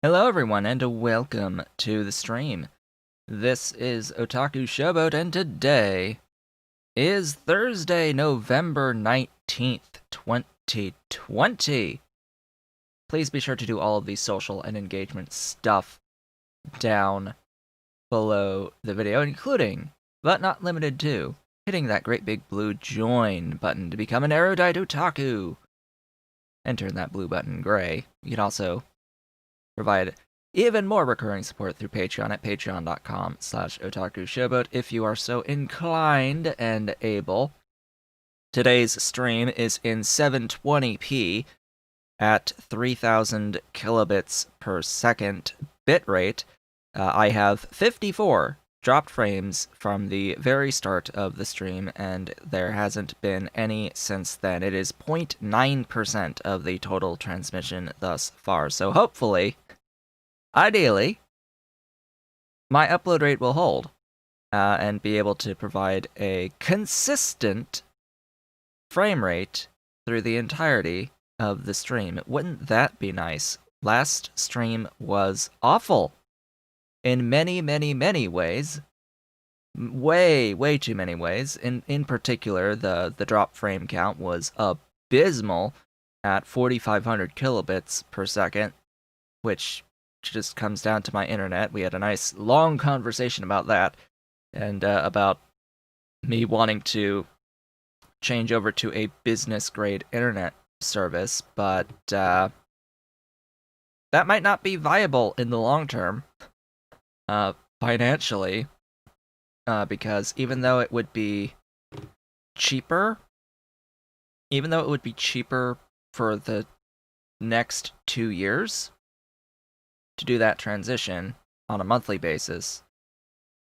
Hello everyone and welcome to the stream. This is Otaku Showboat and today is Thursday, November 19th, 2020. Please be sure to do all of the social and engagement stuff down below the video, including, but not limited to, hitting that great big blue join button to become an erudite otaku and turn that blue button gray. You can also provide even more recurring support through Patreon at patreon.com/otakushowboat if you are so inclined and able. Today's stream is in 720p at 3000 kilobits per second bitrate. I have 54 dropped frames from the very start of the stream, and there hasn't been any since then. It is 0.9% of the total transmission thus far, so hopefully, ideally, my upload rate will hold and be able to provide a consistent frame rate through the entirety of the stream. Wouldn't that be nice? Last stream was awful in many, many, many ways. Way, way too many ways. In particular, the drop frame count was abysmal at 4,500 kilobits per second, which just comes down to my internet. We had a nice long conversation about that, and about me wanting to change over to a business-grade internet service, but that might not be viable in the long term, financially, because even though it would be cheaper for the next 2 years to do that transition on a monthly basis,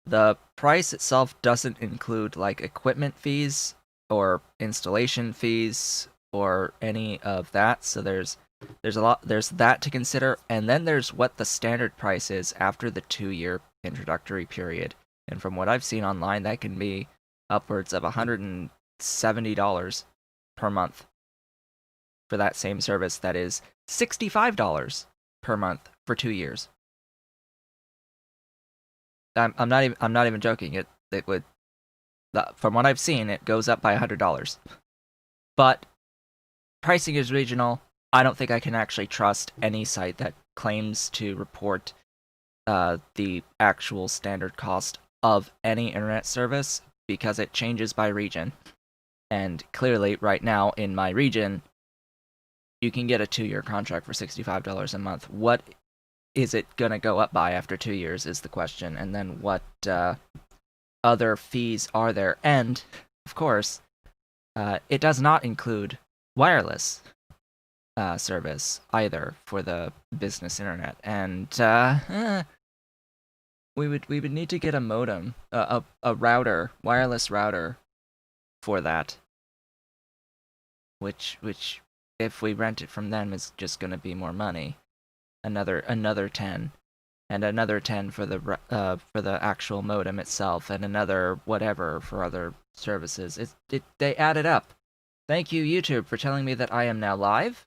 the price itself doesn't include like equipment fees or installation fees or any of that. So there's that to consider, and then there's what the standard price is after the 2-year introductory period. And from what I've seen online, that can be upwards of $170 per month for that same service. That is $65 per month for 2 years. I'm not even joking. It would, from what I've seen, it goes up by $100. But pricing is regional. I don't think I can actually trust any site that claims to report the actual standard cost of any internet service, because it changes by region. And clearly, right now, in my region, you can get a 2-year contract for $65 a month. What is it gonna go up by after 2 years is the question. And then what other fees are there? And, of course, it does not include wireless service either for the business internet. And we would need to get a modem, a router, wireless router for that. Which if we rent it from them is just going to be more money. Another 10, and another 10 for the actual modem itself, and another whatever for other services. They added up. Thank you, YouTube, for telling me that I am now live.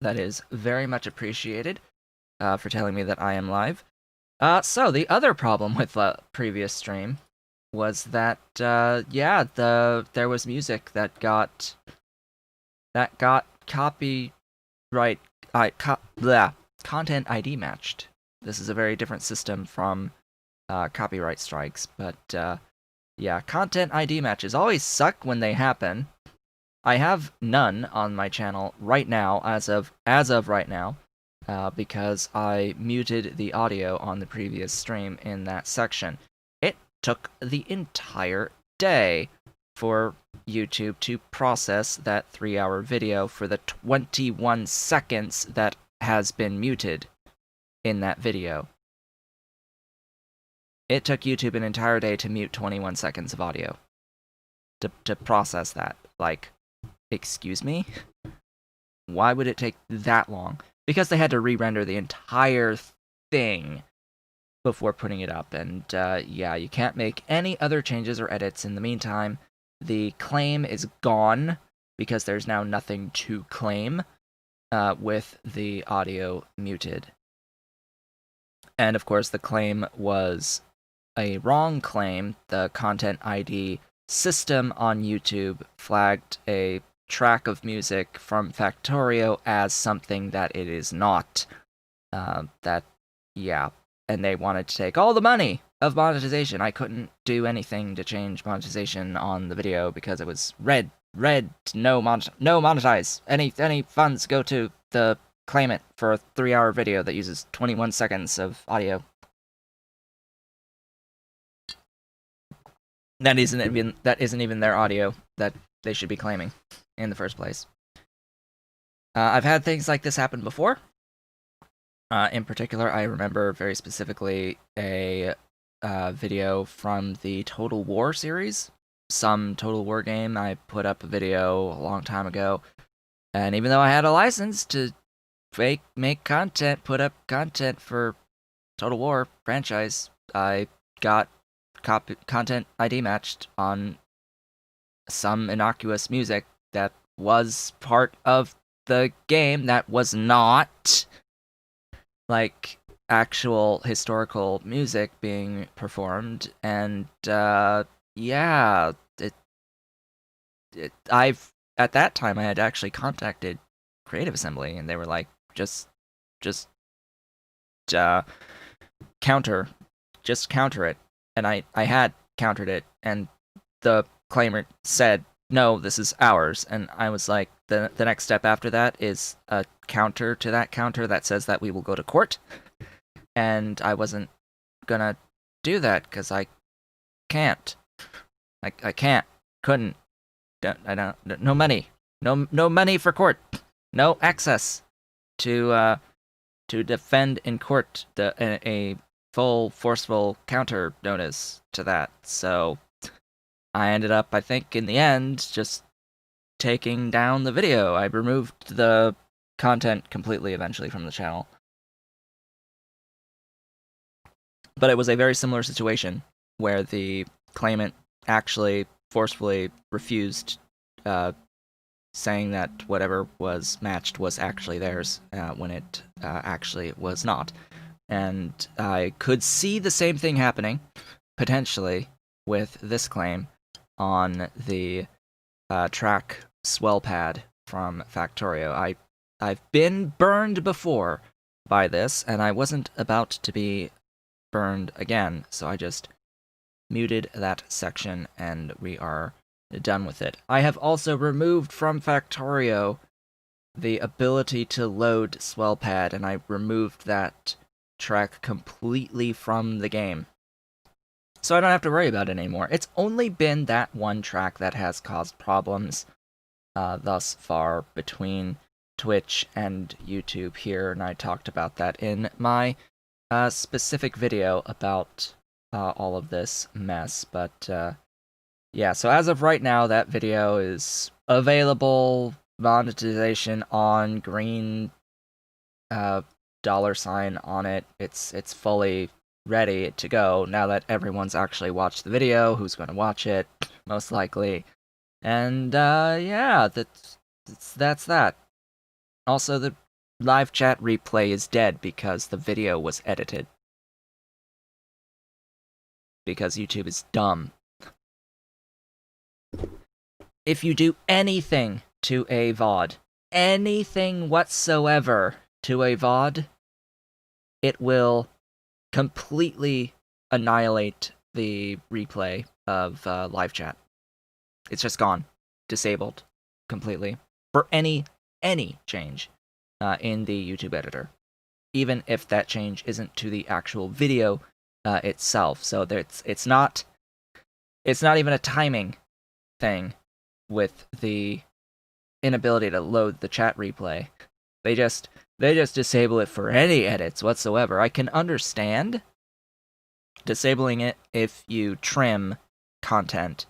That is very much appreciated, for telling me that I am live. So the other problem with the previous stream was that, there was music that got copyright, content ID matched. This is a very different system from copyright strikes, but content ID matches always suck when they happen. I have none on my channel right now, as of right now. Because I muted the audio on the previous stream in that section. It took the entire day for YouTube to process that 3-hour video for the 21 seconds that has been muted in that video. It took YouTube an entire day to mute 21 seconds of audio. To process that. Like, excuse me? Why would it take that long? Because they had to re-render the entire thing before putting it up. And you can't make any other changes or edits in the meantime. The claim is gone because there's now nothing to claim with the audio muted. And of course, the claim was a wrong claim. The content ID system on YouTube flagged a track of music from Factorio as something that it is not. Yeah. And they wanted to take all the money of monetization. I couldn't do anything to change monetization on the video because it was red, no monetize. Any funds go to the claimant for a 3-hour video that uses 21 seconds of audio. That isn't even their audio that they should be claiming in the first place. I've had things like this happen before. In particular, I remember very specifically a video from the Total War series. Some Total War game. I put up a video a long time ago, and even though I had a license to make content, put up content for Total War franchise, I got content ID matched on some innocuous music that was part of the game that was not like actual historical music being performed. And yeah, I've at that time I had actually contacted Creative Assembly, and they were like, just counter it. And I had countered it, and the claimant said, no, this is ours. And I was like, the next step after that is a counter to that counter that says that we will go to court. And I wasn't gonna do that because I can't. I couldn't. No money. No money for court. No access to defend in court a full forceful counter notice to that. So I ended up, I think, in the end, just taking down the video. I removed the content completely eventually from the channel. But it was a very similar situation where the claimant actually forcefully refused, saying that whatever was matched was actually theirs, when it actually was not. And I could see the same thing happening, potentially, with this claim on the track swell pad from Factorio. I've been burned before by this, and I wasn't about to be burned again, so I just muted that section, and we are done with it. I have also removed from Factorio the ability to load swell pad, and I removed that track completely from the game, so I don't have to worry about it anymore. It's only been that one track that has caused problems thus far between Twitch and YouTube here, and I talked about that in my specific video about all of this mess. But yeah, so as of right now, that video is available, monetization on, green $sign on it. It's fully ready to go now that everyone's actually watched the video, who's going to watch it, most likely. And yeah, that's that. Also, the live chat replay is dead because the video was edited. Because YouTube is dumb. If you do anything to a VOD, anything whatsoever to a VOD, it will completely annihilate the replay of live chat. It's just gone. Disabled. Completely. For any change in the YouTube editor. Even if that change isn't to the actual video itself. So it's not even a timing thing with the inability to load the chat replay. They just disable it for any edits whatsoever. I can understand disabling it if you trim content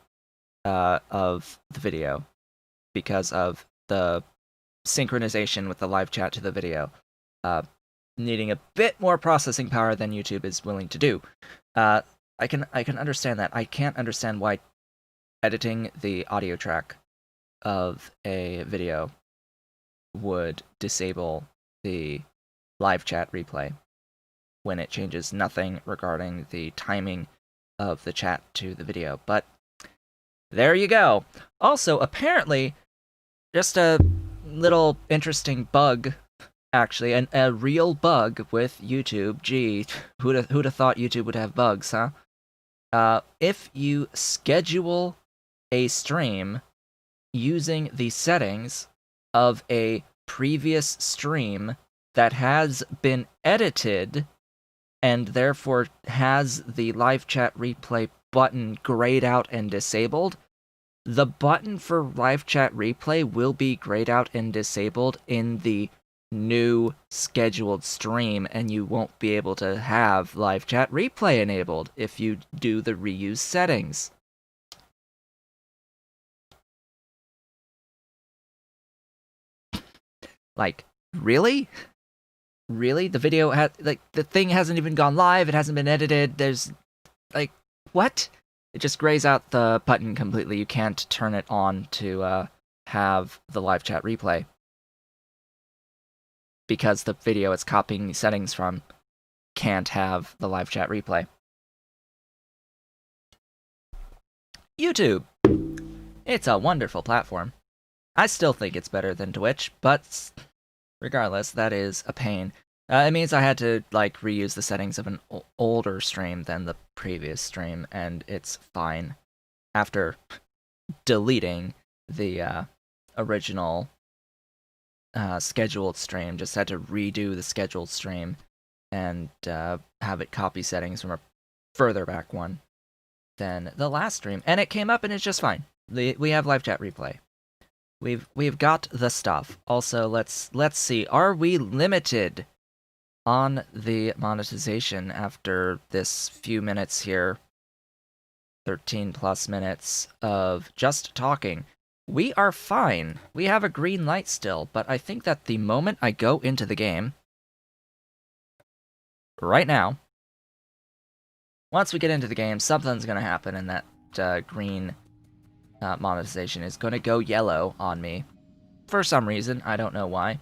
of the video because of the synchronization with the live chat to the video, needing a bit more processing power than YouTube is willing to do. I can understand that. I can't understand why editing the audio track of a video would disable the live chat replay. when it changes nothing regarding the timing of the chat to the video. But there you go. Also, apparently, just a little interesting bug, actually, a real bug with YouTube. Gee, who'd have thought YouTube would have bugs, huh? If you schedule a stream using the settings of a previous stream that has been edited and therefore has the live chat replay button grayed out and disabled, the button for live chat replay will be grayed out and disabled in the new scheduled stream, and you won't be able to have live chat replay enabled if you do the reuse settings. Like, really? Really? The video the thing hasn't even gone live, it hasn't been edited, there's, like, what? It just grays out the button completely. You can't turn it on to have the live chat replay, because the video it's copying the settings from can't have the live chat replay. YouTube. It's a wonderful platform. I still think it's better than Twitch, but regardless, that is a pain. It means I had to, like, reuse the settings of an older stream than the previous stream, and it's fine. After deleting the original scheduled stream, just had to redo the scheduled stream and have it copy settings from a further back one than the last stream, and it came up and it's just fine. We have live chat replay. We've got the stuff. Also, let's see. Are we limited on the monetization after this few minutes here? 13 plus minutes of just talking. We are fine. We have a green light still, but I think that the moment I go into the game, right now, once we get into the game, something's gonna happen, and that green monetization is gonna go yellow on me. For some reason, I don't know why.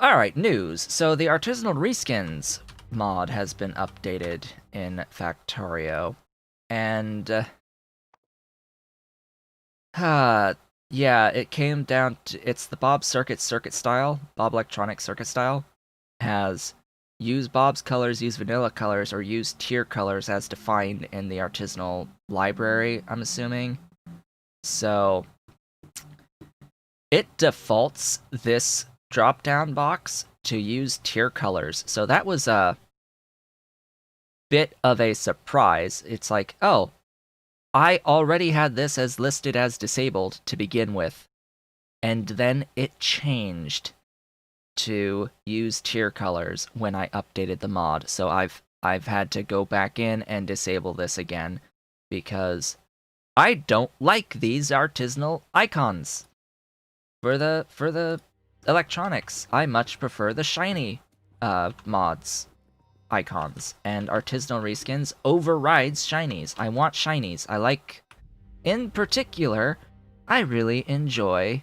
Alright, news. So the Artisanal Reskins mod has been updated in Factorio, and yeah, it came down to, it's the Bob circuit style, Bob Electronic circuit style, has use Bob's colors, use vanilla colors, or use tier colors as defined in the artisanal library, I'm assuming. So it defaults this drop-down box to use tier colors. So that was a bit of a surprise. It's like, oh, I already had this as listed as disabled to begin with, and then it changed to use tier colors when I updated the mod. So I've had to go back in and disable this again because I don't like these artisanal icons for the electronics. I much prefer the shiny mods icons, and artisanal reskins overrides shinies. I want shinies. I like, in particular, I really enjoy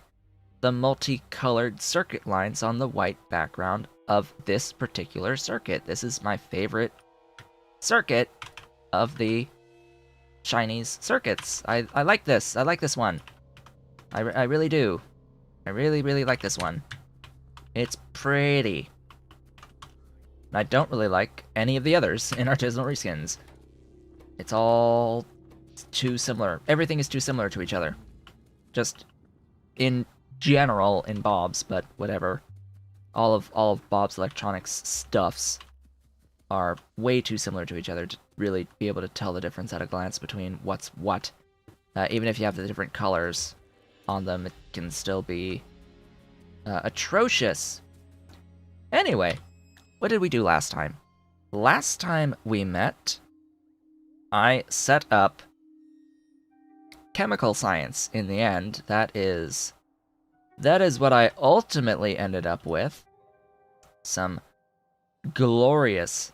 the multicolored circuit lines on the white background of this particular circuit. This is my favorite circuit of the shinies circuits. I like this. I like this one. I really do. I really like this one. It's pretty. I don't really like any of the others in artisanal reskins. It's all too similar. Everything is too similar to each other. Just in general in Bob's, but whatever. All of Bob's electronics stuffs are way too similar to each other to really be able to tell the difference at a glance between what's what. Even if you have the different colors on them, it can still be atrocious. Anyway, what did we do last time? Last time we met, I set up chemical science in the end. That is what I ultimately ended up with. Some glorious,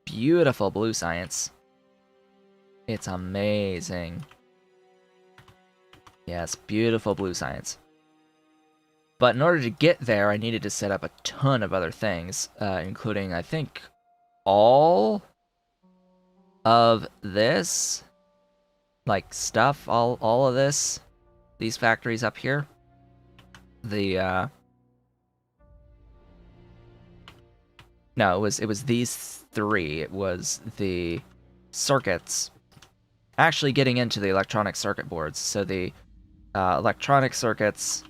beautiful blue science. It's amazing. Yes, beautiful blue science. But in order to get there, I needed to set up a ton of other things, including, I think, all of this, like, stuff, all of this, these factories up here, the, no, it was these three. It was the circuits, actually getting into the electronic circuit boards. So the electronic circuits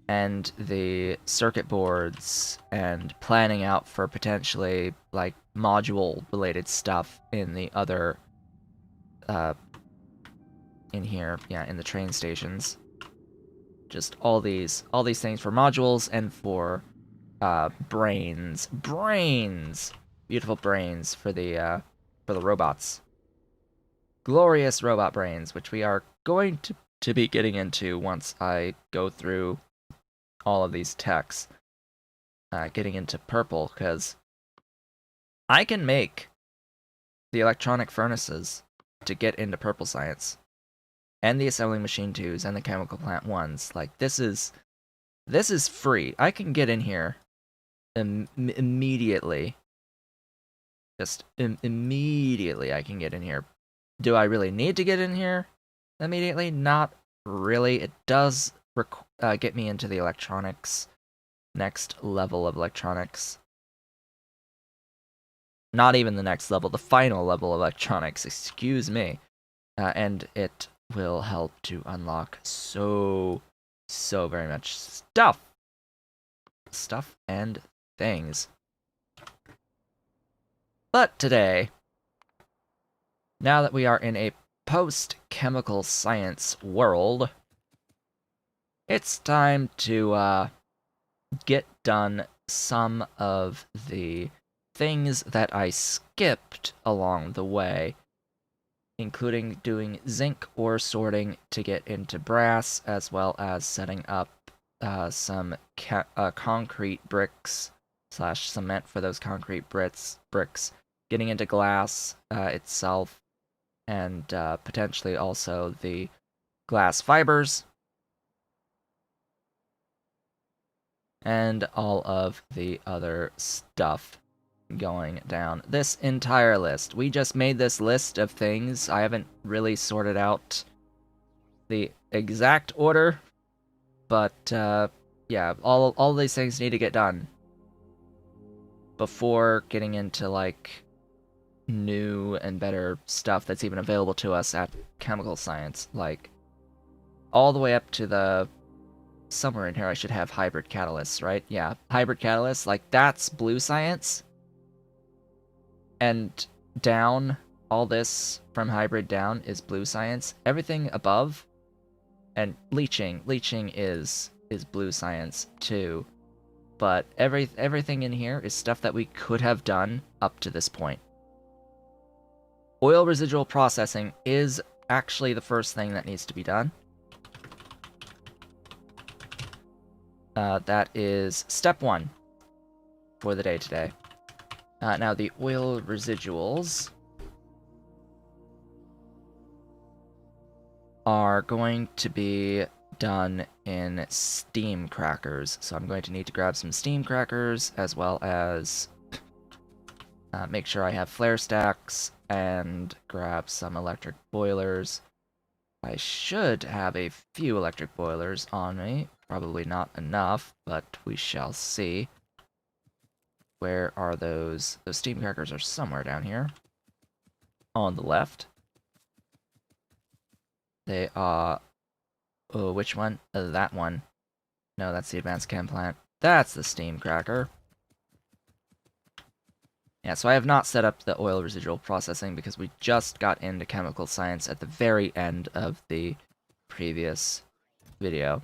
and the circuit boards, and planning out for potentially, like, module-related stuff in the other, in here, yeah, in the train stations. Just all these things for modules and for brains. Beautiful brains for the robots. Glorious robot brains, which we are going to be getting into once I go through all of these techs. Getting into purple, because I can make the electronic furnaces to get into purple science, and the assembling machine 2s, and the chemical plant 1s. Like, this is free. I can get in here immediately. Just immediately I can get in here. Do I really need to get in here immediately? Not really. It does get me into the electronics, next level of electronics. Not even the next level, the final level of electronics, excuse me. And it will help to unlock so very much stuff and things. But today, now that we are in a post-chemical science world, it's time to get done some of the things that I skipped along the way, including doing zinc ore sorting to get into brass, as well as setting up some concrete bricks / cement for those concrete bricks, getting into glass itself, and potentially also the glass fibers, and all of the other stuff going down this entire list. We just made this list of things. I haven't really sorted out the exact order, but yeah, all these things need to get done before getting into, like, new and better stuff that's even available to us at chemical science. Like, all the way up to the... somewhere in here I should have hybrid catalysts, right? Yeah, hybrid catalysts, like, that's blue science. And down, all this from hybrid down is blue science. Everything above, and leaching is blue science too. But everything in here is stuff that we could have done up to this point. Oil residual processing is actually the first thing that needs to be done. That is step 1 for the day today. Now, the oil residuals are going to be done in steam crackers. So I'm going to need to grab some steam crackers, as well as make sure I have flare stacks, and grab some electric boilers. I should have a few electric boilers on me. Probably not enough, but we shall see. Where are those? Those steam crackers are somewhere down here. On the left. They are... oh, which one? That one. No, that's the advanced chem plant. That's the steam cracker. Yeah, so I have not set up the oil residual processing because we just got into chemical science at the very end of the previous video.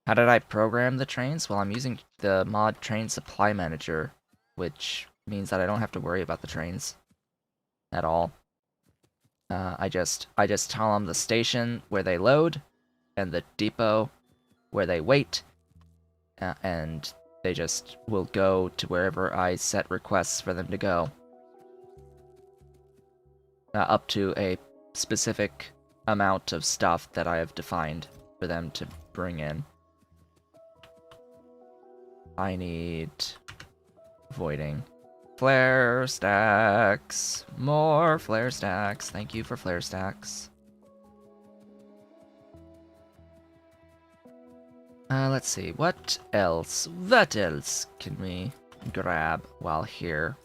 How did I program the trains? Well, I'm using the mod train supply manager, which means that I don't have to worry about the trains at all. I just tell them the station where they load, and the depot where they wait, and they just will go to wherever I set requests for them to go. Up to a specific amount of stuff that I have defined for them to bring in. I need voiding. Flare stacks. More flare stacks. Thank you for flare stacks. Let's see. What else? What else can we grab while here?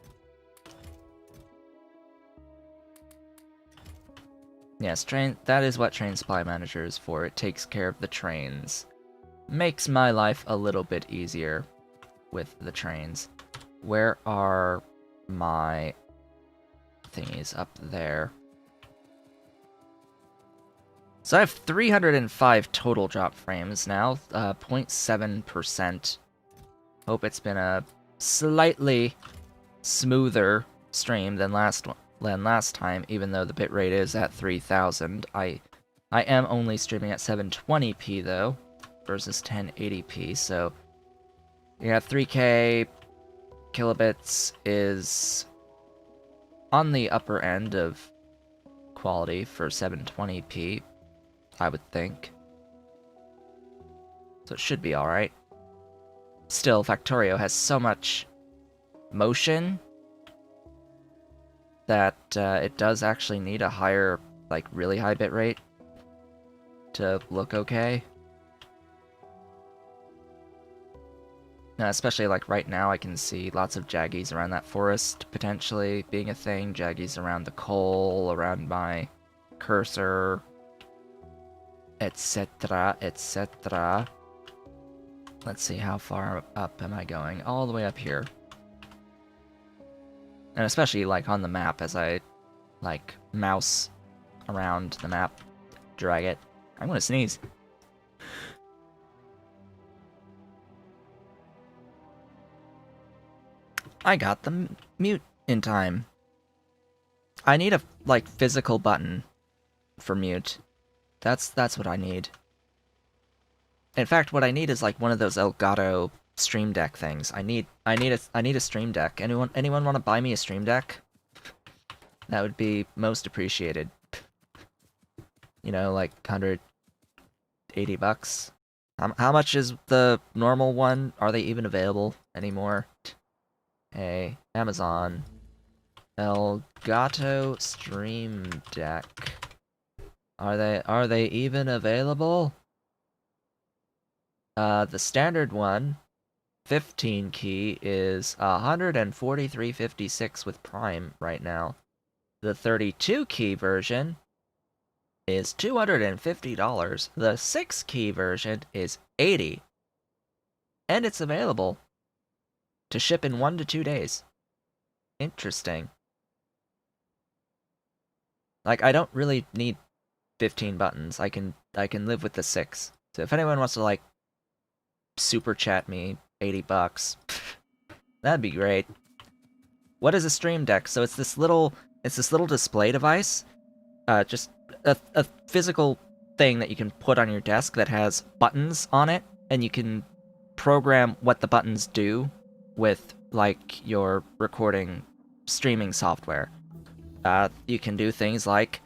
Yes, that is what train supply manager is for. It takes care of the trains. Makes my life a little bit easier with the trains. Where are my thingies? Up there. So I have 305 total drop frames now, 0.7%. Hope it's been a slightly smoother stream than last time, even though the bitrate is at 3000. I am only streaming at 720p though, versus 1080p, so yeah, 3K kilobits is on the upper end of quality for 720p, I would think. So it should be alright. Still, Factorio has so much motion that it does actually need a higher, like, really high bitrate to look okay. Now, especially, like, right now I can see lots of jaggies around that forest, potentially being a thing. Jaggies around the coal, around my cursor, etc., etc. Let's see, how far up am I going? All the way up here. And especially, like, on the map, as I, like, mouse around the map, drag it. I'm gonna sneeze. I got the mute in time. I need a, like, physical button for mute. That's what I need. In fact, what I need is, like, one of those Elgato Stream Deck things. I need a Stream Deck. Anyone want to buy me a Stream Deck? That would be most appreciated. You know, like 180 bucks. How much is the normal one? Are they even available anymore? Hey, Amazon. Elgato Stream Deck. Are they even available? The standard one, 15 key, is 143.56 with Prime right now. The 32 key version is $250. The 6 key version is $80. And it's available to ship in 1 to 2 days. Interesting. Like, I don't really need 15 buttons. I can live with the 6. So if anyone wants to, like, super chat me 80 bucks, that'd be great. What is a Stream Deck? So it's this little display device, just a physical thing that you can put on your desk that has buttons on it, and you can program what the buttons do with, like, your recording streaming software. You can do things like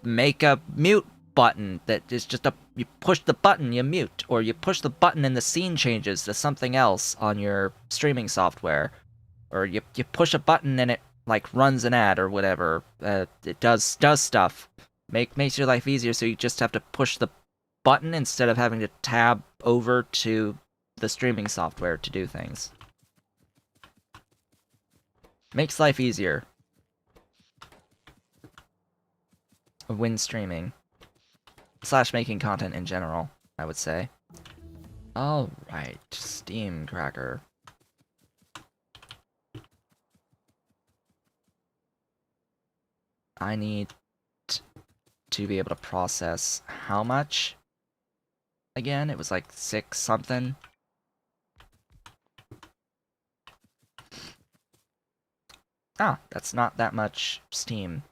make a mute button that is just you push the button, you mute, or you push the button and the scene changes to something else on your streaming software, or you push a button and it, like, runs an ad or whatever. It does stuff. Makes your life easier, so you just have to push the button instead of having to tab over to the streaming software to do things. Makes life easier when streaming. / making content in general, I would say. Alright, Steam Cracker. I need to be able to process how much? Again, it was like 6 something. Ah, that's not that much steam.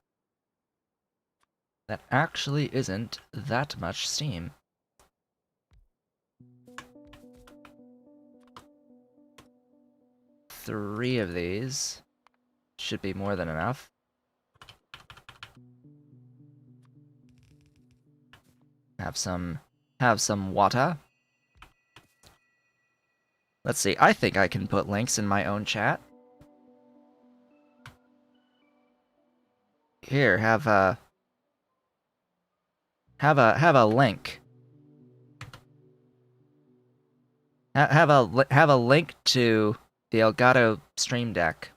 That actually isn't that much steam. Three of these should be more than enough. Have some water. Let's see, I think I can put links in my own chat. Here, have a link. Have a link to the Elgato Stream Deck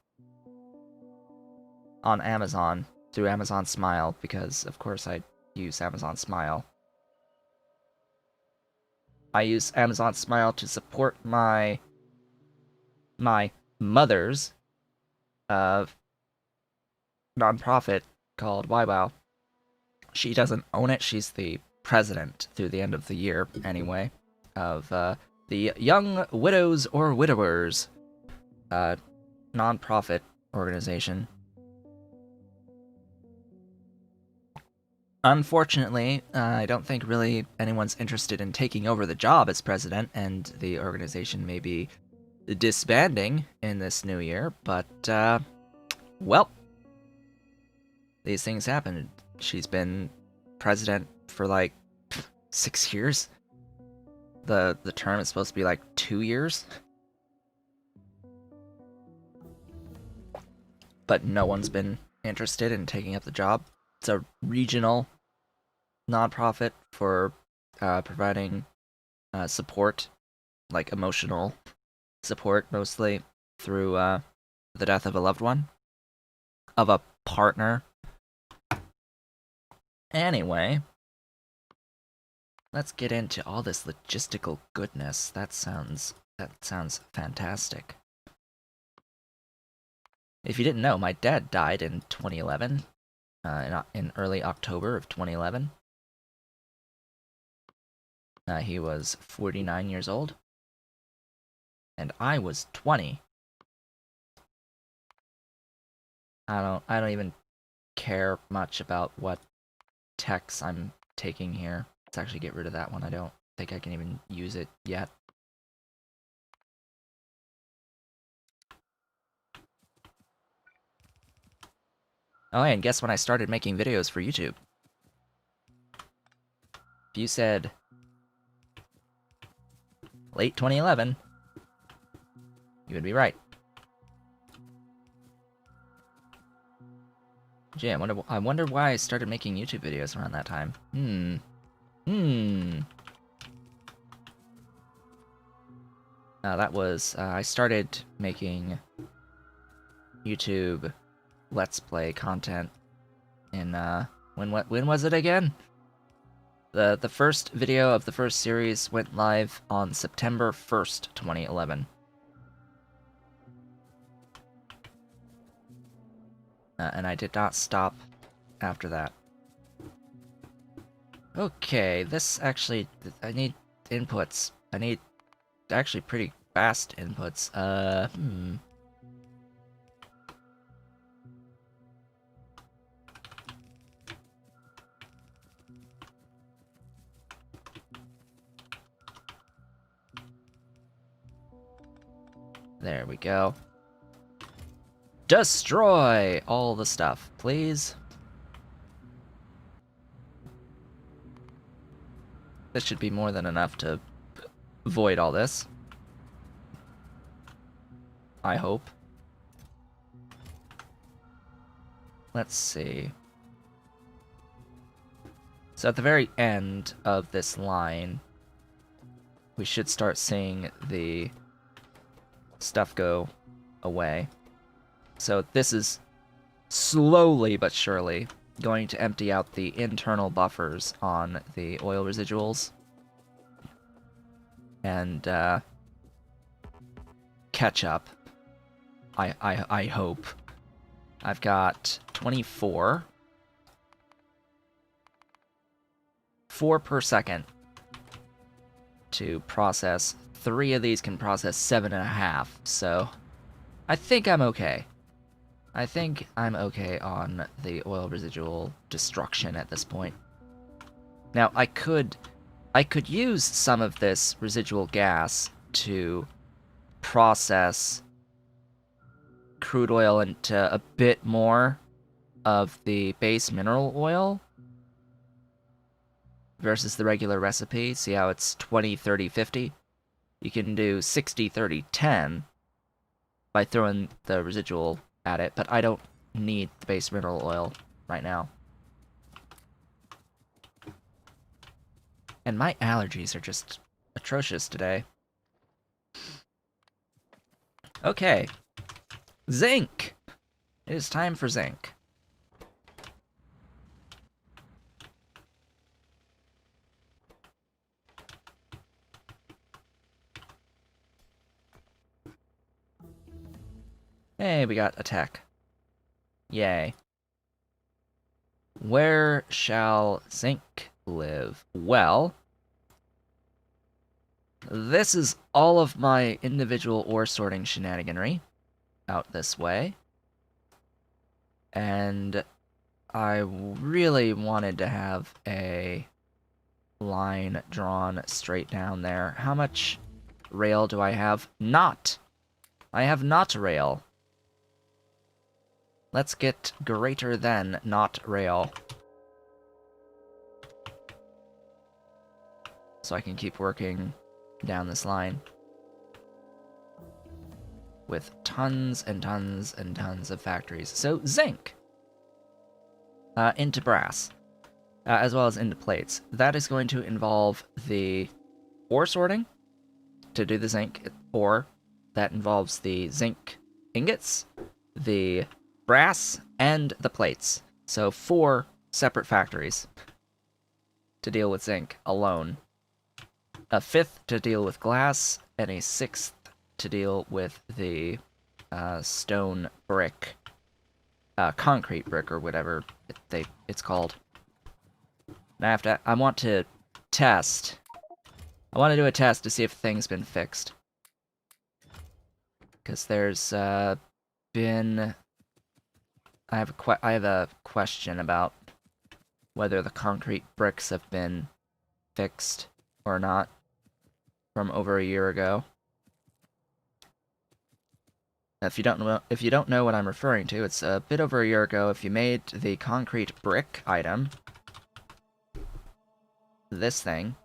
on Amazon through Amazon Smile, because of course I use Amazon Smile. I use Amazon Smile to support my mother's nonprofit called YWOW. She doesn't own it. She's the president through the end of the year, anyway, of the Young Widows or Widowers nonprofit organization. Unfortunately, I don't think really anyone's interested in taking over the job as president, and the organization may be disbanding in this new year, but, well, these things happen. She's been president for, like, 6 years. The term is supposed to be, like, 2 years. But no one's been interested in taking up the job. It's a regional nonprofit for providing support, like emotional support, mostly through the death of a loved one, of a partner. Anyway, let's get into all this logistical goodness. That sounds fantastic. If you didn't know, my dad died in 2011. In early October of 2011. He was 49 years old, and I was 20. I don't even care much about what techs I'm taking here. Let's actually get rid of that one. I don't think I can even use it yet. Oh, and guess when I started making videos for YouTube? If you said late 2011, you would be right. Gee, I wonder why I started making YouTube videos around that time. That was, I started making YouTube Let's Play content in, when was it again? The first video of the first series went live on September 1st, 2011. And I did not stop after that. Okay, this actually, I need inputs. I need actually pretty fast inputs. There we go. Destroy all the stuff, please. This should be more than enough to void all this. I hope. Let's see. So at the very end of this line, we should start seeing the stuff go away. So this is slowly but surely going to empty out the internal buffers on the oil residuals and catch up. I hope. I've got 24. 4 per second to process. 3 of these can process 7.5, so I think I'm okay. I think I'm okay on the oil residual destruction at this point. Now, I could use some of this residual gas to process crude oil into a bit more of the base mineral oil versus the regular recipe. See how it's 20, 30, 50? You can do 60, 30, 10 by throwing the residual at it, but I don't need the base mineral oil. right now. And my allergies are just atrocious today. Okay. Zinc! It is time for zinc. Hey, we got a tech. Yay. Where shall zinc live? Well, this is all of my individual ore sorting shenaniganry out this way. And I really wanted to have a line drawn straight down there. How much rail do I have? Not! I have not rail. Let's get greater than not rail. So I can keep working down this line. With tons and tons and tons of factories. So, zinc! Into brass. As well as into plates. That is going to involve the ore sorting to do the zinc ore. That involves the zinc ingots, the brass, and the plates. So 4 separate factories to deal with zinc alone. A 5th to deal with glass, and a 6th to deal with the stone brick, concrete brick, or whatever it's called. And I want to test. I want to do a test to see if the thing's been fixed. Because there's been... I have a question about whether the concrete bricks have been fixed or not from over a year ago. If you don't know what I'm referring to, it's a bit over a year ago. If you made the concrete brick item, this thing,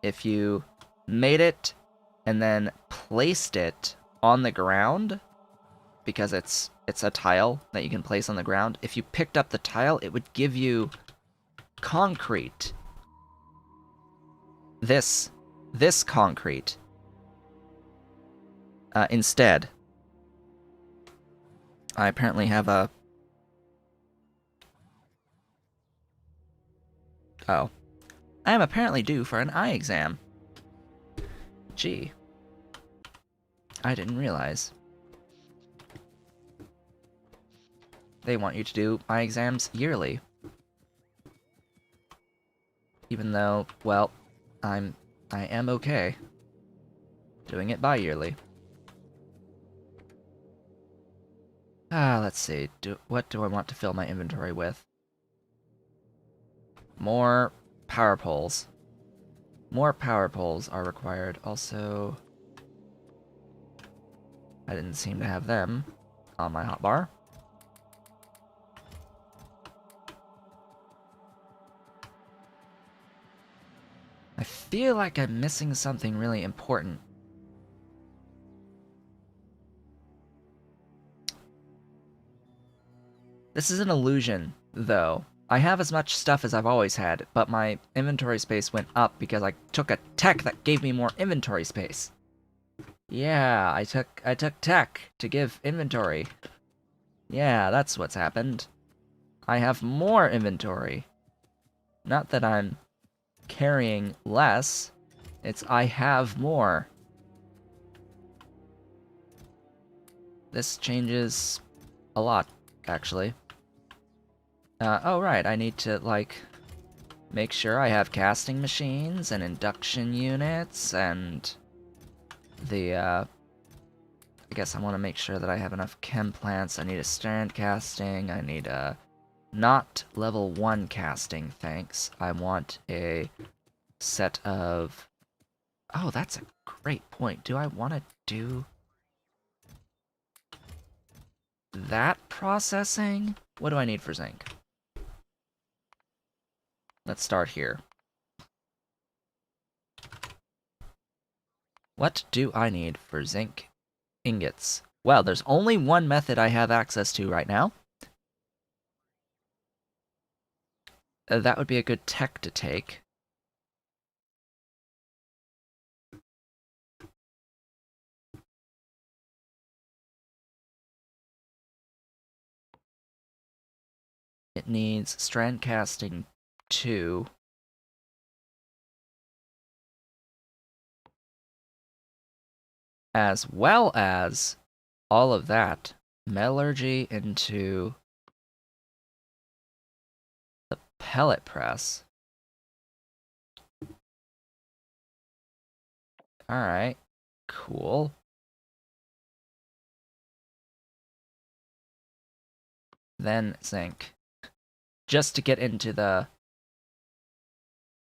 if you made it and then placed it on the ground, because it's a tile that you can place on the ground, if you picked up the tile, it would give you concrete. This concrete. Instead. I apparently have a... Oh. I am apparently due for an eye exam. Gee. I didn't realize. They want you to do eye exams yearly. Even though, well, I am okay doing it bi-yearly. Let's see. What do I want to fill my inventory with? More power poles. More power poles are required. Also, I didn't seem to have them on my hotbar. I feel like I'm missing something really important. This is an illusion, though. I have as much stuff as I've always had, but my inventory space went up because I took a tech that gave me more inventory space. Yeah, I took tech to give inventory. Yeah, that's what's happened. I have more inventory. Not that I'm carrying less, it's I have more. This changes a lot, actually. Oh right, I need to, like, make sure I have casting machines and induction units and the, I guess I want to make sure that I have enough chem plants. I need a strand casting, I need a not level 1 casting, thanks. I want a set of... Oh, that's a great point. Do I want to do that processing? What do I need for zinc? Let's start here. What do I need for zinc ingots? Well, there's only one method I have access to right now. That would be a good tech to take. It needs strand casting 2. As well as all of that metallurgy into the pellet press. Alright, cool. Then zinc. Just to get into the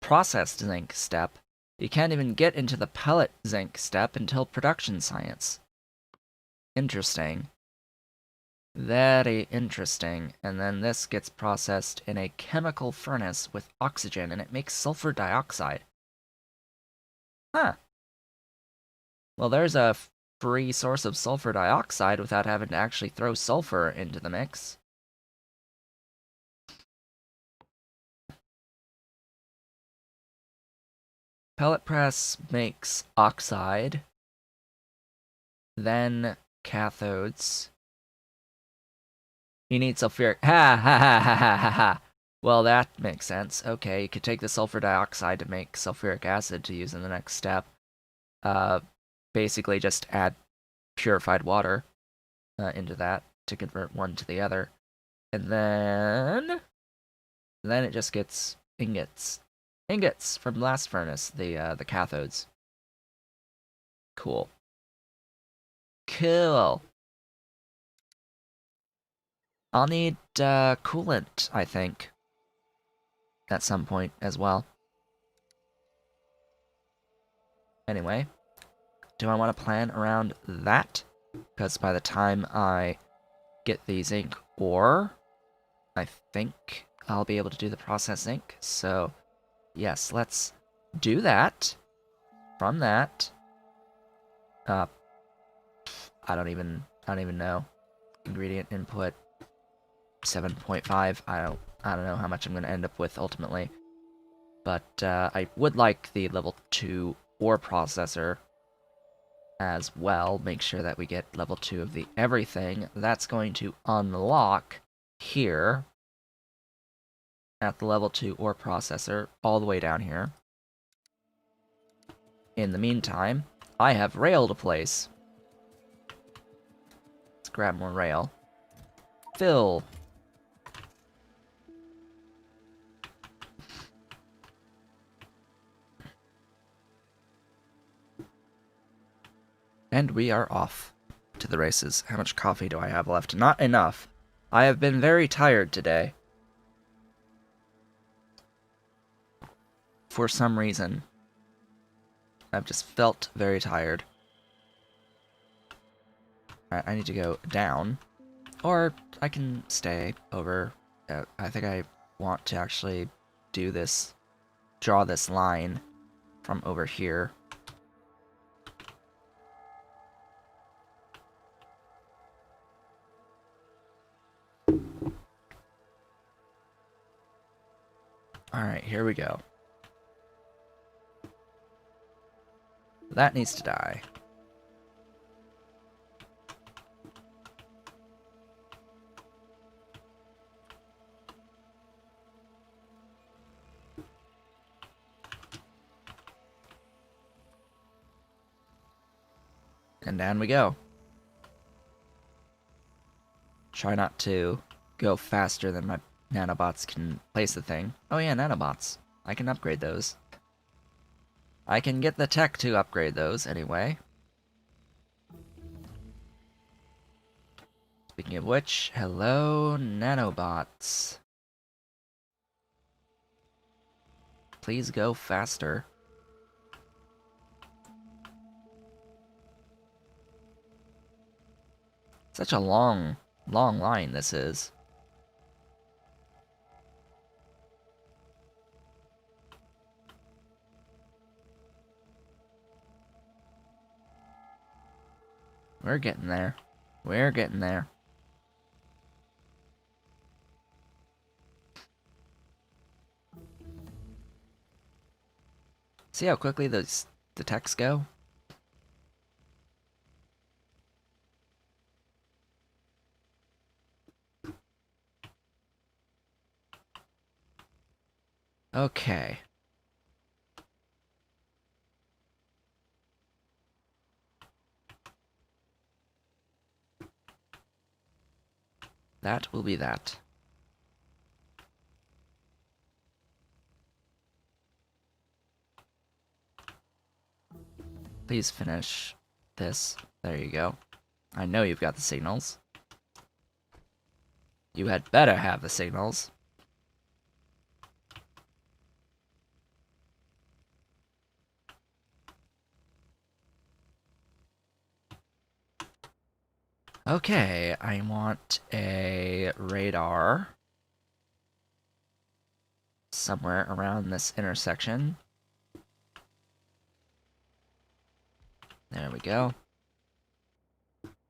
processed zinc step, you can't even get into the pellet zinc step until production science. Interesting. Very interesting. And then this gets processed in a chemical furnace with oxygen, and it makes sulfur dioxide. Huh. Well, there's a free source of sulfur dioxide without having to actually throw sulfur into the mix. Pellet press makes oxide, then cathodes. You need sulfuric. Ha ha ha ha ha ha ha. Well, that makes sense. Okay, you could take the sulfur dioxide to make sulfuric acid to use in the next step. Basically just add purified water into that to convert one to the other. And then it just gets ingots. Ingots from blast furnace, the cathodes. Cool. Cool. I'll need coolant, I think, at some point as well. Anyway, do I want to plan around that? Because by the time I get the zinc ore, I think I'll be able to do the process zinc. So, yes, let's do that. From that, I don't even know. Ingredient input 7.5. I don't know how much I'm going to end up with ultimately. But I would like the level 2 ore processor as well. Make sure that we get level 2 of the everything. That's going to unlock here at the level 2 ore processor all the way down here. In the meantime, I have rail to place. Let's grab more rail. Fill. And we are off to the races. How much coffee do I have left? Not enough. I have been very tired today. For some reason. I've just felt very tired. Alright, I need to go down. Or I can stay over. I think I want to actually do this, draw this line from over here. Alright, here we go. That needs to die. And down we go. Try not to go faster than my nanobots can place the thing. Oh yeah, nanobots. I can upgrade those. I can get the tech to upgrade those, anyway. Speaking of which, hello, nanobots. Please go faster. Such a long line this is. We're getting there. We're getting there. See how quickly the texts go? Okay. That will be that. Please finish this. There you go. I know you've got the signals. You had better have the signals. Okay, I want a radar somewhere around this intersection. There we go.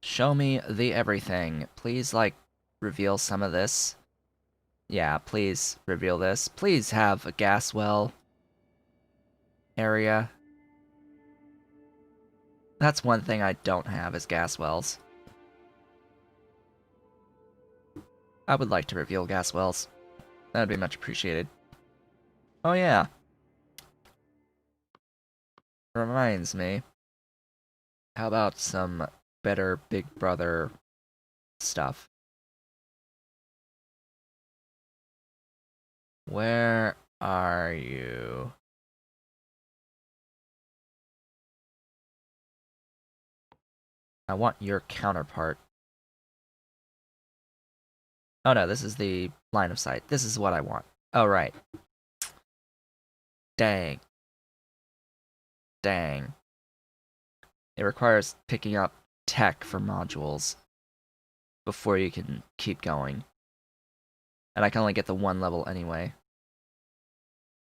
Show me the everything. Please, like, reveal some of this. Yeah, please reveal this. Please have a gas well area. That's one thing I don't have is gas wells. I would like to reveal gas wells. That would be much appreciated. Oh yeah. Reminds me. How about some better Big Brother stuff? Where are you? I want your counterpart. Oh no, this is the line of sight. This is what I want. Oh, right. Dang. Dang. It requires picking up tech for modules before you can keep going. And I can only get the one level anyway.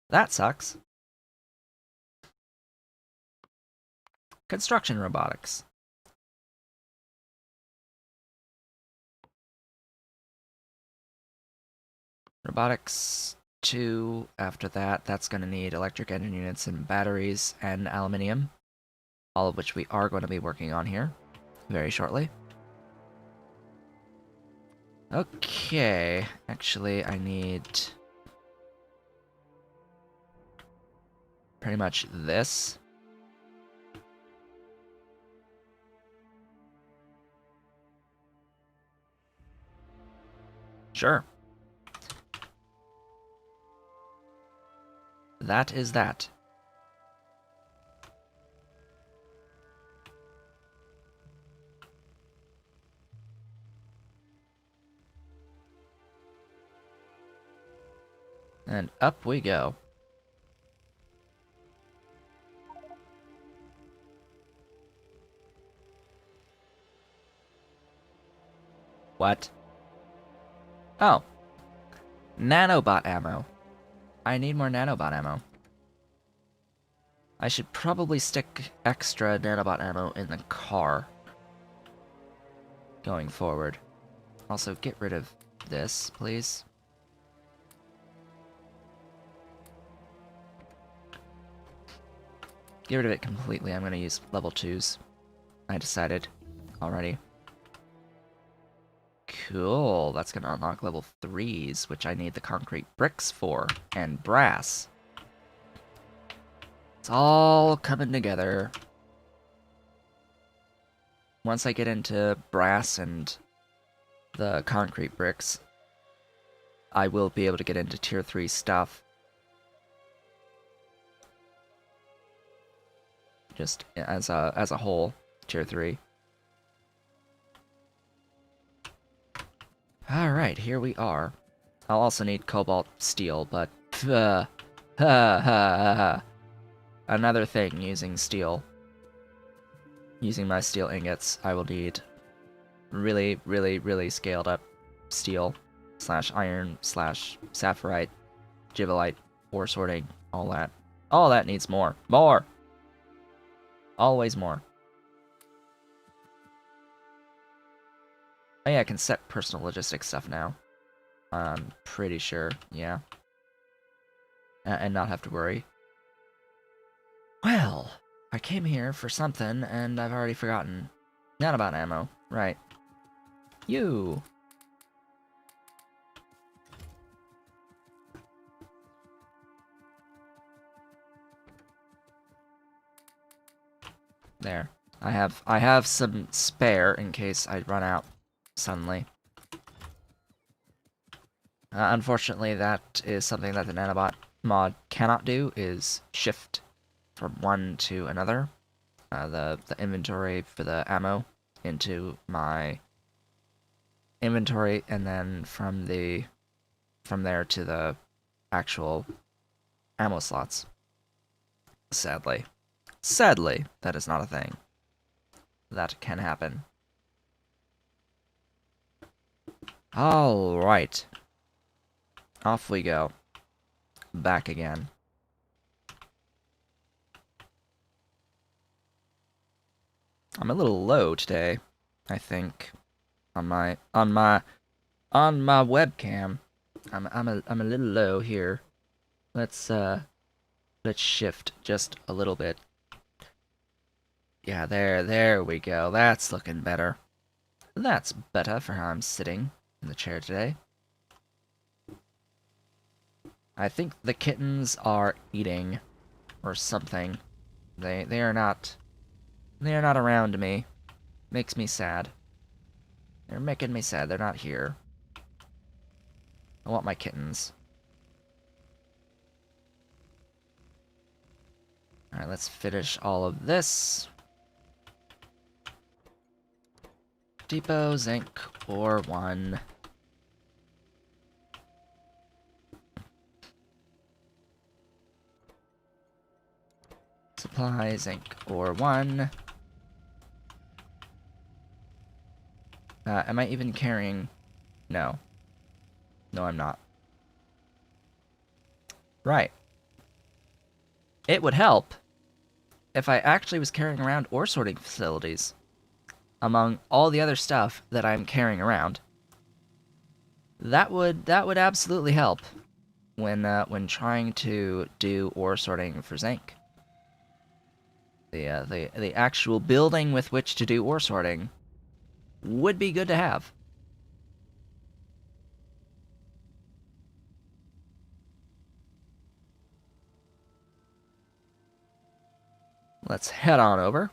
That sucks. Construction robotics. Robotics 2, after that, that's going to need electric engine units and batteries and aluminium. All of which we are going to be working on here very shortly. Okay, actually I need pretty much this. Sure. That is that. And up we go. What? Oh. Nanobot ammo. I need more nanobot ammo. I should probably stick extra nanobot ammo in the car going forward. Also, get rid of this, please. Get rid of it completely. I'm going to use level 2s. I decided already. Cool. That's going to unlock level 3s, which I need the concrete bricks for, and brass. It's all coming together. Once I get into brass and the concrete bricks, I will be able to get into tier 3 stuff. Just as a whole, tier 3. Alright, here we are. I'll also need cobalt steel, but another thing using steel. Using my steel ingots, I will need really, really, really scaled up steel / iron / sapphirite, gibbelite, ore sorting, all that. All that needs more. More! Always more. Oh yeah, I can set personal logistics stuff now. I'm pretty sure, yeah. And not have to worry. Well, I came here for something, and I've already forgotten. Not about ammo. Right. You! There. I have some spare in case I run out suddenly. Unfortunately, that is something that the nanobot mod cannot do, is shift from one to another. The inventory for the ammo into my inventory, and then from there to the actual ammo slots. Sadly. Sadly, that is not a thing. That can happen. Alright. Off we go. Back again. I'm a little low today, I think. On my webcam. I'm a little low here. Let's shift just a little bit. Yeah, there we go. That's looking better. That's better for how I'm sitting in the chair today. I think the kittens are eating or something. They are not around me. Makes me sad. They're making me sad. They're not here. I want my kittens. Alright, let's finish all of this. Depot, zinc, ore 1. Supply, zinc, ore 1. Am I even carrying? No. No, I'm not. Right. It would help if I actually was carrying around ore sorting facilities among all the other stuff that I'm carrying around. That would absolutely help when trying to do ore sorting for zinc. The actual building with which to do ore sorting would be good to have. Let's head on over.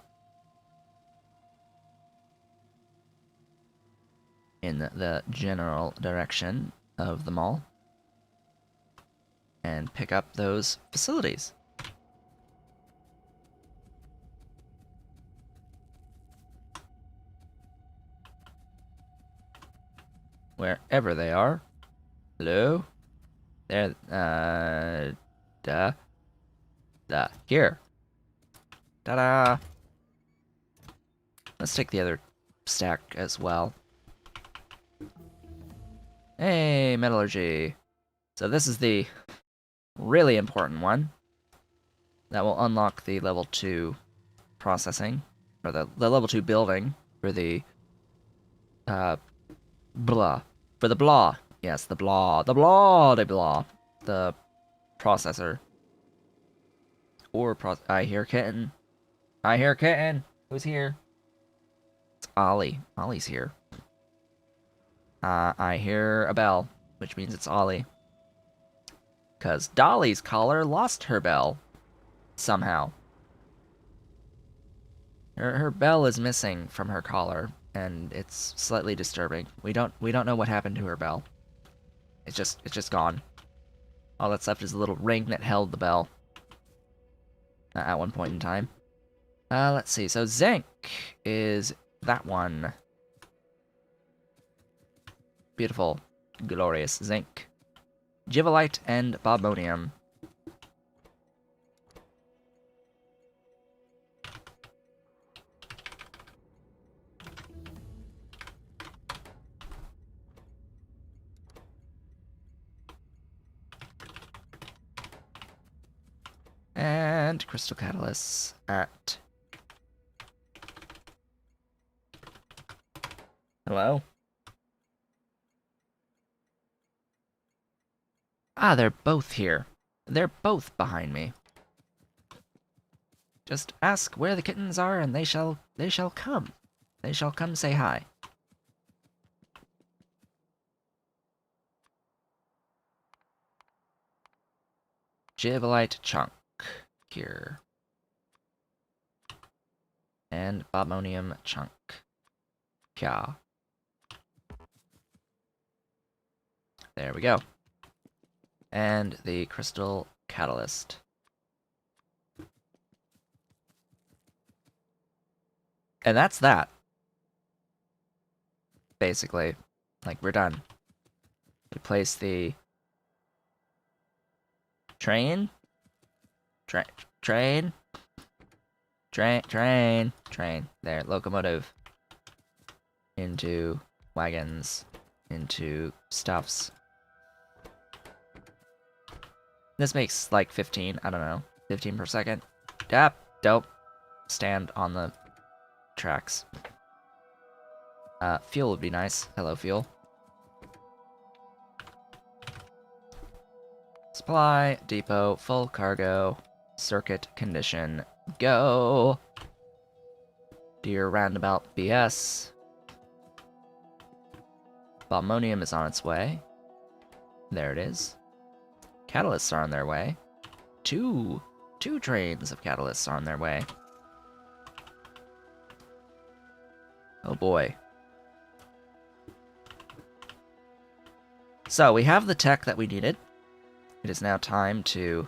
In the general direction of the mall. And pick up those facilities. Wherever they are. Hello? There, here. Ta-da! Let's take the other stack as well. Hey, metallurgy. So this is the really important one. That will unlock the level 2 processing, or the level 2 building for the, blah. For the blah. Yes, the blah. The blah, the blah. The processor. Or I hear kitten. I hear kitten. Who's here? It's Ollie. Ollie's here. I hear a bell, which means it's Ollie. 'Cause Dolly's collar lost her bell. Somehow. Her bell is missing from her collar, and it's slightly disturbing. We don't know what happened to her bell. It's just gone. All that's left is a little ring that held the bell. At one point in time. Let's see. So zinc is that one. Beautiful, glorious zinc. Givelite and bobonium. And crystal catalysts at... Hello? Ah, they're both here. They're both behind me. Just ask where the kittens are, and they shall come. They shall come say hi. Givolite chunk here. And Bobmonium chunk. Yeah. There we go. And the crystal catalyst. And that's that. Basically. Like, we're done. We place the train. Train. There, locomotive. Into wagons. Into stuffs. This makes like 15, I don't know, 15 per second. Yep, dope. Stand on the tracks. Fuel would be nice. Hello, fuel. Supply, depot, full cargo, circuit condition, go! Dear roundabout BS. Bobmonium is on its way. There it is. Catalysts are on their way. Two trains of catalysts are on their way. Oh boy. So, we have the tech that we needed. It is now time to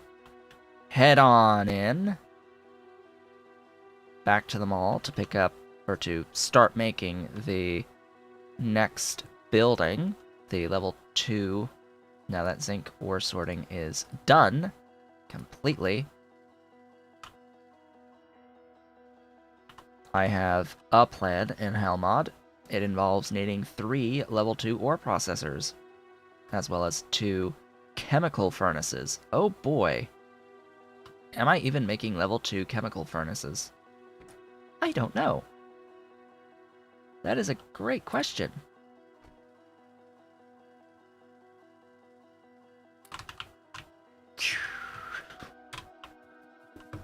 head on in. Back to the mall to pick up, or to start making the next building. The level 2. Now that zinc ore sorting is done completely, I have a plan in Helmod. It involves needing 3 level 2 ore processors, as well as 2 chemical furnaces. Oh boy. Am I even making level 2 chemical furnaces? I don't know. That is a great question.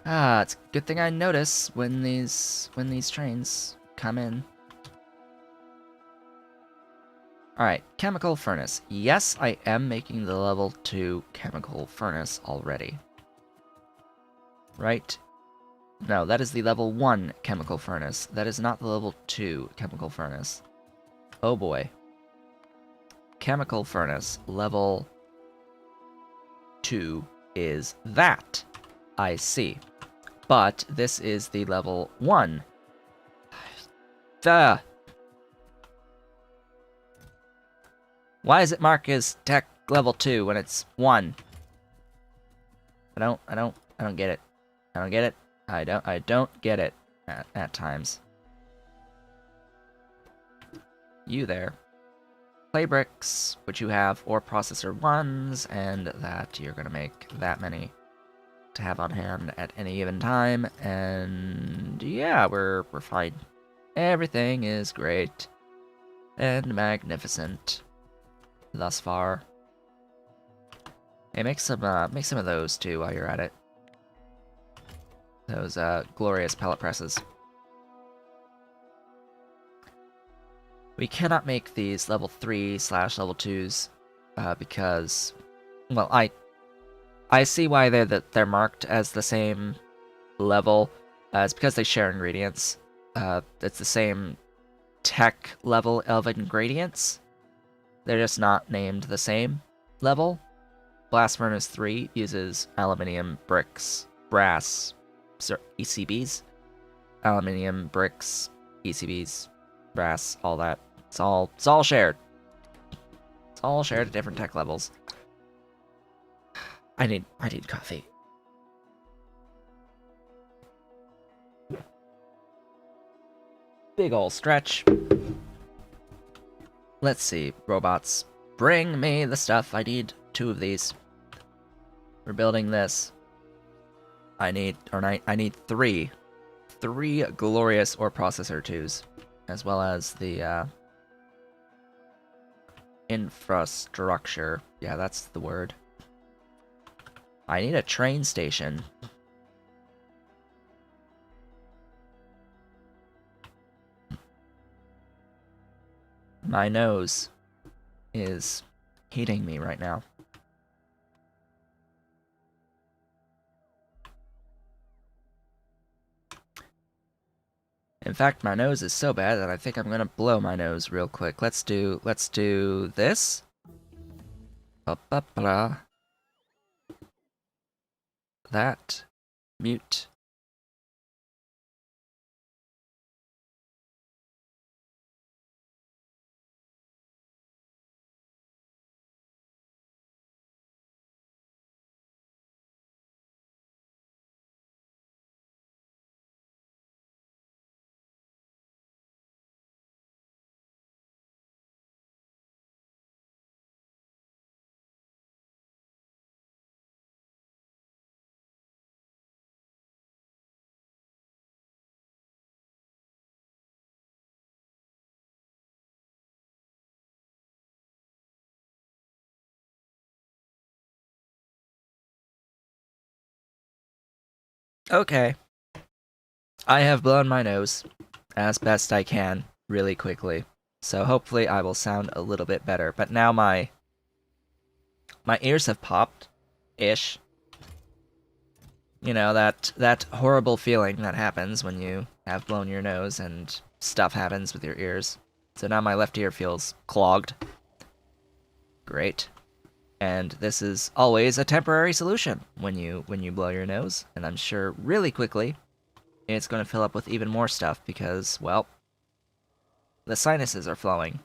It's a good thing I notice when these trains come in. Alright, chemical furnace. Yes, I am making the level 2 chemical furnace already. Right? No, that is the level 1 chemical furnace. That is not the level 2 chemical furnace. Oh boy. Chemical furnace, level 2 is that. I see. But this is the level 1. Duh. Why is it marked as tech level 2 when it's 1? I don't get it. I don't get it. I don't get it at times. You there. Clay bricks, which you have, or processor 1s, and that you're gonna make that many to have on hand at any given time, and yeah, we're fine. Everything is great and magnificent thus far. Hey, make some of those too while you're at it. Those glorious pellet presses. We cannot make these level 3/level 2s because, well, I see why they're marked as the same level. It's because they share ingredients. It's the same tech level of ingredients. They're just not named the same level. Blast Furnace 3 uses aluminium, bricks, brass, ECBs. Aluminium, bricks, ECBs, brass, all that. It's all shared. It's all shared at different tech levels. I need coffee. Big ol' stretch. Let's see, robots. Bring me the stuff. I need 2 of these. We're building this. I need 3. 3 glorious ore processor 2s. As well as the, infrastructure. Yeah, that's the word. I need a train station. My nose is heating me right now. In fact, my nose is so bad that I think I'm gonna blow my nose real quick. Let's do this. Ba-ba-ba. That. Mute. Okay. I have blown my nose as best I can really quickly. So hopefully I will sound a little bit better. But now my ears have popped ish. You know, that horrible feeling that happens when you have blown your nose and stuff happens with your ears. So now my left ear feels clogged. Great. And this is always a temporary solution when you blow your nose, and I'm sure really quickly it's going to fill up with even more stuff because, well, the sinuses are flowing.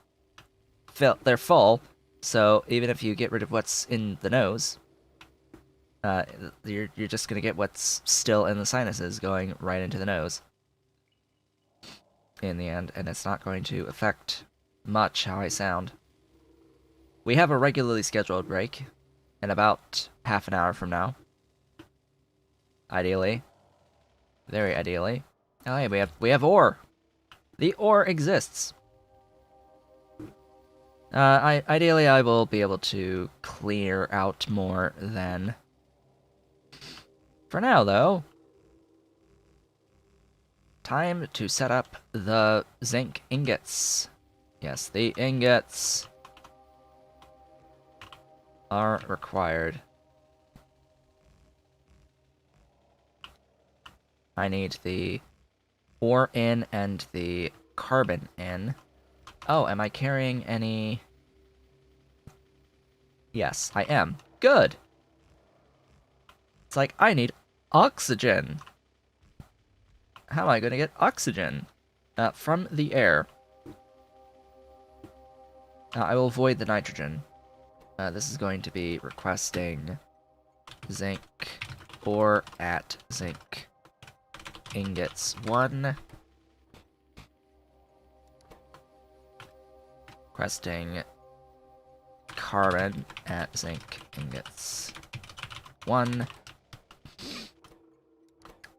They're full, so even if you get rid of what's in the nose, you're just going to get what's still in the sinuses going right into the nose in the end, and it's not going to affect much how I sound. We have a regularly scheduled break in about half an hour from now. Ideally. Very ideally. Oh hey, we have ore. The ore exists. Ideally I will be able to clear out more then. For now though, time to set up the zinc ingots. Yes, the ingots are required. I need the ore in and the carbon in. Oh, am I carrying any? Yes, I am. Good! It's like, I need oxygen. How am I going to get oxygen? From the air. I will void the nitrogen. This is going to be requesting zinc ore at zinc ingots 1. Requesting carbon at zinc ingots 1.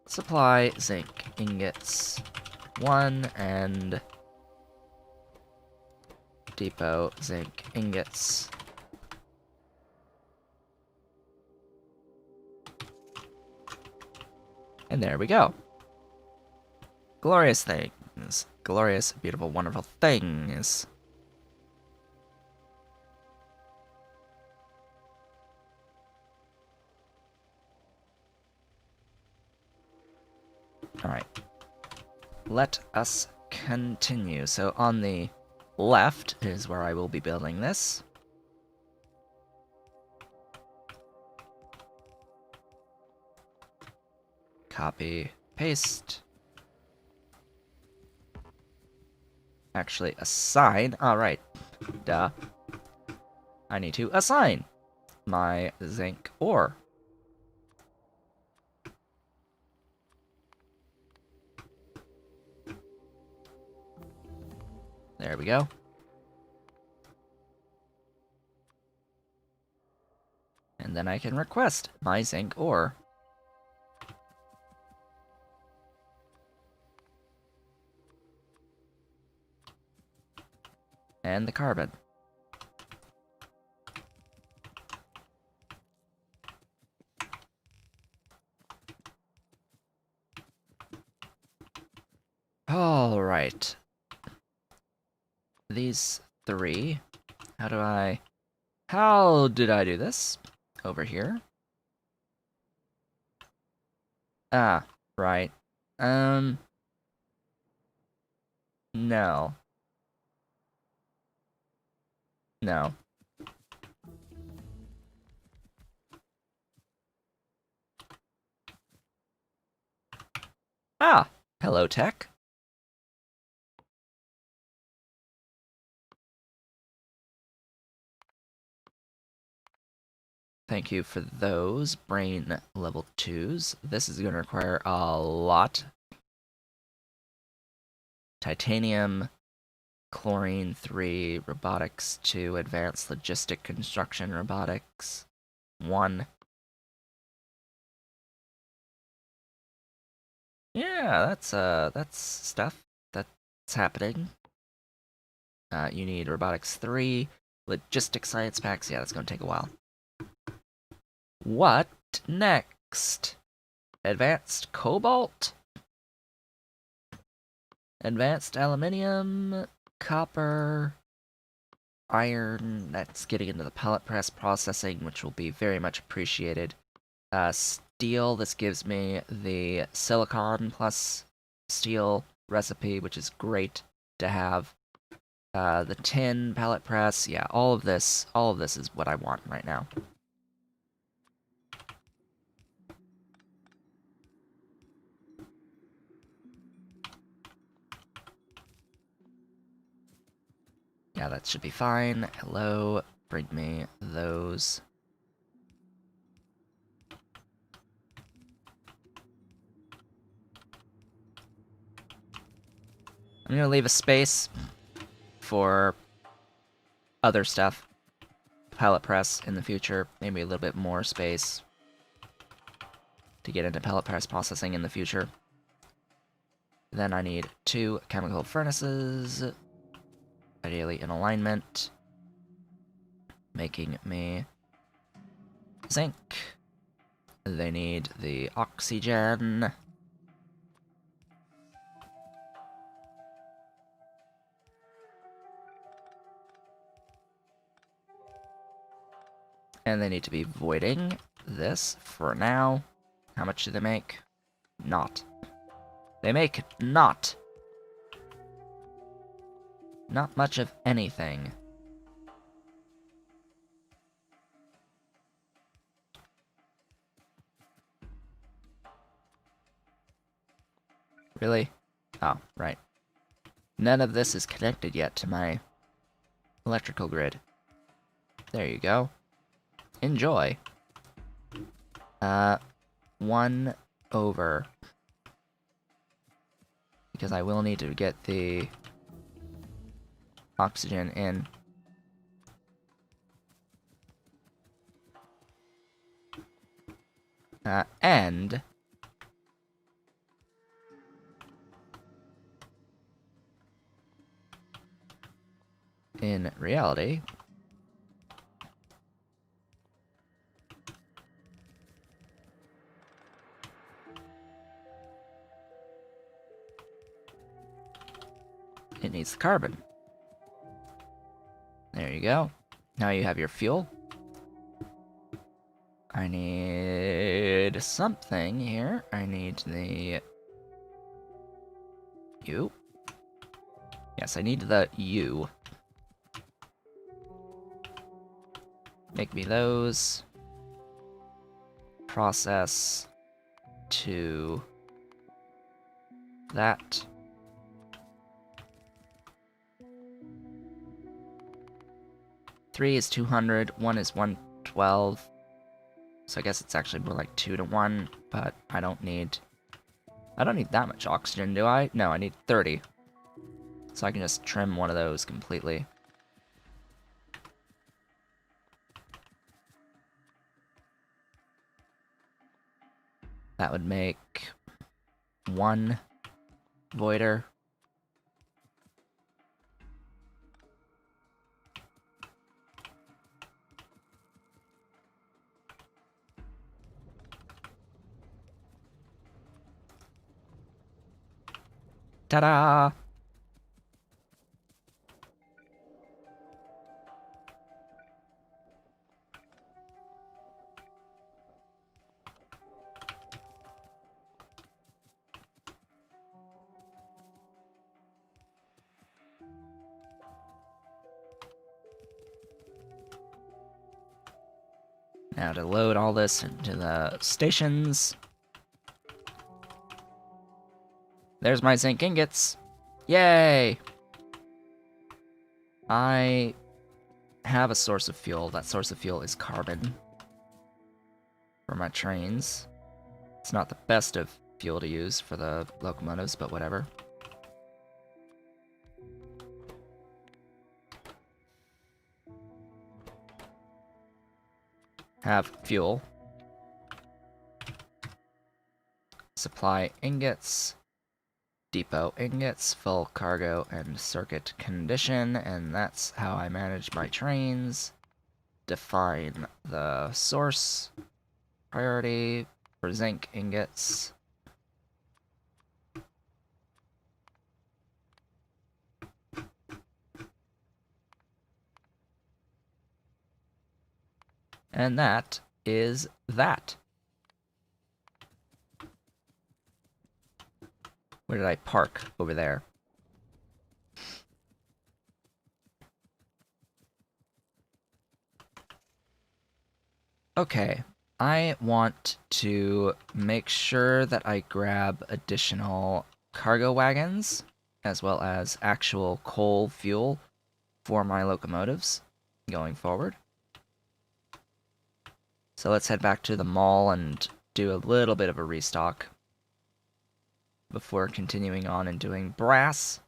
Supply zinc ingots 1 and depot zinc ingots. And there we go. Glorious things. Glorious, beautiful, wonderful things. Alright. Let us continue. So on the left is where I will be building this. Copy, paste. Actually, assign. Alright. Duh. I need to assign my zinc ore. There we go. And then I can request my zinc ore. And the carbon. Alright. These 3. How did I do this? Over here. Ah, right. No. No. Ah, hello, tech. Thank you for those brain level 2s. This is going to require a lot. Titanium, chlorine 3, robotics 2, advanced logistic construction robotics 1. Yeah, that's stuff that's happening. You need robotics 3, logistic science packs. Yeah, that's going to take a while. What next? Advanced cobalt? Advanced aluminium, copper, iron. That's getting into the pellet press processing, which will be very much appreciated. Steel, this gives me the silicon plus steel recipe, which is great to have. The tin, pellet press, yeah, all of this is what I want right now. Yeah, that should be fine. Hello, bring me those. I'm gonna leave a space for other stuff. Pellet press in the future, maybe a little bit more space to get into pellet press processing in the future. Then I need 2 chemical furnaces, ideally in alignment, making me zinc. They need the oxygen. And they need to be voiding this for now. How much do they make? Not. They make not. Not much of anything. Really? Oh, right. None of this is connected yet to my electrical grid. There you go. Enjoy. 1 over. Because I will need to get the oxygen in. And in reality, it needs the carbon. There you go. Now you have your fuel. I need something here. I need the U. Yes, I need the U. Make me those. Process to that. Three is 200, 1 is 112. So I guess it's actually more like 2 to 1, but I don't need that much oxygen, do I? No, I need 30. So I can just trim one of those completely. That would make 1 voider. Ta-da! Now to load all this into the stations. There's my zinc ingots. Yay! I have a source of fuel. That source of fuel is carbon for my trains. It's not the best of fuel to use for the locomotives, but whatever. Have fuel. Supply ingots. Depot ingots, full cargo and circuit condition, and that's how I manage my trains. Define the source priority for zinc ingots. And that is that. Where did I park? Over there. Okay, I want to make sure that I grab additional cargo wagons, as well as actual coal fuel for my locomotives going forward. So let's head back to the mall and do a little bit of a restock before continuing on and doing brass,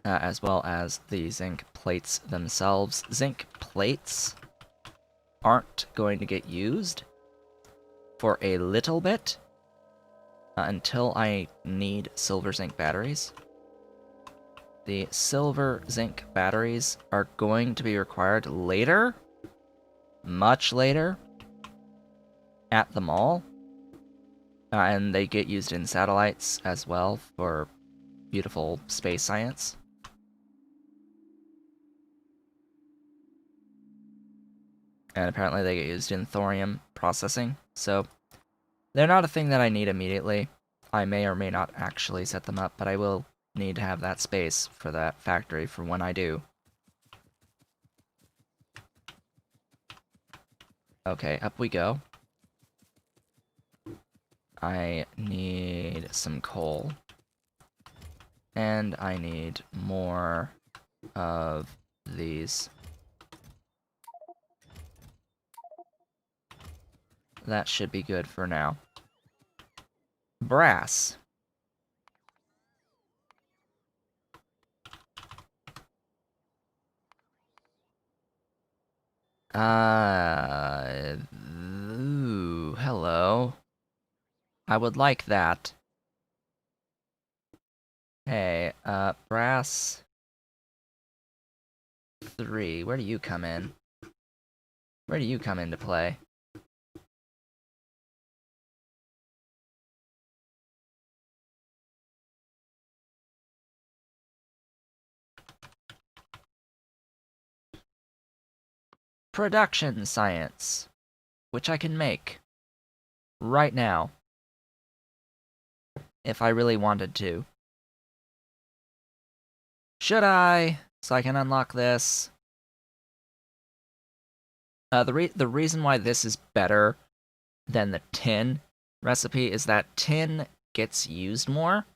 as well as the zinc plates themselves. Zinc plates aren't going to get used for a little bit until I need silver zinc batteries. The silver zinc batteries are going to be required later, much later, at the mall. And they get used in satellites as well for beautiful space science. And apparently they get used in thorium processing, so they're not a thing that I need immediately. I may or may not actually set them up, but I will need to have that space for that factory for when I do. Okay, up we go. I need some coal. And I need more of these. That should be good for now. Brass. Ooh, hello. I would like that. Hey, brass 3, where do you come in? Where do you come into play? Production science, which I can make right now, if I really wanted to. Should I? So I can unlock this. The reason why this is better than the tin recipe is that tin gets used more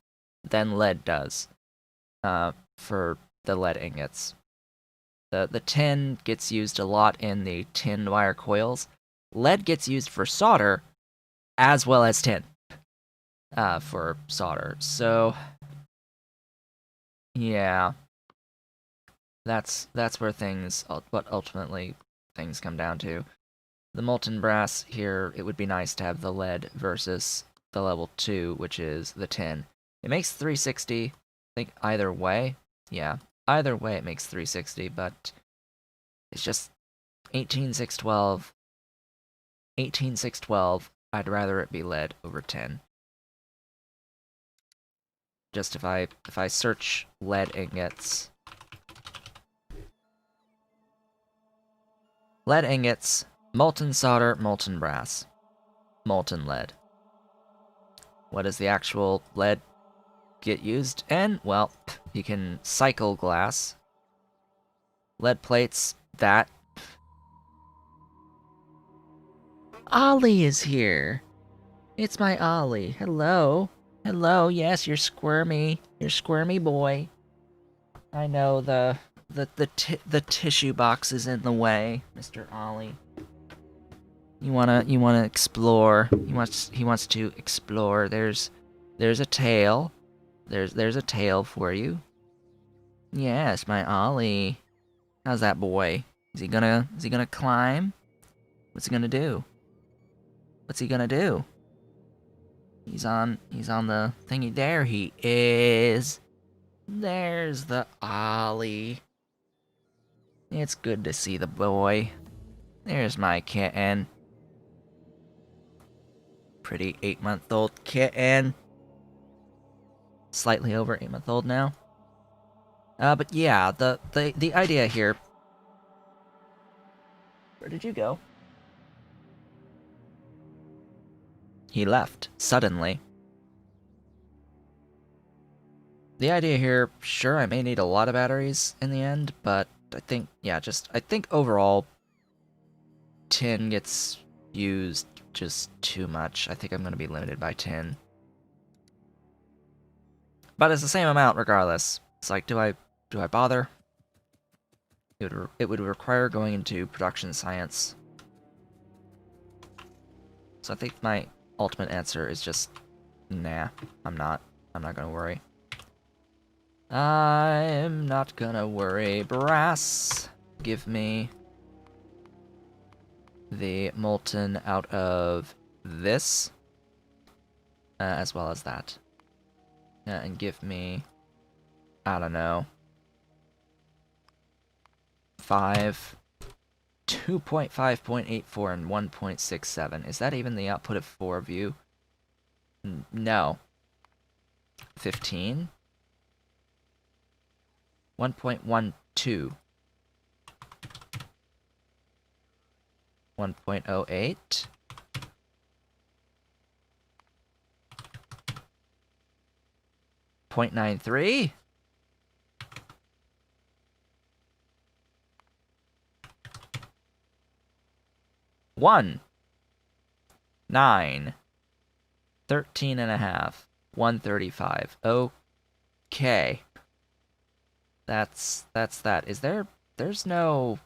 than lead does, for the lead ingots. The tin gets used a lot in the tin wire coils. Lead gets used for solder, as well as tin, for solder. So, yeah, that's where what ultimately things come down to. The molten brass here, it would be nice to have the lead versus the level 2, which is the tin. It makes 360, I think either way. Yeah, either way it makes 360, but it's just 18612. 18612, I'd rather it be lead over tin. Just if I search lead ingots. Lead ingots, molten solder, molten brass, molten lead. What does the actual lead get used in? Well, you can cycle glass. Lead plates, that Ollie is here. It's my Ollie. Hello. Hello. Yes, you're squirmy. You're squirmy boy. I know the tissue box is in the way, Mr. Ollie. You wanna explore. He wants to explore. There's a tail. There's a tail for you. Yes, my Ollie. How's that boy? Is he gonna climb? What's he gonna do? What's he gonna do? He's on the thingy. There he is. There's the Ollie. It's good to see the boy. There's my kitten. Pretty 8-month-old kitten. Slightly over 8-month-old now. But yeah, the idea here. Where did you go? He left suddenly. The idea here, sure, I may need a lot of batteries in the end, but I think, yeah, I think overall, tin gets used just too much. I think I'm going to be limited by tin. But it's the same amount regardless. It's like, do I bother? It would require going into production science. So I think my ultimate answer is just, nah, I'm not gonna worry. I'm not gonna worry. Brass, give me the molten out of this, as well as that. And give me, I don't know, 2.5.84, and 1.67. Is that even the output of 4 view? No. 15? 1.12. 1.08. 0.93. 1. 9. 13 and a half. 135. Okay. That's that. There's no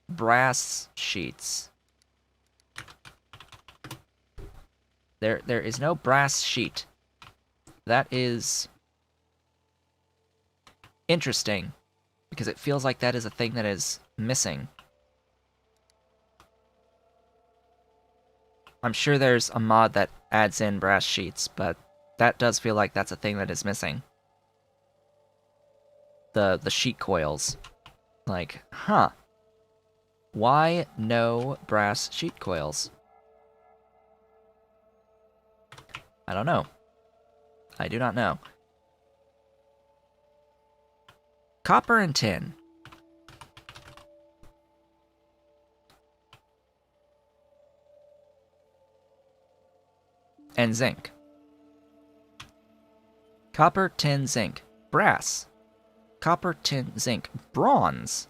brass sheets. There is no brass sheet. That is interesting, because it feels like that is a thing that is missing. I'm sure there's a mod that adds in brass sheets, but that does feel like that's a thing that is missing. The sheet coils. Like, huh. Why no brass sheet coils? I don't know. I do not know. Copper and tin. And zinc. Copper, tin, zinc. Brass. Copper, tin, zinc. Bronze.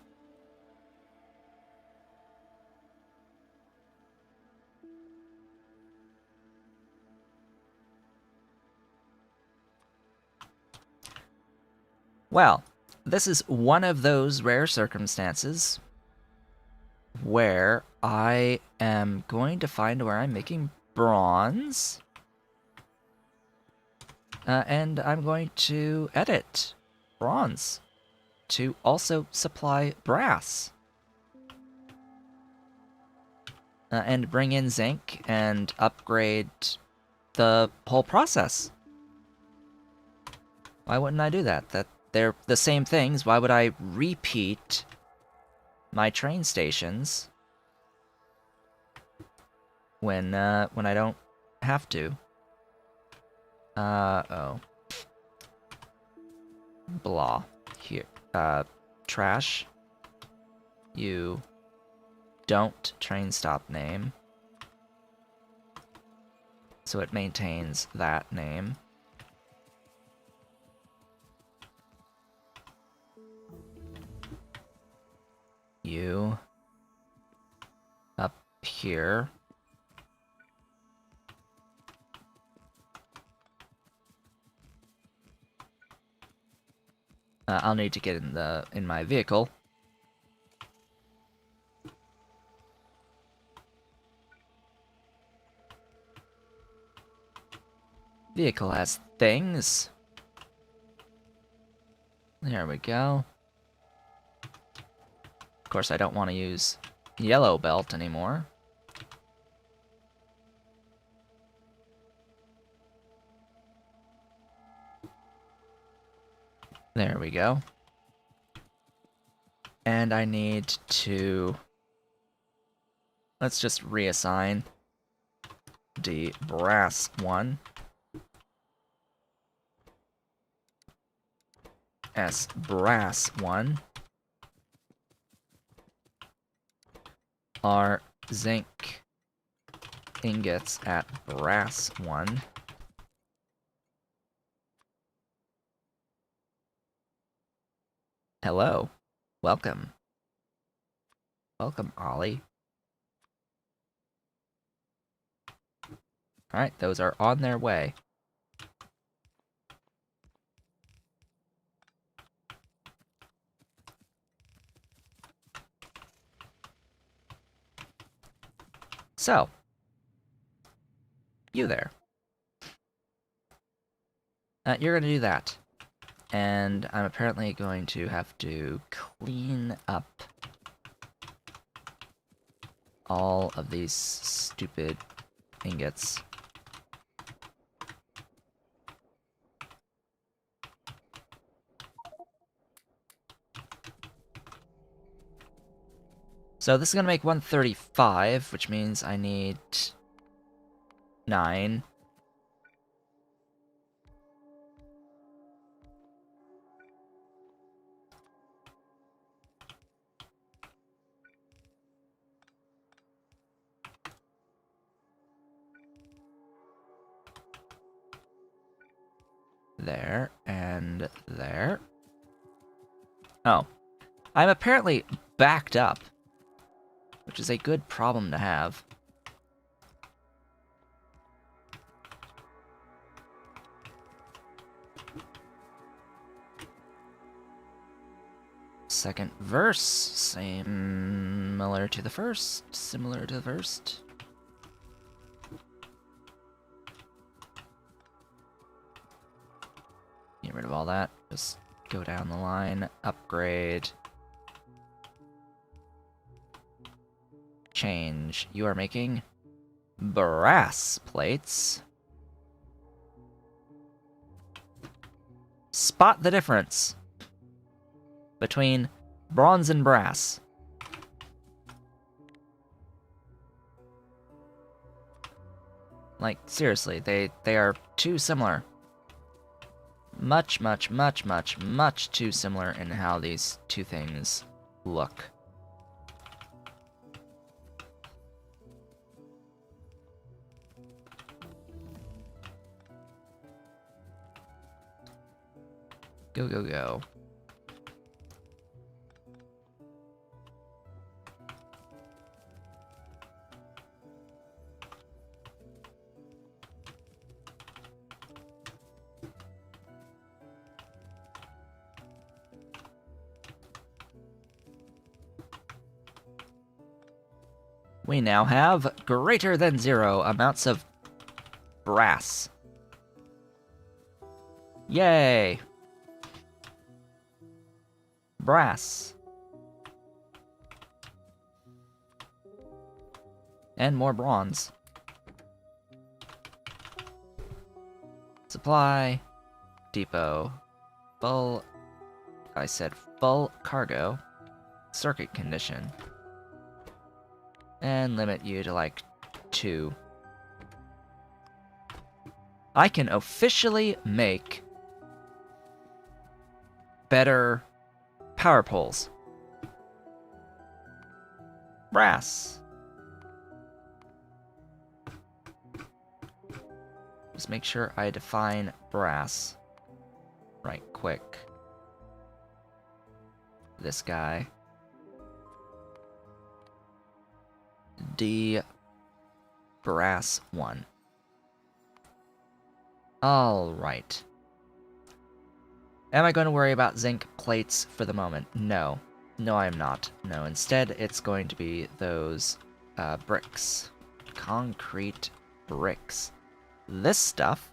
Well, this is one of those rare circumstances where I am going to find where I'm making bronze. And I'm going to edit bronze to also supply brass. And bring in zinc and upgrade the whole process. Why wouldn't I do that? They're the same things. Why would I repeat my train stations when I don't have to? Oh. Blah. Here. Trash. You don't train stop name. So it maintains that name. You up here I'll need to get in my vehicle. Vehicle has things. There we go. Of course, I don't want to use yellow belt anymore. There we go. And I need to... Let's just reassign the brass one as brass 1. Our zinc ingots at brass 1. Hello. Welcome. Welcome, Ollie. Alright, those are on their way. So, you there. You're gonna do that. And I'm apparently going to have to clean up all of these stupid ingots. So this is gonna make 135, which means I need 9. There, and there. Oh. I'm apparently backed up, which is a good problem to have. Second verse, similar to the first, similar to the first. Get rid of all that, just go down the line, upgrade. Change. You are making brass plates. Spot the difference between bronze and brass. Like, seriously, they are too similar. Much too similar in how these two things look. Go, go, go. We now have greater than 0 amounts of brass. Yay! Brass. And more bronze. Supply. Depot. Full. I said full cargo. Circuit condition. And limit you to like 2. I can officially make better power poles. Brass. Just make sure I define brass right quick. This guy. D brass 1. All right. Am I going to worry about zinc plates for the moment? No. No, I am not. No, instead it's going to be those bricks. Concrete bricks. This stuff...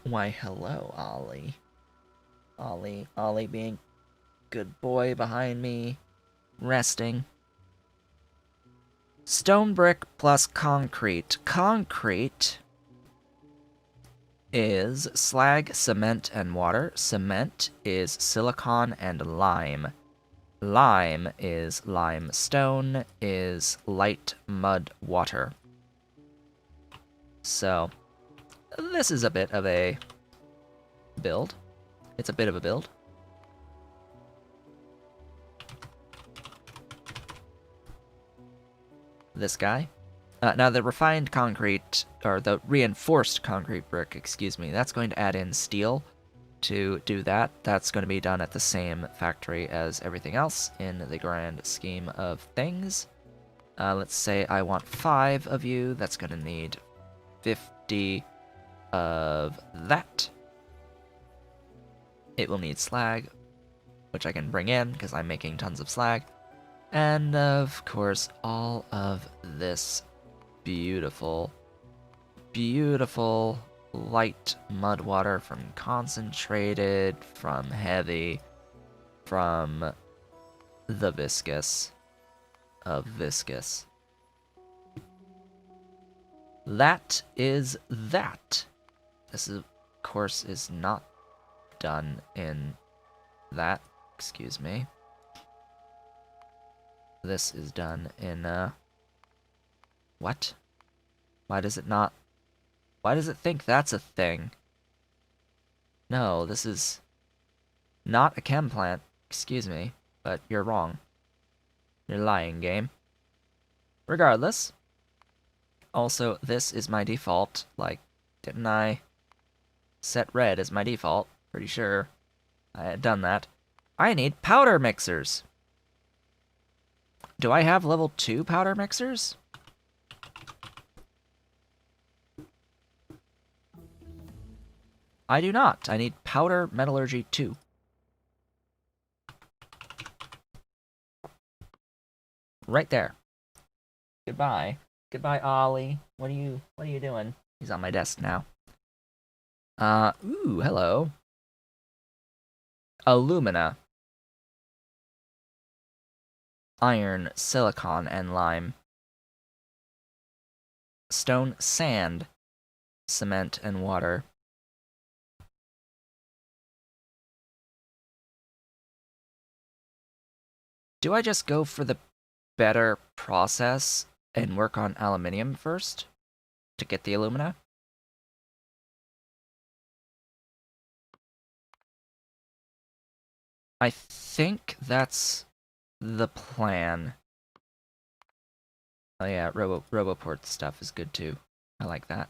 Why, hello, Ollie. Ollie being good boy behind me, resting. Stone brick plus concrete. Concrete is slag, cement, and water. Cement is silicon and lime. Lime is limestone, is light mud water. So, this is a bit of a build. It's a bit of a build. This guy. Now the refined concrete, or the reinforced concrete brick, excuse me, that's going to add in steel to do that. That's going to be done at the same factory as everything else in the grand scheme of things. Let's say I want 5 of you. That's going to need 50 of that. It will need slag, which I can bring in because I'm making tons of slag. And of course, all of this beautiful, beautiful light mud water from concentrated, from heavy, from the viscous of viscous. That is that. This, of course, is not done in that. Excuse me. This is done in, what? Why does it not... Why does it think that's a thing? No, this is not a chem plant. Excuse me, but you're wrong. You're lying, game. Regardless. Also, this is my default. Like, didn't I set red as my default? Pretty sure I had done that. I need powder mixers. Do I have level 2 powder mixers? I do not. I need powder metallurgy 2. Right there. Goodbye. Goodbye, Ollie. What are you doing? He's on my desk now. Ooh, hello. Alumina. Iron, silicon, and lime. Stone, sand, cement, and water. Do I just go for the better process and work on aluminium first to get the alumina? I think that's the plan. Oh yeah, Roboport stuff is good too. I like that.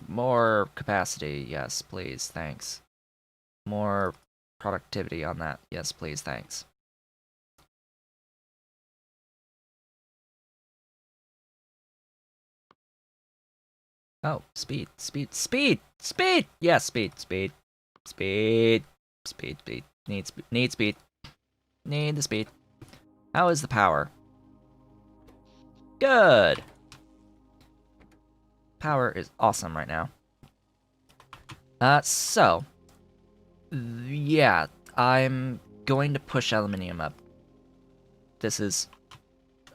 More capacity, yes, please, thanks. More productivity on that, yes, please, thanks. Oh, speed, speed, speed, speed! Yes, speed, speed, speed, speed, speed. Need speed. Need the speed. How is the power? Good! Power is awesome right now. So, yeah, I'm going to push aluminium up. This is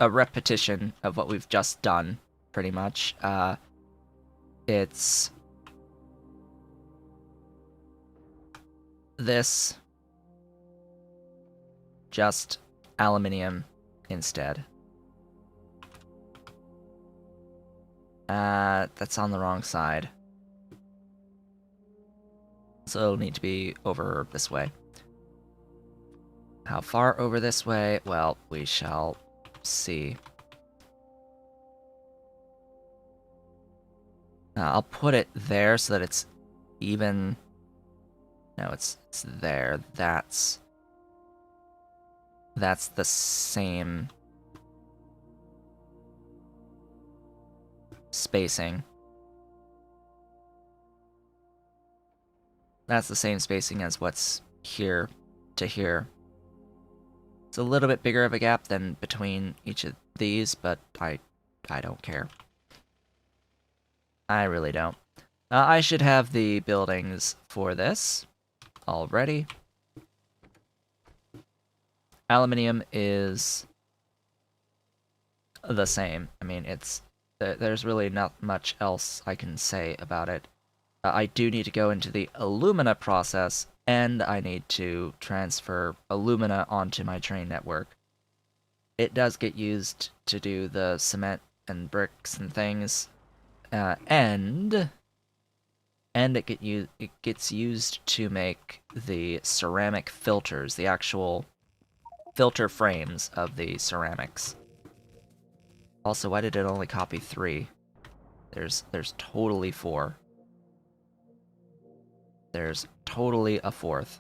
a repetition of what we've just done, pretty much. It's this, just aluminium instead. That's on the wrong side. So it'll need to be over this way. How far over this way? Well, we shall see. I'll put it there so that it's even... No, it's there. That's the same spacing. that's the same spacing as what's here to here. It's a little bit bigger of a gap than between each of these, but I don't care. I really don't. I should have the buildings for this already. Aluminium is the same. I mean, there's really not much else I can say about it. I do need to go into the alumina process, and I need to transfer alumina onto my train network. It does get used to do the cement and bricks and things, and it gets used to make the ceramic filters, the actual filter frames of the ceramics. Also, why did it only copy 3? There's totally 4. There's totally a 4th.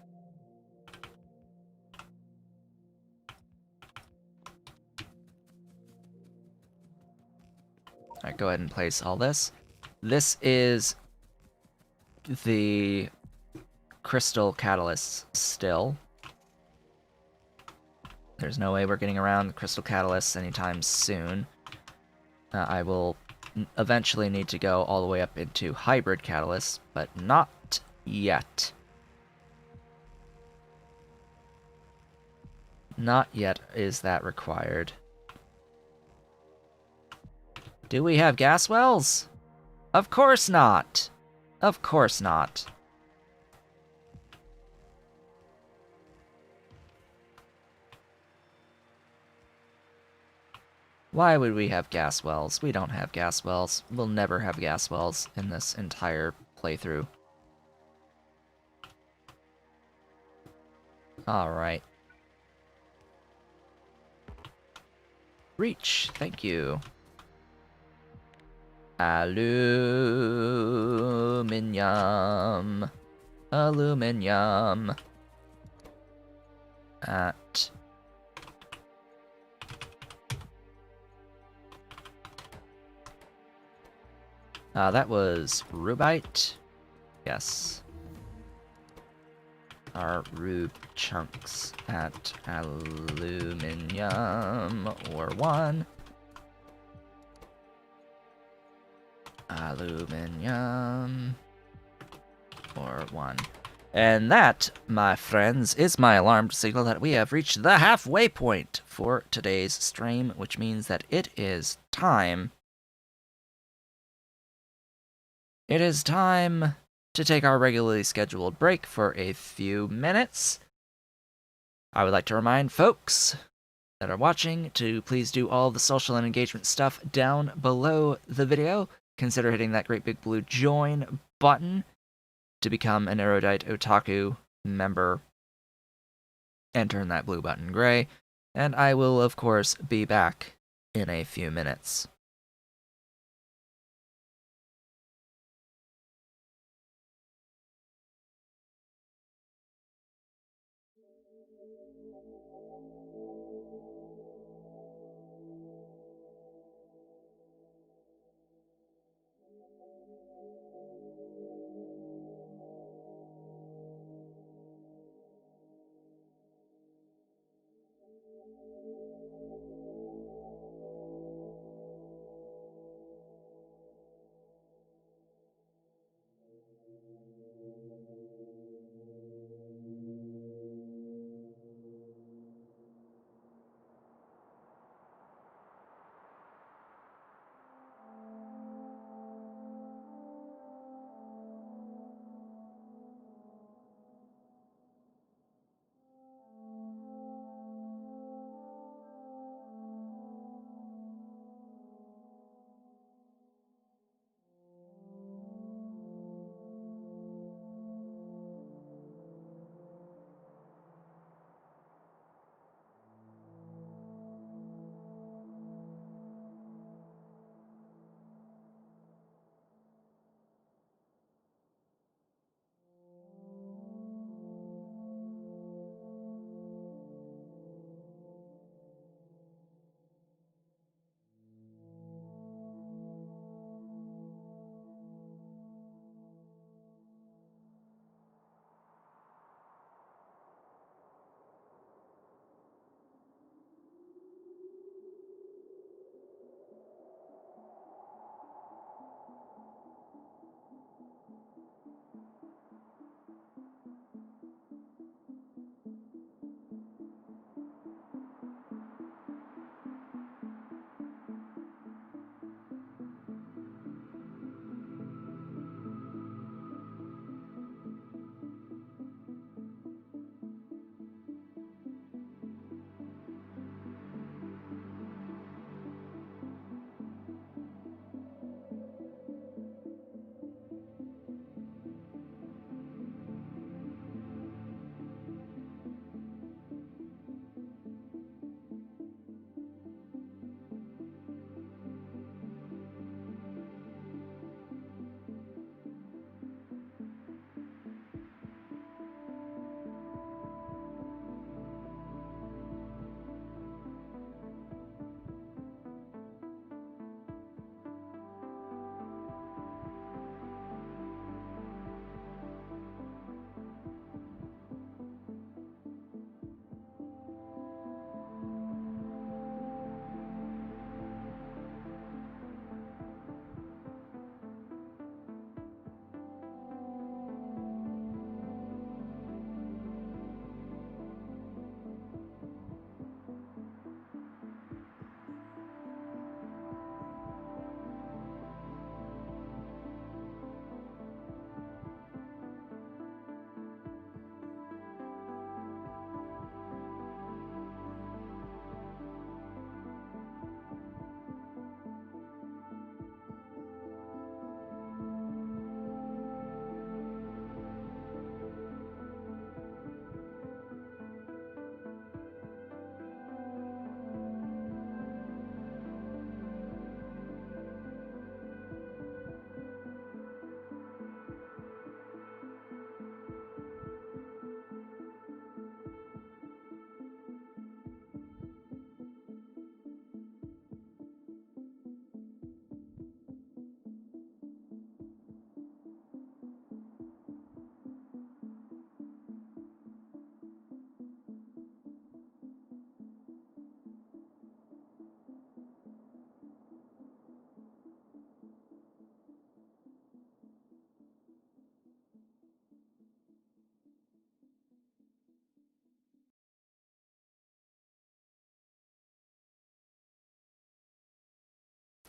Alright, go ahead and place all this. This is the crystal catalysts still. There's no way we're getting around the crystal catalysts anytime soon. I will eventually need to go all the way up into hybrid catalysts, but not yet. Not yet is that required. Do we have gas wells? Of course not. Of course not. Why would we have gas wells? We don't have gas wells. We'll never have gas wells in this entire playthrough. Alright. Reach, thank you. Aluminium. Aluminium. At... that was rubite. Yes. Our rube chunks at aluminium or 1. Aluminium or 1. And that, my friends, is my alarm to signal that we have reached the halfway point for today's stream, which means that it is time. It is time to take our regularly scheduled break for a few minutes. I would like to remind folks that are watching to please do all the social and engagement stuff down below the video. Consider hitting that great big blue join button to become an Erudite Otaku member and turn that blue button gray. And I will, of course, be back in a few minutes.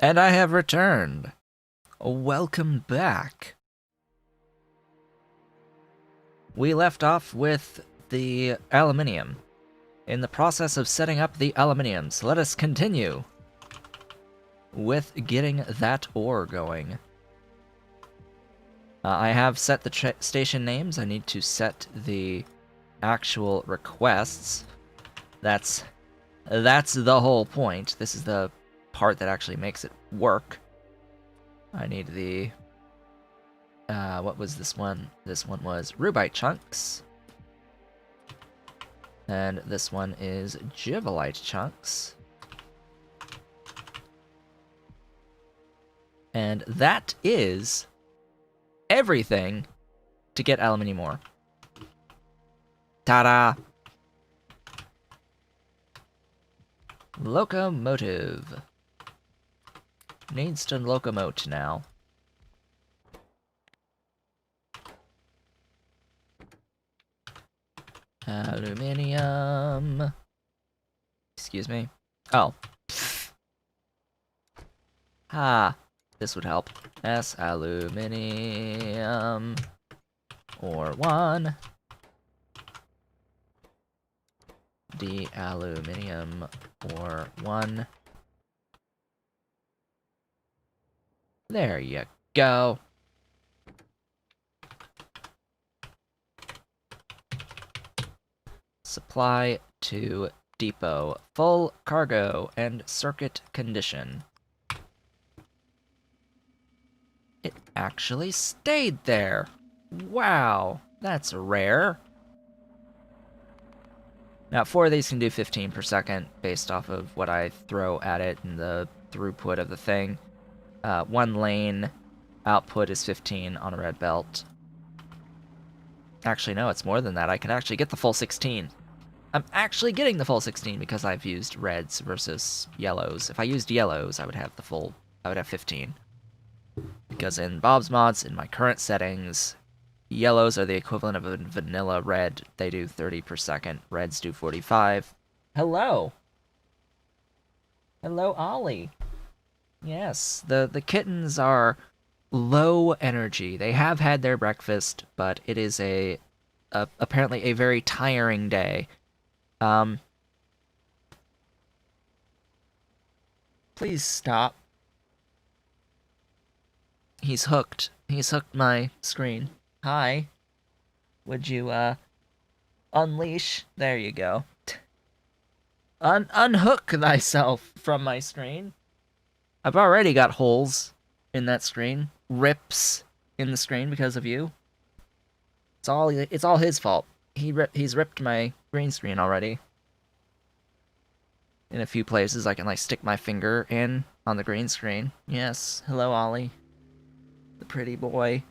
And I have returned. Welcome back. We left off with the aluminium. In the process of setting up the aluminium, so let us continue with getting that ore going. I have set the station names. I need to set the actual requests. That's the whole point. This is the part that actually makes it work. I need the... what was this one? This one was rubite chunks. And this one is givelite chunks. And that is everything to get aluminium ore. Ta-da! Locomotive. Needs to locomote now. Aluminium. Excuse me. Oh. Ha. This would help. S aluminium. Or 1. D aluminium. Or 1. There you go. Supply to depot. Full cargo and circuit condition. It actually stayed there. Wow, that's rare. Now, 4 of these can do 15 per second based off of what I throw at it and the throughput of the thing. 1 lane output is 15 on a red belt. Actually, no, it's more than that. I can actually get the full 16. I'm actually getting the full 16 because I've used reds versus yellows. If I used yellows, I would have 15. Because in Bob's Mods, in my current settings, yellows are the equivalent of a vanilla red. They do 30 per second. Reds do 45. Hello! Hello, Ollie. Yes, the kittens are low energy. They have had their breakfast, but it is apparently a very tiring day. Please stop. He's hooked. He's hooked my screen. Hi. Would you, unleash? There you go. Unhook thyself from my screen. I've already got holes in that screen. Rips in the screen because of you. It's all his fault. He's ripped my green screen already. In a few places I can like stick my finger in on the green screen. Yes, hello Ollie. The pretty boy.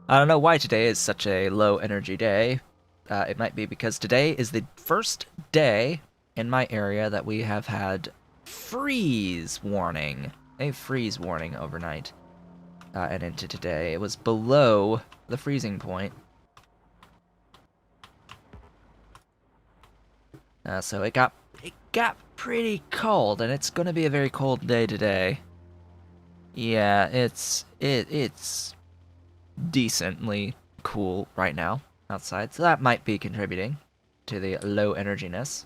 I don't know why today is such a low energy day. It might be because today is the first day in my area that we have had freeze warning. A freeze warning overnight. And into today. It was below the freezing point. So it got pretty cold, and it's gonna be a very cold day today. Yeah, it's decently cool right now outside, so that might be contributing to the low energiness.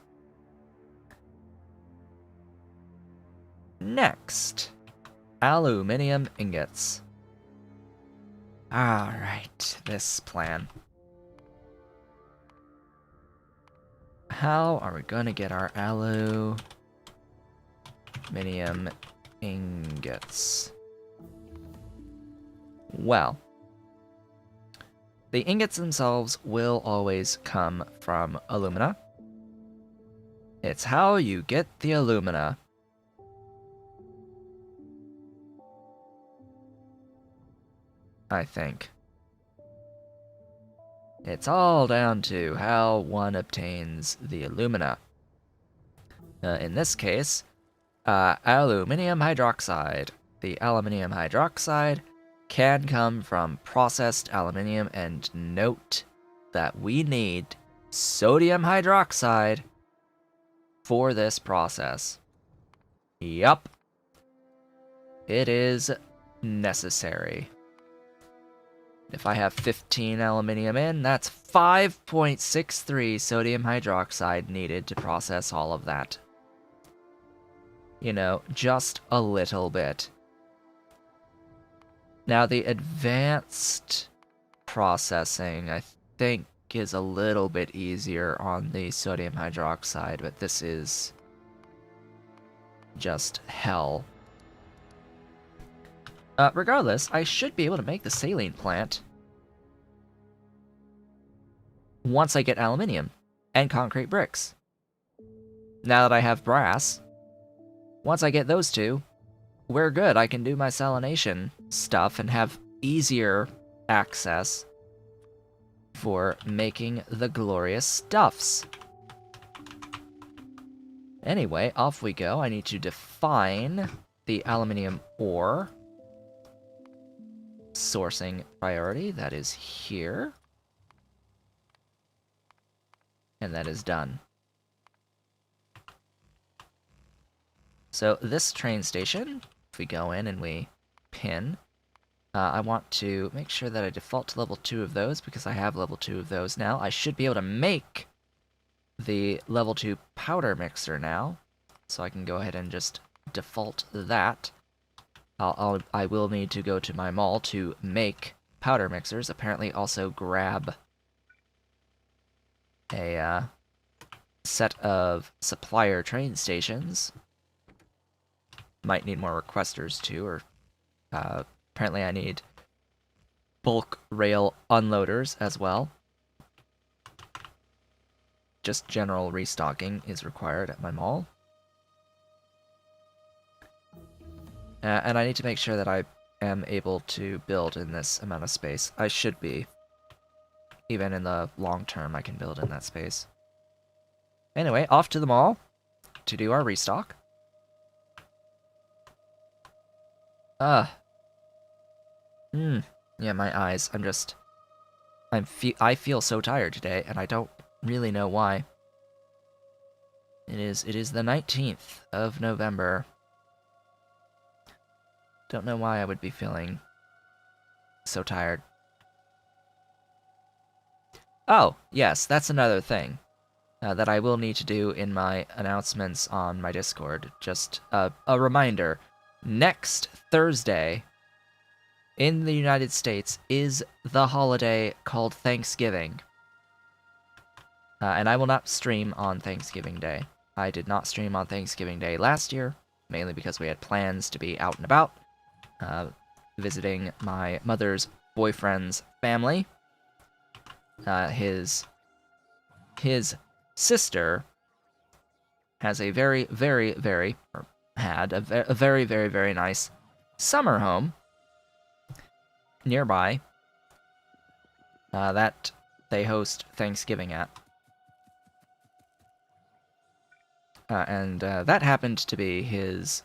Next, aluminium ingots. Alright, this plan. How are we gonna get our aluminium ingots? Well, the ingots themselves will always come from alumina. It's how you get the alumina. I think. It's all down to how one obtains the alumina. In this case, aluminium hydroxide. The aluminium hydroxide can come from processed aluminium, and note that we need sodium hydroxide for this process. Yup. It is necessary. If I have 15 aluminium in, that's 5.63 sodium hydroxide needed to process all of that. You know, just a little bit. Now, the advanced processing, I think, is a little bit easier on the sodium hydroxide, but this is just hell. Regardless, I should be able to make the saline plant once I get aluminium and concrete bricks. Now that I have brass, once I get those two, we're good. I can do my salination stuff and have easier access for making the glorious stuffs. Anyway, off we go. I need to define the aluminium ore. Sourcing priority, that is here. And that is done. So this train station, if we go in and we pin, I want to make sure that I default to level 2 of those because I have level 2 of those now. I should be able to make the level 2 powder mixer now, so I can go ahead and just default that. I will need to go to my mall to make powder mixers. Apparently also grab a set of supplier train stations. Might need more requesters too, or apparently I need bulk rail unloaders as well. Just general restocking is required at my mall. And I need to make sure that I am able to build in this amount of space. I should be. Even in the long term, I can build in that space. Anyway, off to the mall to do our restock. Yeah, my eyes. I feel so tired today, and I don't really know why. It is the 19th of November. Don't know why I would be feeling so tired. Oh, yes, that's another thing that I will need to do in my announcements on my Discord. Just a reminder, next Thursday in the United States is the holiday called Thanksgiving. And I will not stream on Thanksgiving Day. I did not stream on Thanksgiving Day last year, mainly because we had plans to be out and about, visiting my mother's boyfriend's family. His sister has a very nice summer home nearby that they host Thanksgiving at. And that happened to be his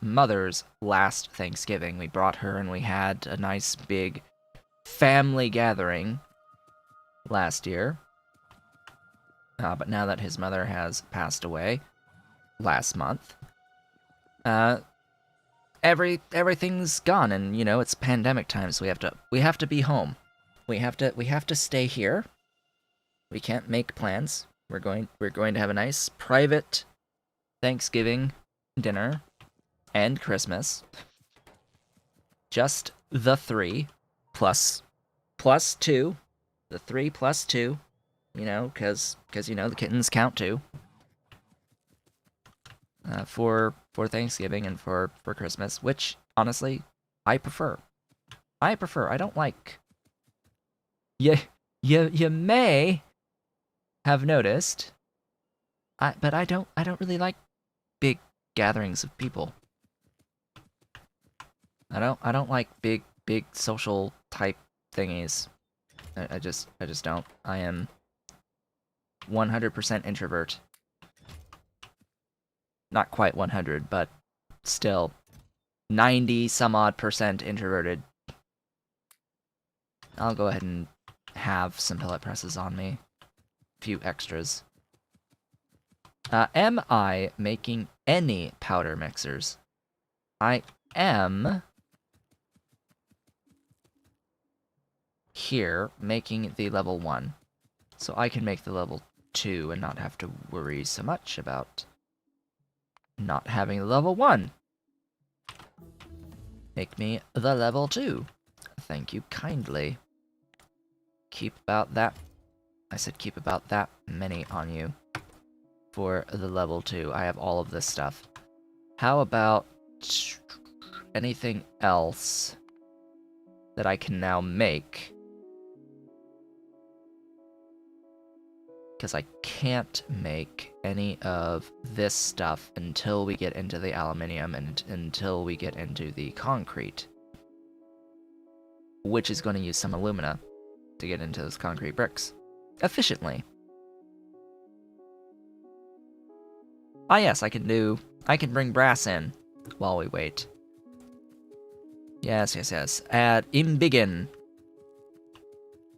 mother's last Thanksgiving. We brought her and we had a nice big family gathering last year. But now that his mother has passed away last month, everything's gone, and you know it's pandemic time, so we have to be home. We have to stay here. We can't make plans. We're going to have a nice private Thanksgiving dinner and Christmas. Just the three plus 2, the 3 plus 2, you know, because you know the kittens count too. For Thanksgiving and for Christmas, which honestly I prefer. I don't like. You may have noticed, but I don't really like big gatherings of people. I don't like big social type thingies. I just don't. I am 100% introvert. Not quite 100, but still 90 some odd % introverted. I'll go ahead and have some pellet presses on me. A few extras. Am I making any powder mixers? I am here making the level 1. So I can make the level 2 and not have to worry so much about not having the level 1. Make me the level 2. Thank you kindly. Keep about that. I said keep about that many on you for the level 2. I have all of this stuff. How about anything else that I can now make? Because I can't make any of this stuff until we get into the aluminium and until we get into the concrete, which is going to use some alumina to get into those concrete bricks efficiently. Ah yes, I can bring brass in while we wait. Yes. At Imbiggen,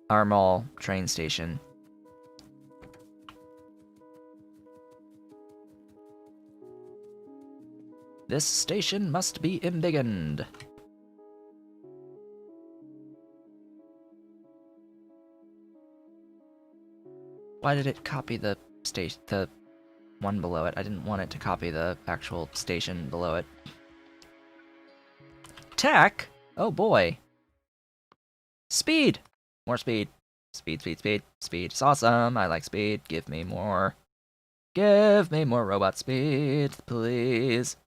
our mall train station. This station must be embiggened. Why did it copy the one below it? I didn't want it to copy the actual station below it. Tech? Oh boy. Speed! More speed. Speed. Speed is awesome. I like speed. Give me more. Give me more robot speed, please.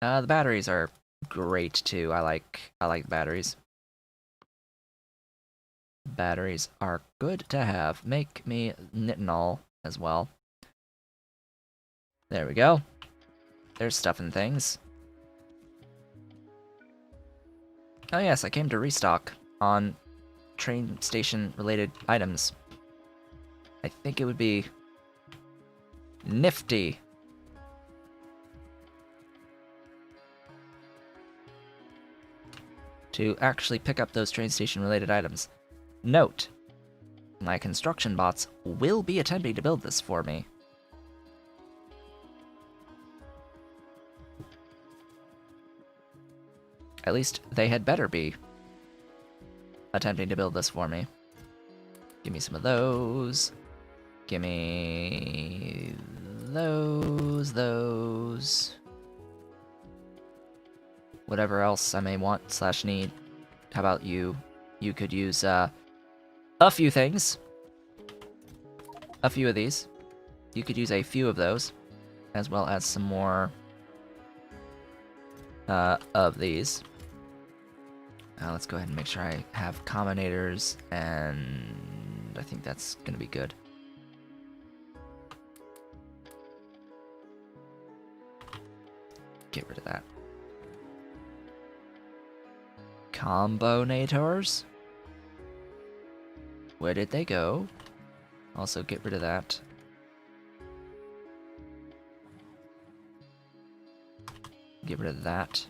The batteries are great too. I like the batteries. Batteries are good to have. Make me nitinol as well. There we go. There's stuff and things. Oh yes, I came to restock on train station related items. I think it would be nifty to actually pick up those train station related items. Note, my construction bots will be attempting to build this for me. At least they had better be attempting to build this for me. Give me some of those. Give me those. Whatever else I may want / need. How about you? You could use a few things. A few of these. You could use a few of those, as well as some more of these. Let's go ahead and make sure I have combinators, and I think that's gonna be good. Get rid of that. Combinators? Where did they go? Also get rid of that. Get rid of that.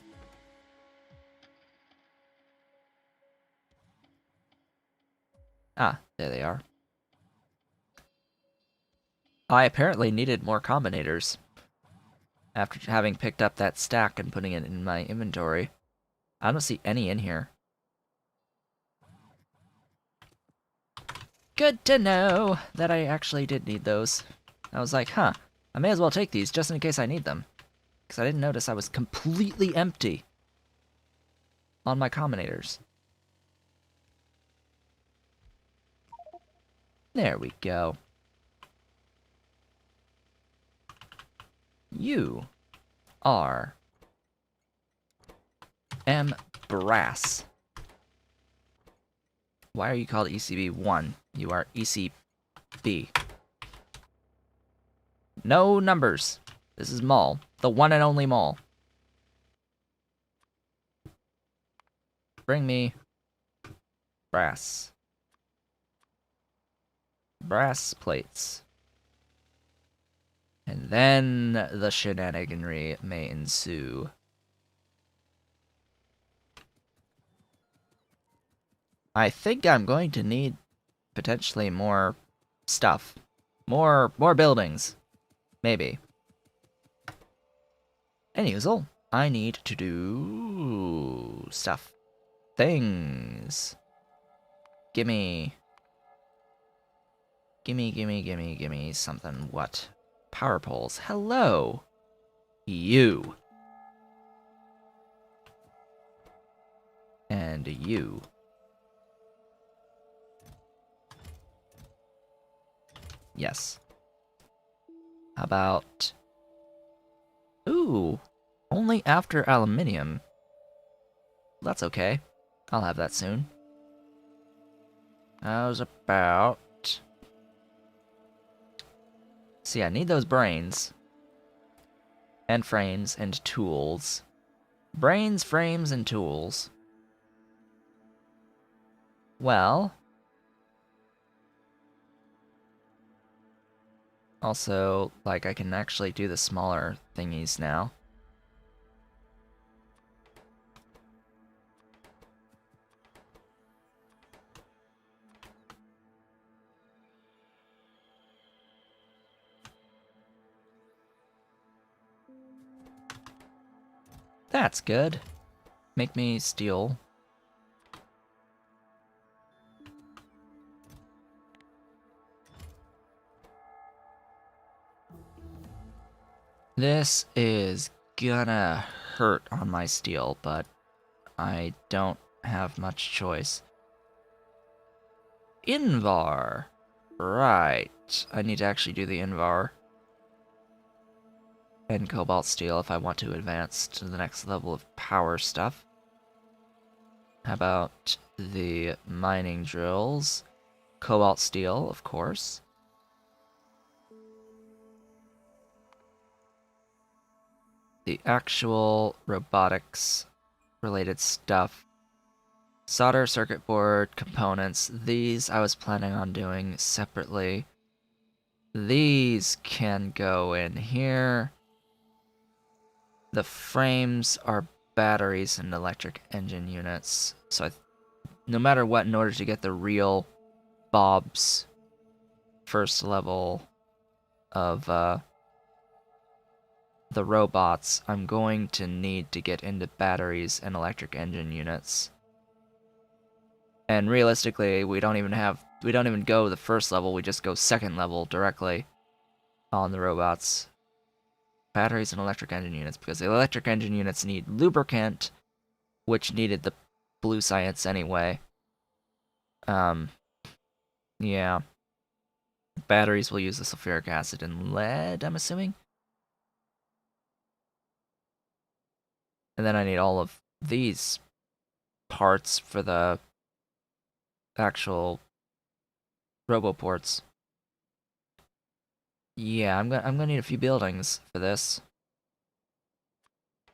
Ah, there they are. I apparently needed more combinators after having picked up that stack and putting it in my inventory. I don't see any in here. Good to know that I actually did need those. I was like, huh, I may as well take these just in case I need them. Because I didn't notice I was completely empty on my combinators. There we go. You are M. Brass. Why are you called ECB1? You are ECB. No numbers. This is Mall. The one and only Mall. Bring me brass. Brass plates. And then the shenaniganry may ensue. I think I'm going to need potentially more stuff. More buildings. Maybe. Anyuzel. I need to do stuff. Things. Gimme something. What? Power poles. Hello. You. And you. Yes. How about... Ooh. Only after aluminium. That's okay. I'll have that soon. How's about... See, I need those brains. And frames and tools. Brains, frames, and tools. Well... Also, like, I can actually do the smaller thingies now. That's good. Make me steel. This is gonna hurt on my steel, but I don't have much choice. Invar. Right. I need to actually do the Invar. And cobalt steel if I want to advance to the next level of power stuff. How about the mining drills? Cobalt steel, of course. The actual robotics related stuff. Solder circuit board components. These I was planning on doing separately. These can go in here. The frames are batteries and electric engine units. So no matter what, in order to get the real Bob's first level of the robots, I'm going to need to get into batteries and electric engine units. And realistically, we don't even go the first level, we just go second level directly on the robots. Batteries and electric engine units, because the electric engine units need lubricant, which needed the blue science anyway. Yeah. Batteries will use the sulfuric acid and lead, I'm assuming. And then I need all of these parts for the actual roboports. Yeah, I'm gonna need a few buildings for this.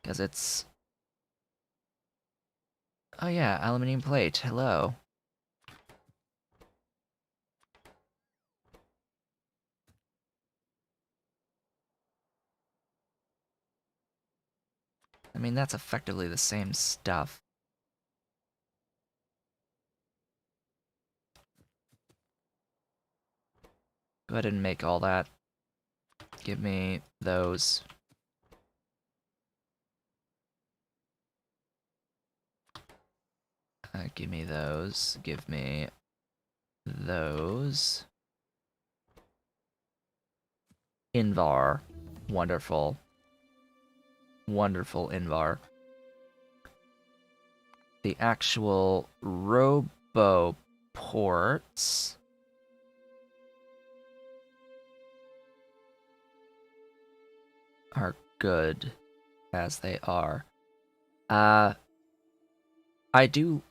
Because it's... Oh yeah, aluminium plate, hello. I mean, that's effectively the same stuff. Go ahead and make all that. Give me those. Give me those. Give me those. Invar. Wonderful. Wonderful Invar. The actual robo ports. Are good as they are. I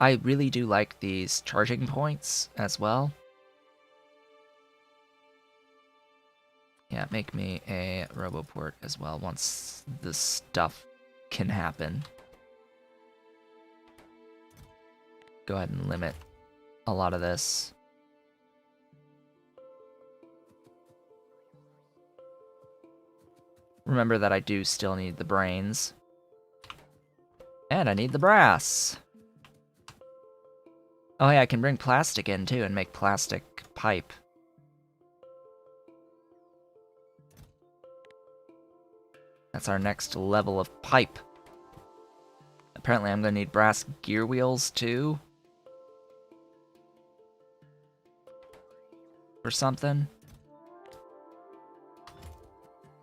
really do like these charging points as well. Yeah, make me a roboport as well once the stuff can happen. Go ahead and limit a lot of this. Remember that I do still need the brains. And I need the brass. Oh yeah, I can bring plastic in too and make plastic pipe. That's our next level of pipe. Apparently I'm gonna need brass gear wheels too. Or something.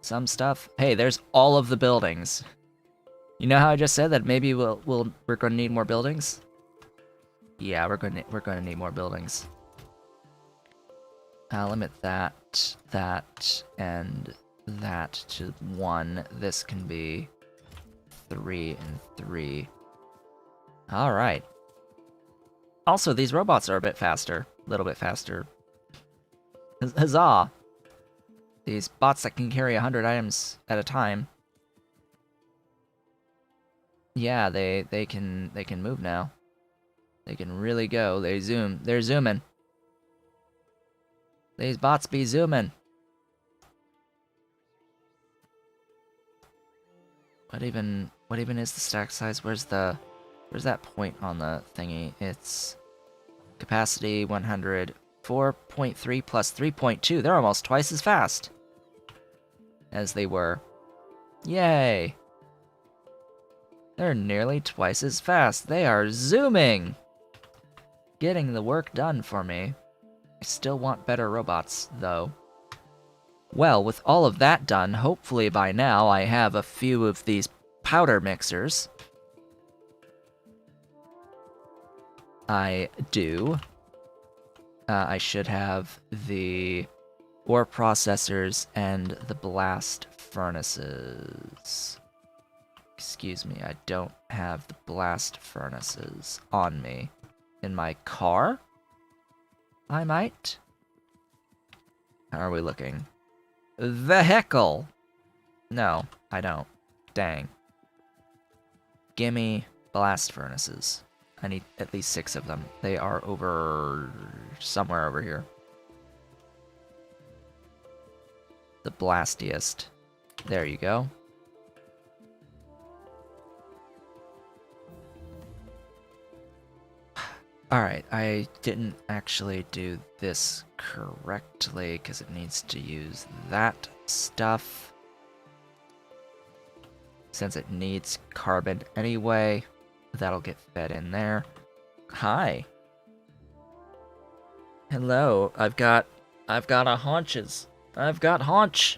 Some stuff. Hey, there's all of the buildings. You know how I just said that maybe we're gonna need more buildings? Yeah, we're gonna need more buildings. I'll limit that, and that to 1. This can be 3 and 3. Alright. Also, these robots are a bit faster. A little bit faster. Huzzah! These bots that can carry 100 items at a time. Yeah, they can move now. They can really go. They're zooming. These bots be zooming. What even is the stack size? Where's that point on the thingy? It's capacity 100, 4.3 plus 3.2. They're almost twice as fast as they were. Yay! They're nearly twice as fast. They are zooming! Getting the work done for me. I still want better robots, though. Well, with all of that done, hopefully by now I have a few of these powder mixers. I do. I should have the ore processors and the blast furnaces. Excuse me, I don't have the blast furnaces on me. In my car? I might? How are we looking? Vehicle! No, I don't. Dang. Gimme blast furnaces. I need at least 6 of them. They are somewhere over here. The blastiest. There you go. Alright, I didn't actually do this correctly because it needs to use that stuff. Since it needs carbon anyway, that'll get fed in there. Hi. Hello, I've got a haunches. I've got haunch.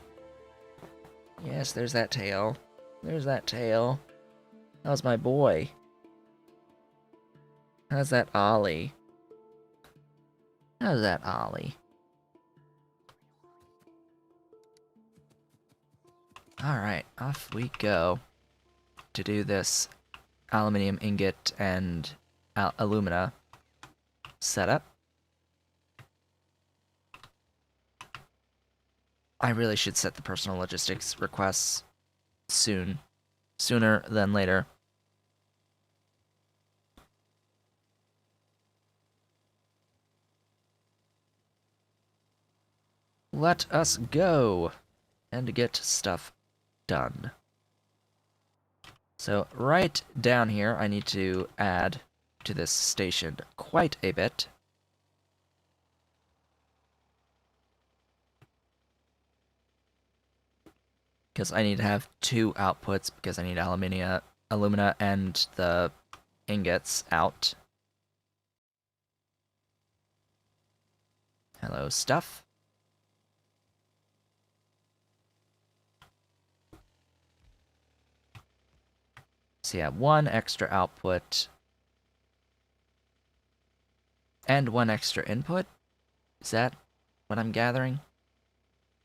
Yes, there's that tail. There's that tail. How's my boy? How's that ollie? How's that ollie? Alright, off we go to do this aluminium ingot and alumina setup. I really should set the personal logistics requests sooner than later. Let us go and get stuff done. So right down here, I need to add to this station quite a bit. Because I need to have 2 outputs, because I need alumina and the ingots out. Hello, stuff. So yeah, 1 extra output. And 1 extra input? Is that what I'm gathering?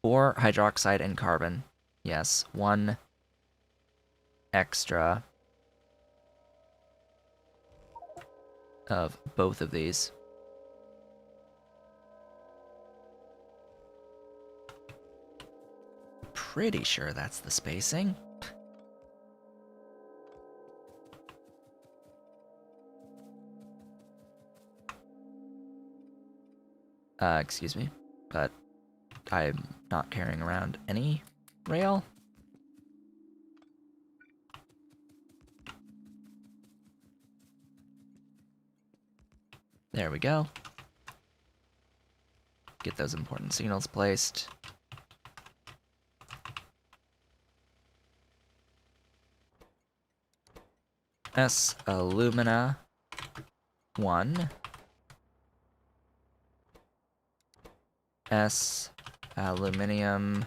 4 hydroxide and carbon. Yes, 1 extra of both of these. Pretty sure that's the spacing. Excuse me, but I'm not carrying around any rail. There we go. Get those important signals placed. S alumina 1, S aluminium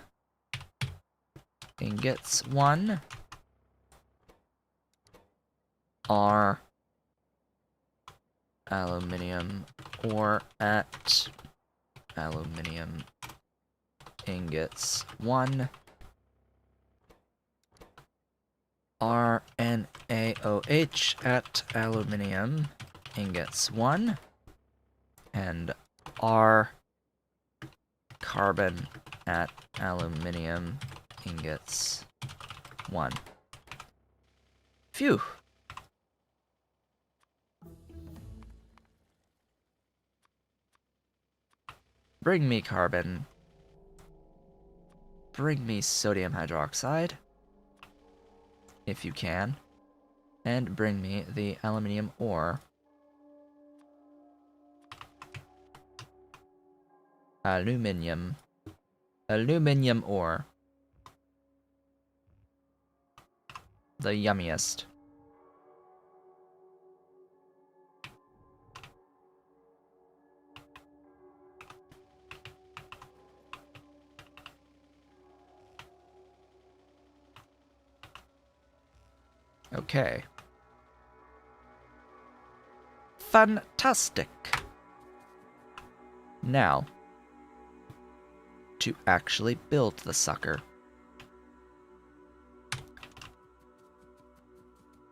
ingots 1, R aluminium ore at aluminium ingots 1, RNaOH at aluminium ingots 1, and R carbon at aluminium ingots 1. Phew! Bring me carbon. Bring me sodium hydroxide, if you can. And bring me the aluminium ore. Aluminium. Aluminium ore. The yummiest. Okay. Fantastic. Now, to actually build the sucker.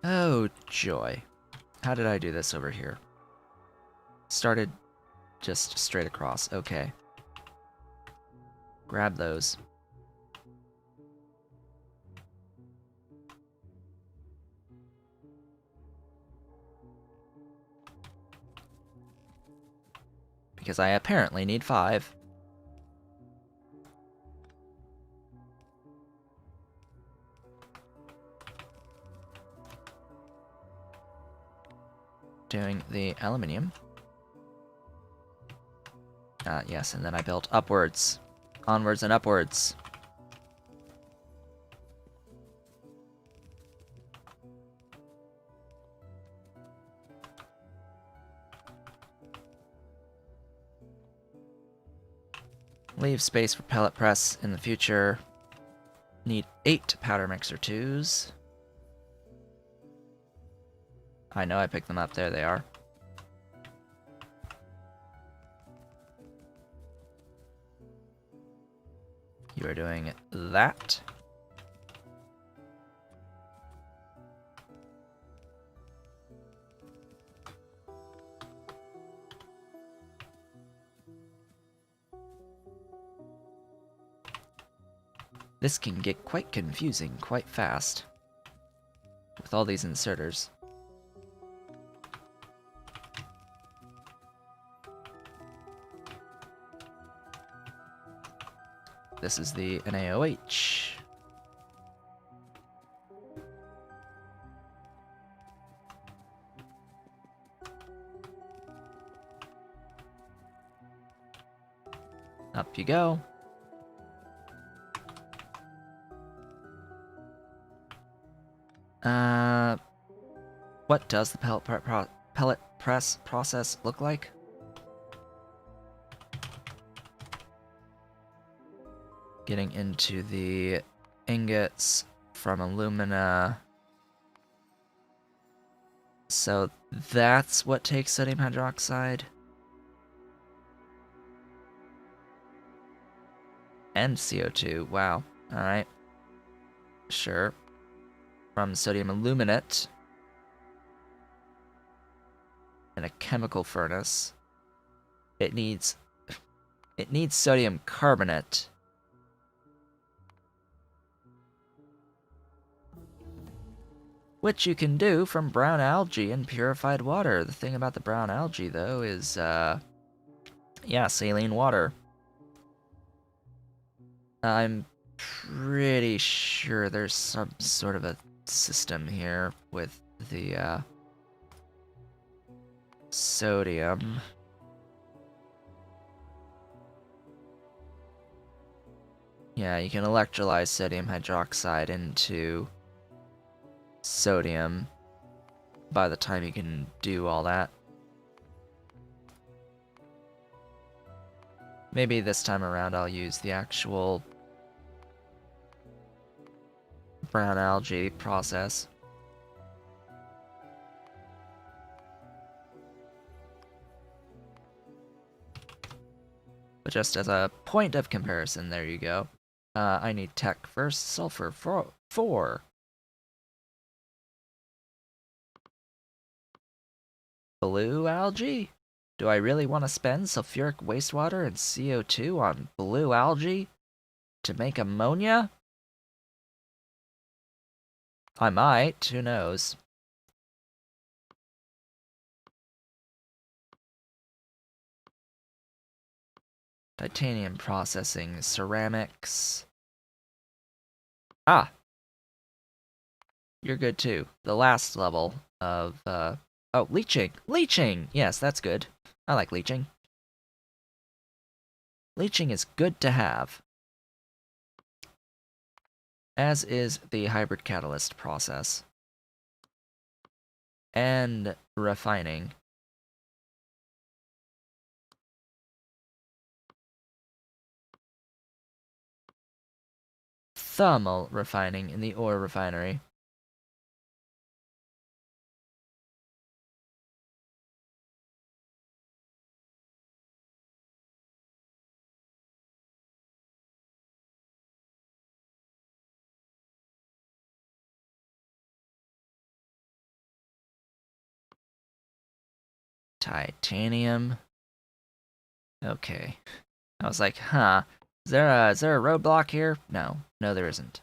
Oh, joy. How did I do this over here? Started just straight across. Okay. Grab those. Because I apparently need 5. Doing the aluminium. Yes, and then I built upwards. Onwards and upwards. Leave space for pellet press in the future. Need 8 powder mixer 2s. I know I picked them up. There they are. You are doing that. This can get quite confusing quite fast with all these inserters. This is the NaOH. Up you go. What does the pellet press process look like? Getting into the ingots from alumina. So that's what takes sodium hydroxide. And CO2. Wow. Alright. Sure. From sodium aluminate. In a chemical furnace. It needs sodium carbonate. Which you can do from brown algae and purified water. The thing about the brown algae, though, is, yeah, saline water. I'm pretty sure there's some sort of a system here with the, sodium. Yeah, you can electrolyze sodium hydroxide into sodium. by the time you can do all that. Maybe this time around I'll use the actual brown algae process. But just as a point of comparison, there you go. I need tech first. Sulfur 4. Blue algae? Do I really want to spend sulfuric wastewater and CO2 on blue algae to make ammonia? I might, who knows. Titanium processing, ceramics. Ah! You're good too. The last level of, oh, leaching! Leaching! Yes, that's good. I like leaching. Leaching is good to have. As is the hybrid catalyst process. And refining. Thermal refining in the ore refinery. Titanium. Okay. I was like, huh. Is there a roadblock here? No. No, there isn't.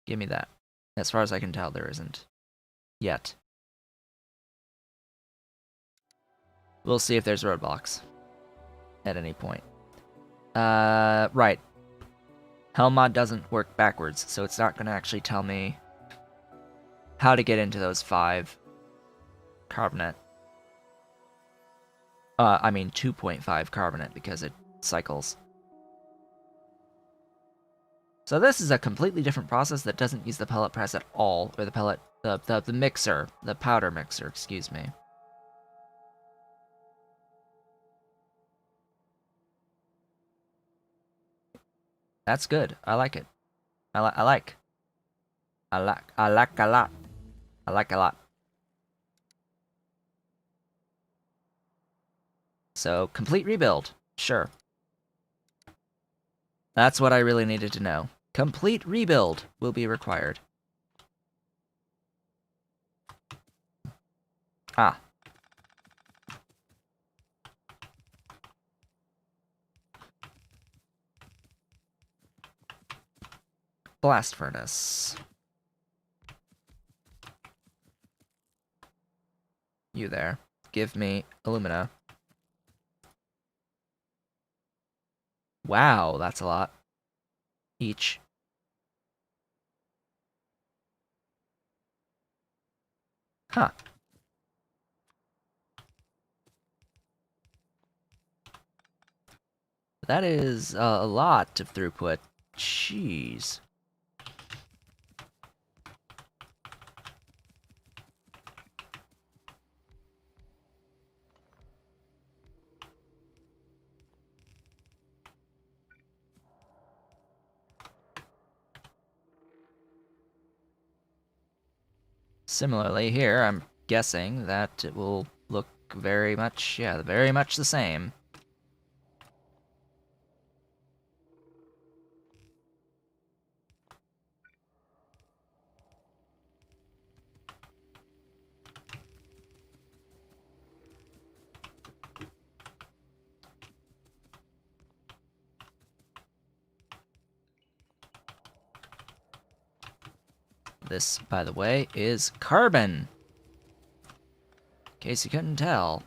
Give me that. As far as I can tell, there isn't. Yet. We'll see if there's roadblocks. At any point. Right. Helm mod doesn't work backwards, so it's not going to actually tell me how to get into those 5 carbonate. I mean 2.5 carbonate because it cycles. So this is a completely different process that doesn't use the pellet press at all, or the pellet, the mixer, the powder mixer, excuse me. That's good. I like it. I like a lot. I like a lot. So, complete rebuild. Sure. That's what I really needed to know. Complete rebuild will be required. Ah. Blast furnace. You there. Give me alumina. Wow, that's a lot. Each. Huh. That is a lot of throughput. Jeez. Similarly here, I'm guessing that it will look very much, yeah, very much the same. This, by the way, is carbon. In case you couldn't tell.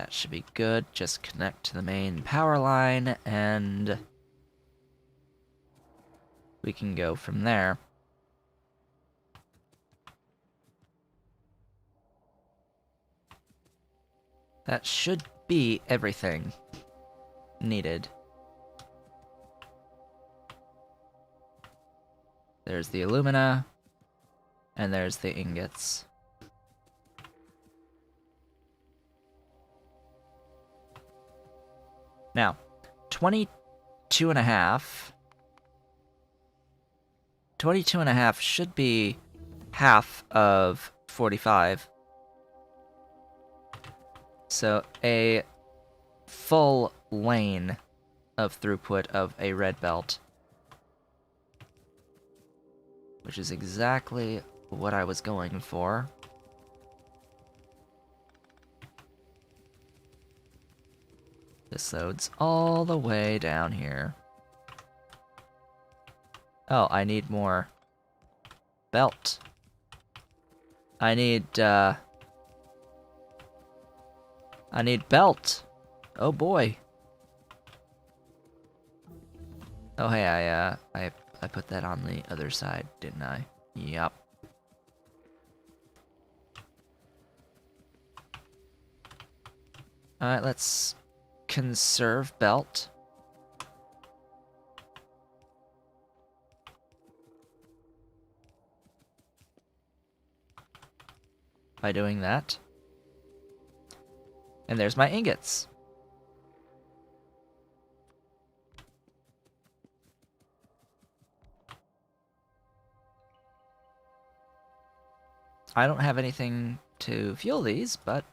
That should be good. Just connect to the main power line, and we can go from there. That should be everything needed. There's the alumina, and there's the ingots. Now, 22 and a half. 22 and a half should be half of 45. So a full lane of throughput of a red belt. Which is exactly what I was going for. This loads all the way down here. Oh, I need more belt. I need belt. Oh boy. Oh hey, I put that on the other side, didn't I? Yup. Alright, let's conserve belt. By doing that. And there's my ingots. I don't have anything to fuel these, but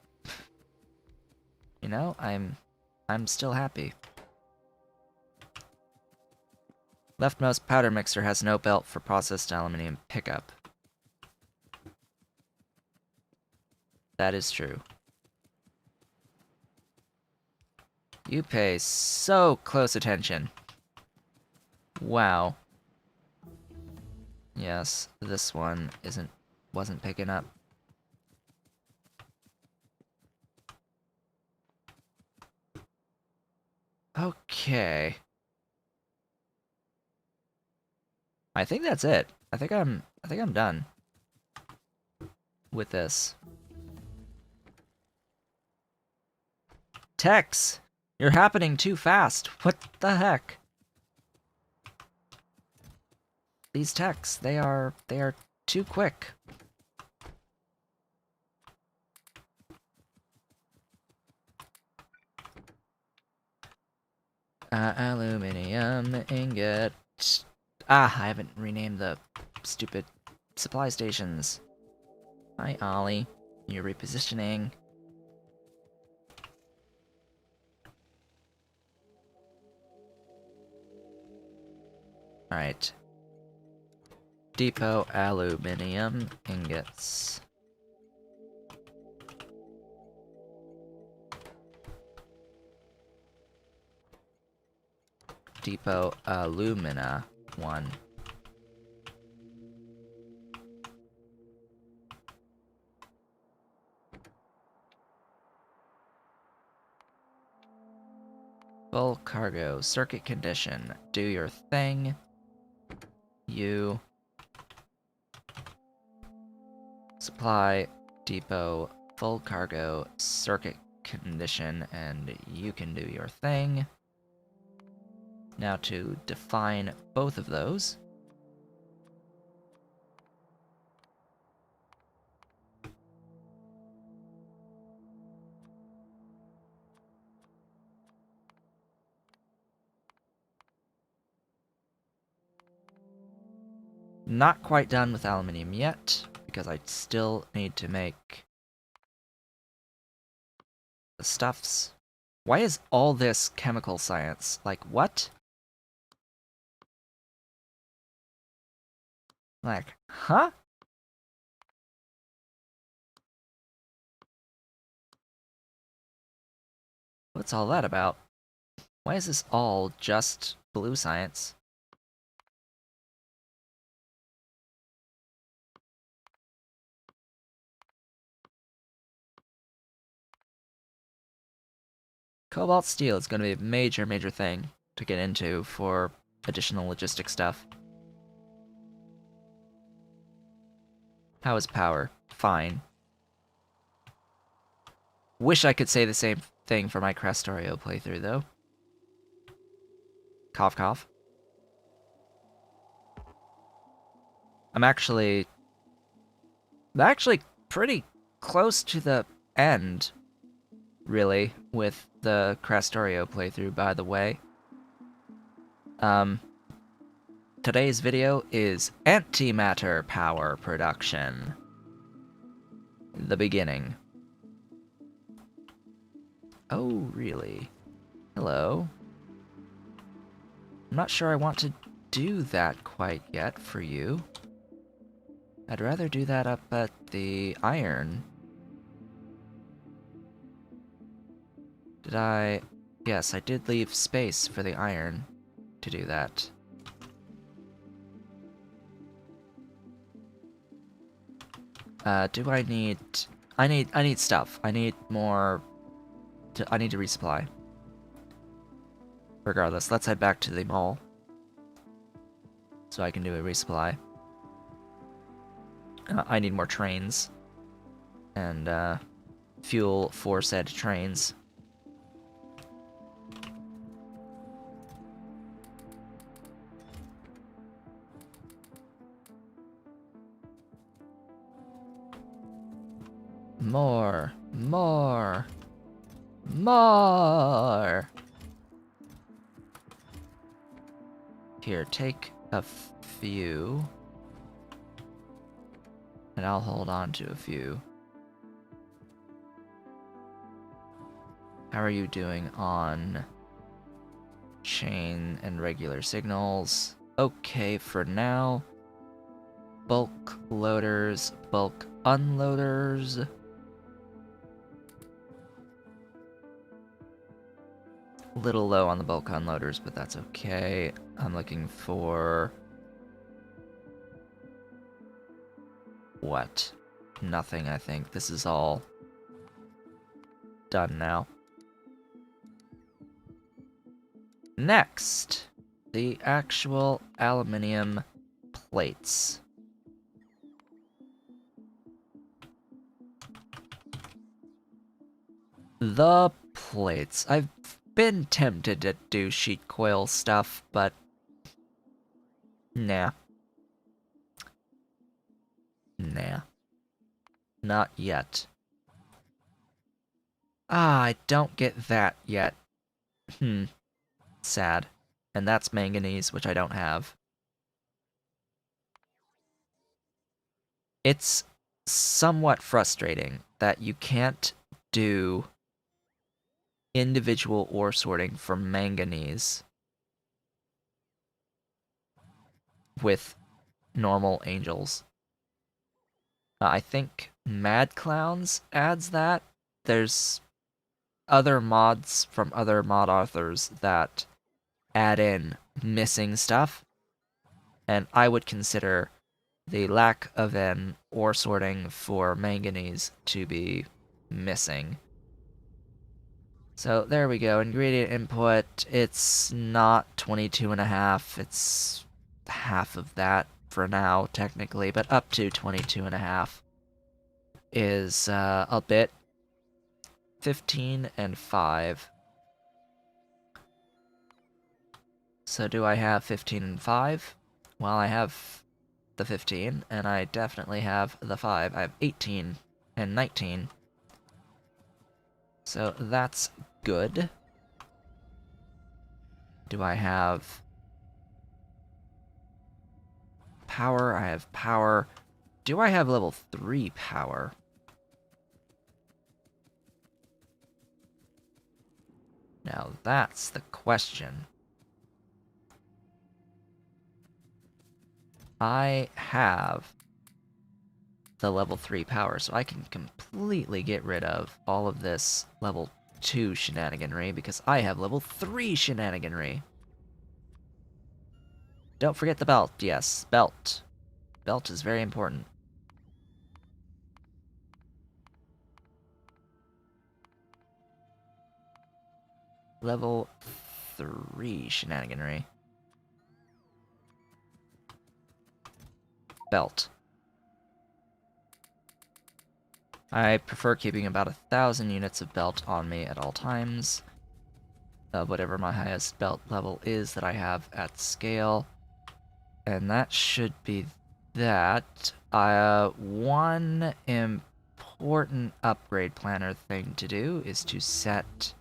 you know, I'm still happy. Leftmost powder mixer has no belt for processed aluminium pickup. That is true. You pay so close attention. Wow. Yes, this one wasn't picking up. Okay. I think that's it. I think I'm done with this. Tex, you're happening too fast. What the heck? These techs, they are too quick. Aluminium ingot. Ah, I haven't renamed the stupid supply stations. Hi, Ollie. You're repositioning. Alright. Depot aluminium ingots. Depot alumina 1. Full cargo, circuit condition. Do your thing. You. Supply, depot, full cargo, circuit condition, and you can do your thing. Now to define both of those. Not quite done with aluminium yet, because I still need to make the stuffs. Why is all this chemical science? Like, what? Like, huh? What's all that about? Why is this all just blue science? Cobalt steel is going to be a major, major thing to get into for additional logistic stuff. How is power? Fine. Wish I could say the same thing for my Factorio playthrough, though. Cough, cough. I'm actually pretty close to the end, really, with the Factorio playthrough, by the way. Today's video is antimatter power production. The beginning. Oh, really? Hello? I'm not sure I want to do that quite yet for you. I'd rather do that up at the iron. Did I? Yes, I did leave space for the iron to do that. Do I need... I need stuff. I need more... I need to resupply. Regardless, let's head back to the mall. So I can do a resupply. I need more trains. And, fuel for said trains. More. More. More! Here, take a few. And I'll hold on to a few. How are you doing on chain and regular signals? Okay for now. Bulk loaders, bulk unloaders. Little low on the bulk unloaders, but that's okay. I'm looking for... what? Nothing, I think. This is all done now. Next, the actual aluminium plates. The plates. I've been tempted to do sheet coil stuff, but nah. Nah. Not yet. Ah, I don't get that yet. Sad. And that's manganese, which I don't have. It's somewhat frustrating that you can't do individual ore sorting for manganese with normal angels. I think Mad Clowns adds that. There's other mods from other mod authors that add in missing stuff, and I would consider the lack of an ore sorting for manganese to be missing. So there we go, ingredient input, it's not 22.5, it's half of that for now, technically, but up to 22.5 is a bit. 15 and 5. So do I have 15 and 5? Well, I have the 15, and I definitely have the 5. I have 18 and 19. So that's good. Do I have power? I have power. Do I have level 3 power? Now that's the question. I have the level 3 power, so I can completely get rid of all of this level 2 shenaniganry, because I have level 3 shenaniganry. Don't forget the belt, yes, belt. Belt is very important. Level 3 shenaniganry. Belt. I prefer keeping about 1,000 units of belt on me at all times. Whatever my highest belt level is that I have at scale. And that should be that. One important upgrade planner thing to do is to set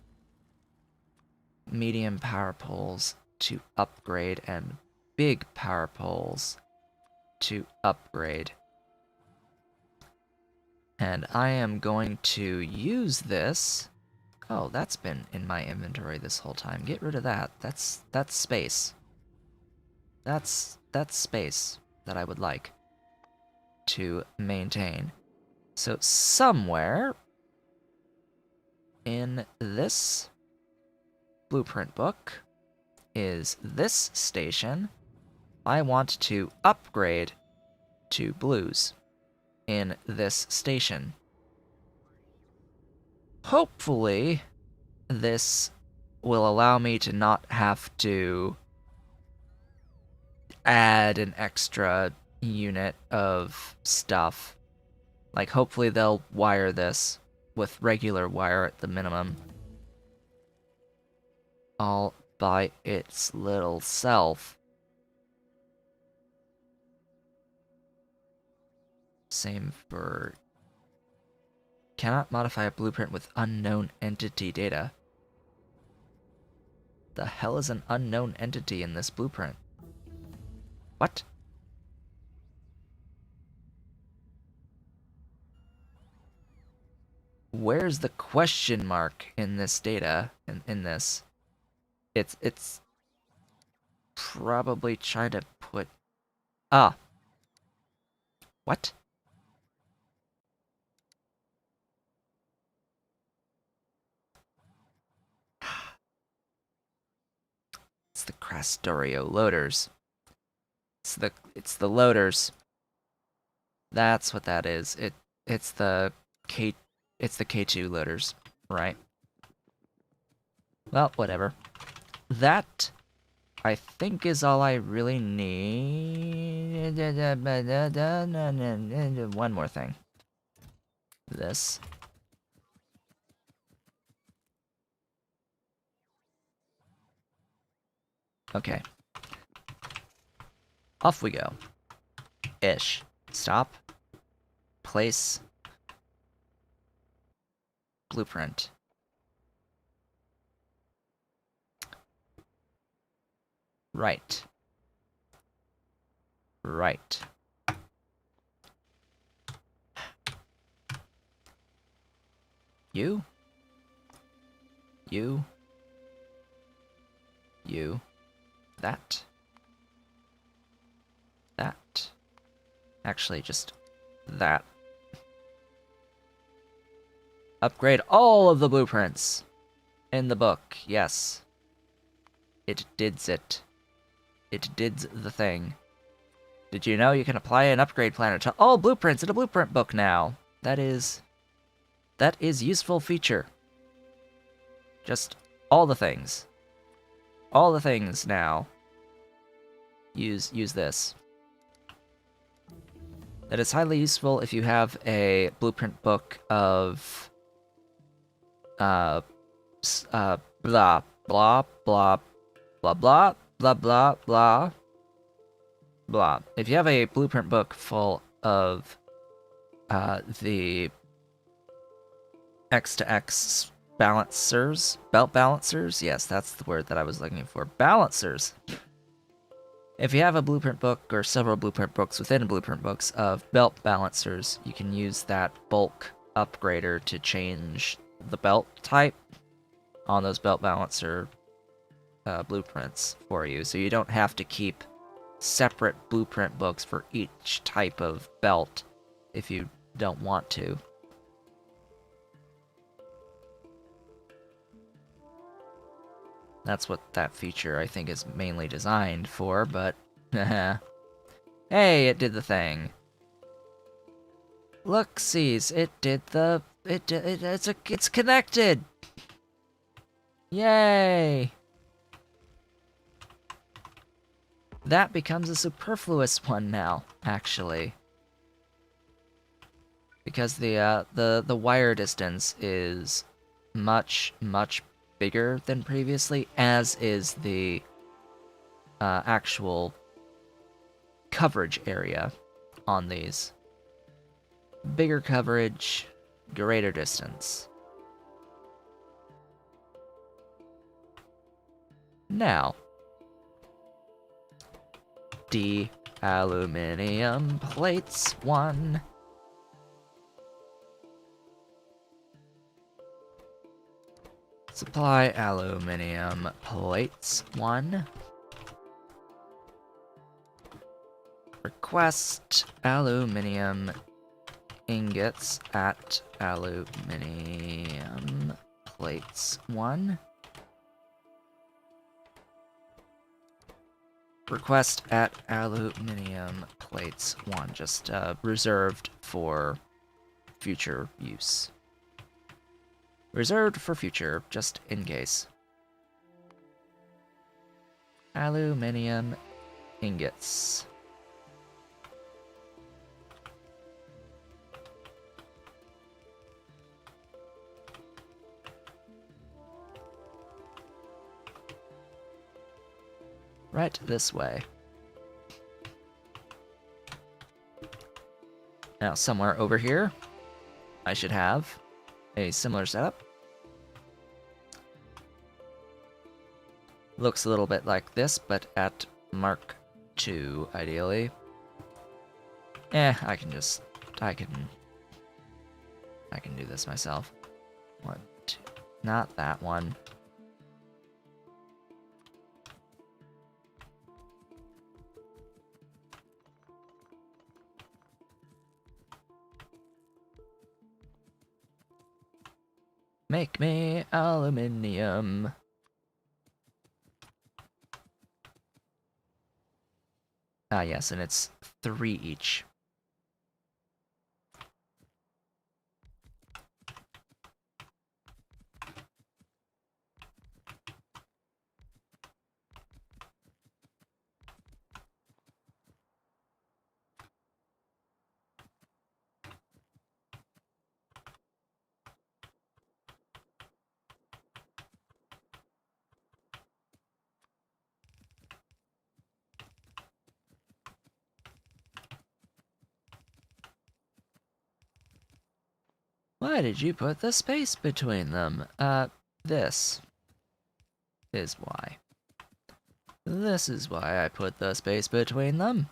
medium power poles to upgrade and big power poles to upgrade. And I am going to use this. Oh, that's been in my inventory this whole time. Get rid of that. That's space. That's space that I would like to maintain. So somewhere in this blueprint book is this station. I want to upgrade to blues in this station. Hopefully, this will allow me to not have to add an extra unit of stuff. Like, hopefully they'll wire this with regular wire at the minimum, all by its little self. Same for... Cannot modify a blueprint with unknown entity data. The hell is an unknown entity in this blueprint? What? Where's the question mark in this data? In this? It's probably trying to put... Ah. What? It's the Factorio loaders. It's the loaders. That's what that is. It's the K2 loaders, right? Well, whatever. That, I think, is all I really need. One more thing. This. Okay. Off we go. Ish. Stop. Place. Blueprint. Right. Right. You. You. You. That. That. Actually, just that. Upgrade all of the blueprints in the book. Yes. It dids it. It dids the thing. Did you know you can apply an upgrade planner to all blueprints in a blueprint book now? That is useful feature. Just all the things. All the things now. Use this. That is highly useful if you have a blueprint book of blah blah blah blah blah blah blah blah blah. If you have a blueprint book full of the X to X balancers, belt balancers, yes, that's the word that I was looking for, balancers. If you have a blueprint book or several blueprint books within blueprint books of belt balancers, you can use that bulk upgrader to change the belt type on those belt balancer blueprints for you, so you don't have to keep separate blueprint books for each type of belt if you don't want to. That's what that feature, I think, is mainly designed for, but... Hey, it did the thing. Look-sies, it did the... It's connected! Yay! That becomes a superfluous one now, actually. Because the wire distance is much, much bigger than previously, as is the actual coverage area on these. Bigger coverage, greater distance. Now, aluminium plates 1. Supply aluminium plates 1. Request aluminium ingots at aluminium plates 1. Request at aluminium plates 1, just reserved for future use. Reserved for future, just in case. Aluminium ingots. Right this way. Now, somewhere over here, I should have a similar setup. Looks a little bit like this, but at Mark II, ideally. I can do this myself. 1, 2, not that one. Make me aluminium. Ah, yes, and it's 3 each. Why did you put the space between them? This is why. This is why I put the space between them.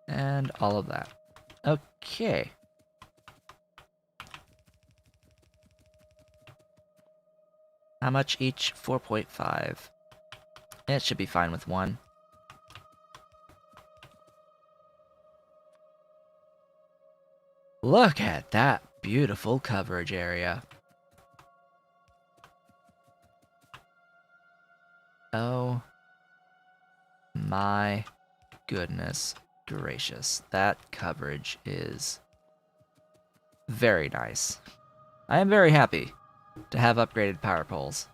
And all of that. Okay. How much each? 4.5. It should be fine with 1. Look at that beautiful coverage area. Oh my goodness gracious. That coverage is very nice. I am very happy to have upgraded power poles.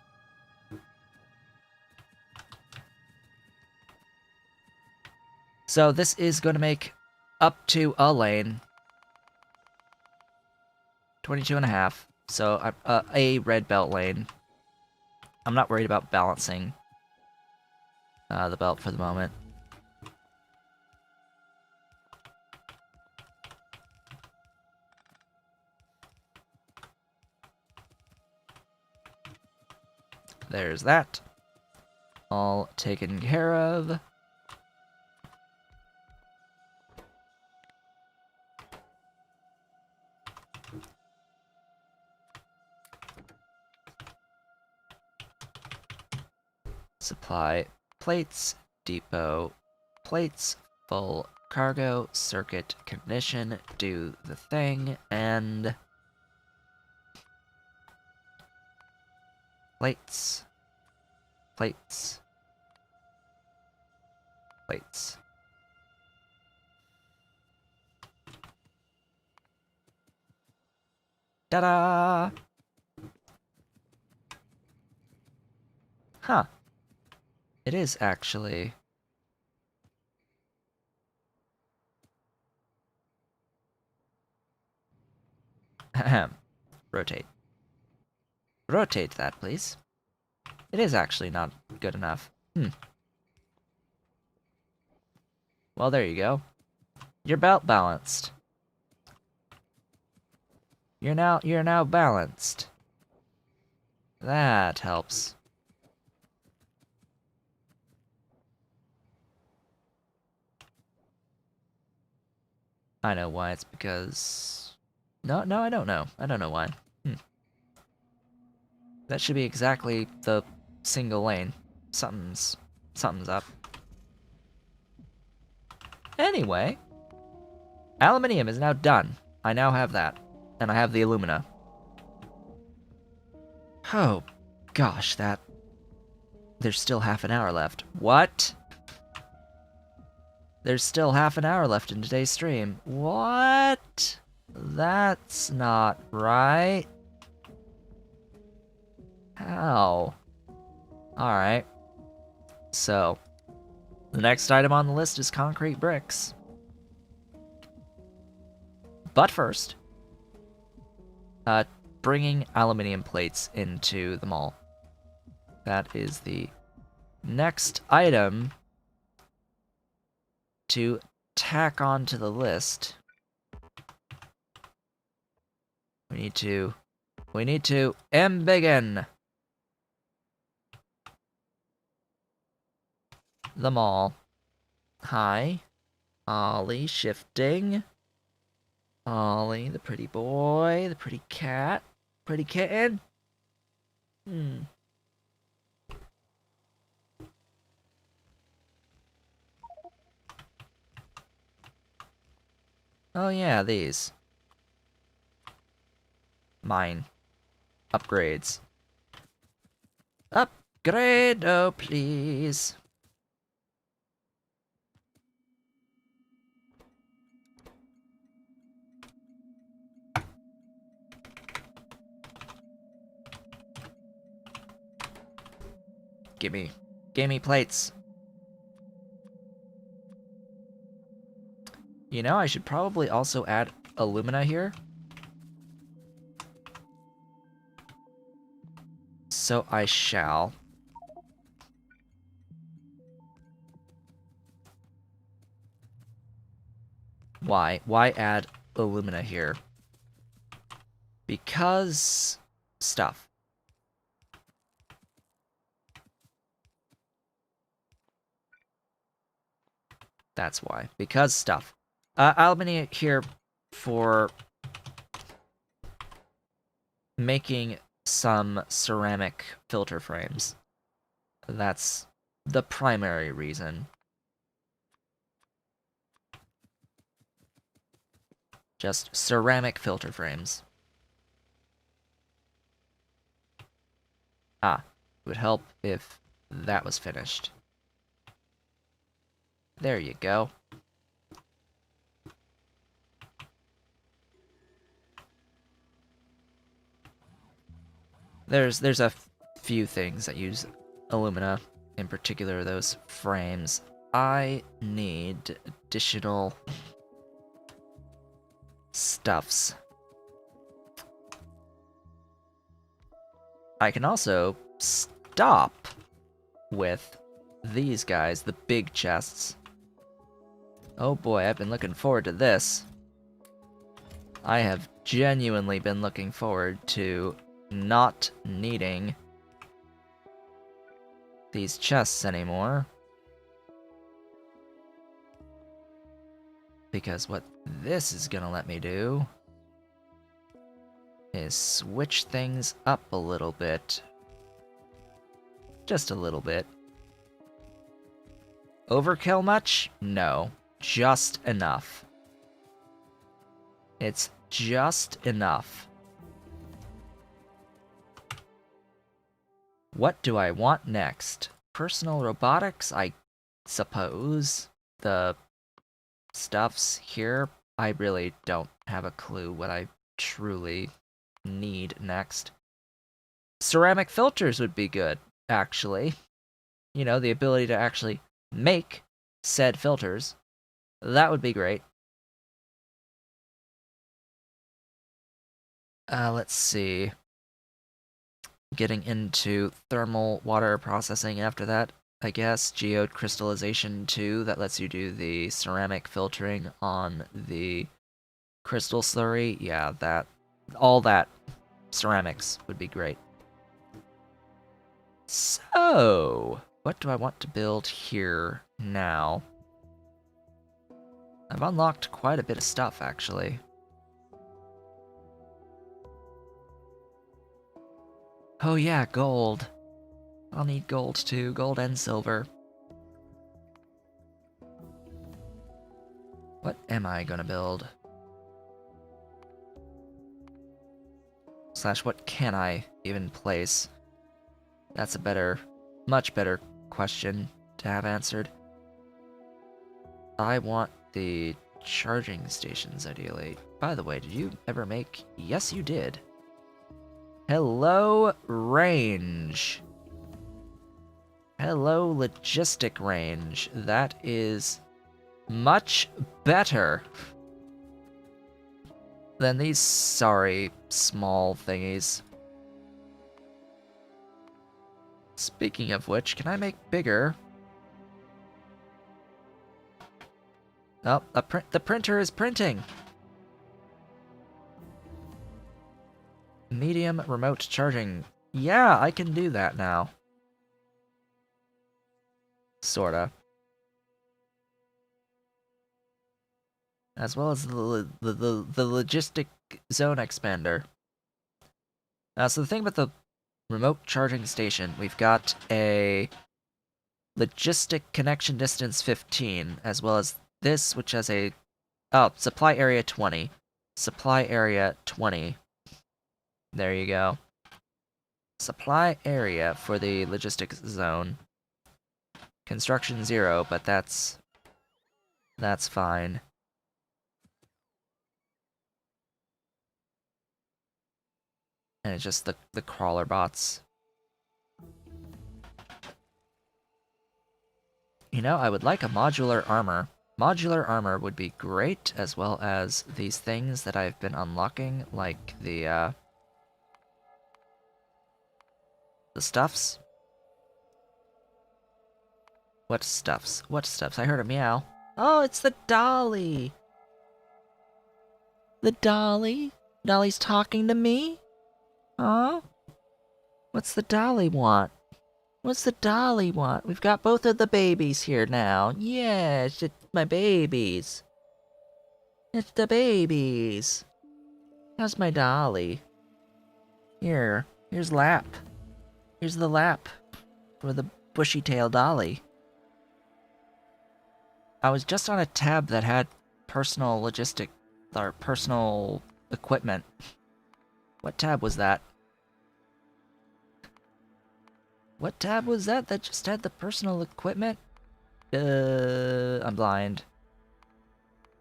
So this is going to make up to a lane. 22.5. So a red belt lane. I'm not worried about balancing the belt for the moment. There's that. All taken care of. Supply plates, depot plates, full cargo, circuit condition, do the thing, and Plates. Plates. Plates. Ta-da! Huh. It is actually. Ahem. Rotate. Rotate that, please. It is actually not good enough. Well, there you go. You're belt balanced. You're now balanced. That helps. I know why. It's because... No, I don't know. I don't know why. That should be exactly the single lane. Something's up. Anyway, aluminium is now done. I now have that. And I have the alumina. Oh, gosh, there's still half an hour left. What? There's still half an hour left in today's stream. What? That's not right. How? Alright. So, the next item on the list is concrete bricks. But first, bringing aluminium plates into the mall. That is the next item to tack onto the list. We need to embiggen the mall. Hi. Ollie shifting. Ollie, the pretty boy, the pretty cat, pretty kitten. Oh yeah, these. Mine. Upgrades. Upgrade, oh please. Gimme plates. You know, I should probably also add alumina here. So I shall. Why? Why add alumina here? Because stuff. That's why. Because stuff. Aluminium here for making some ceramic filter frames. That's the primary reason. Just ceramic filter frames. It would help if that was finished. There you go. There's a few things that use alumina, in particular those frames. I need additional stuffs. I can also stop with these guys, the big chests. Oh boy, I've been looking forward to this. I have genuinely been looking forward to not needing these chests anymore. Because what this is gonna let me do is switch things up a little bit. Just a little bit. Overkill much? No. Just enough. It's just enough. What do I want next? Personal robotics, I suppose. The stuffs here, I really don't have a clue what I truly need next. Ceramic filters would be good, actually. You know, the ability to actually make said filters. That would be great. Let's see. Getting into thermal water processing after that, I guess. Geode crystallization too, that lets you do the ceramic filtering on the crystal slurry. Yeah, all that ceramics would be great. So, what do I want to build here now? I've unlocked quite a bit of stuff, actually. Oh yeah, gold. I'll need gold too, gold and silver. What am I gonna build? Slash, what can I even place? That's a much better question to have answered. I want the charging stations, ideally. By the way, did you ever make... Yes, you did. Hello, range. Hello, logistic range. That is much better than these sorry small thingies. Speaking of which, can I make bigger? Oh, the printer is printing. Medium remote charging. Yeah, I can do that now. Sorta. As well as the logistic zone expander. So the thing about the remote charging station, we've got a logistic connection distance 15, as well as this, which has a... Oh, supply area 20. Supply area 20. There you go. Supply area for the logistics zone. Construction 0, but that's fine. And it's just the crawler bots. You know, I would like a modular armor. Modular armor would be great, as well as these things that I've been unlocking, like the stuffs. What stuffs? What stuffs? I heard a meow. Oh, it's the dolly! The dolly? Dolly's talking to me? Huh? What's the dolly want? What's the dolly want? We've got both of the babies here now. Yes, it's my babies. It's the babies. How's my dolly? Here's lap. Here's the lap for the bushy-tail dolly. I was just on a tab that had personal personal equipment. What tab was that? What tab was that just had the personal equipment? I'm blind.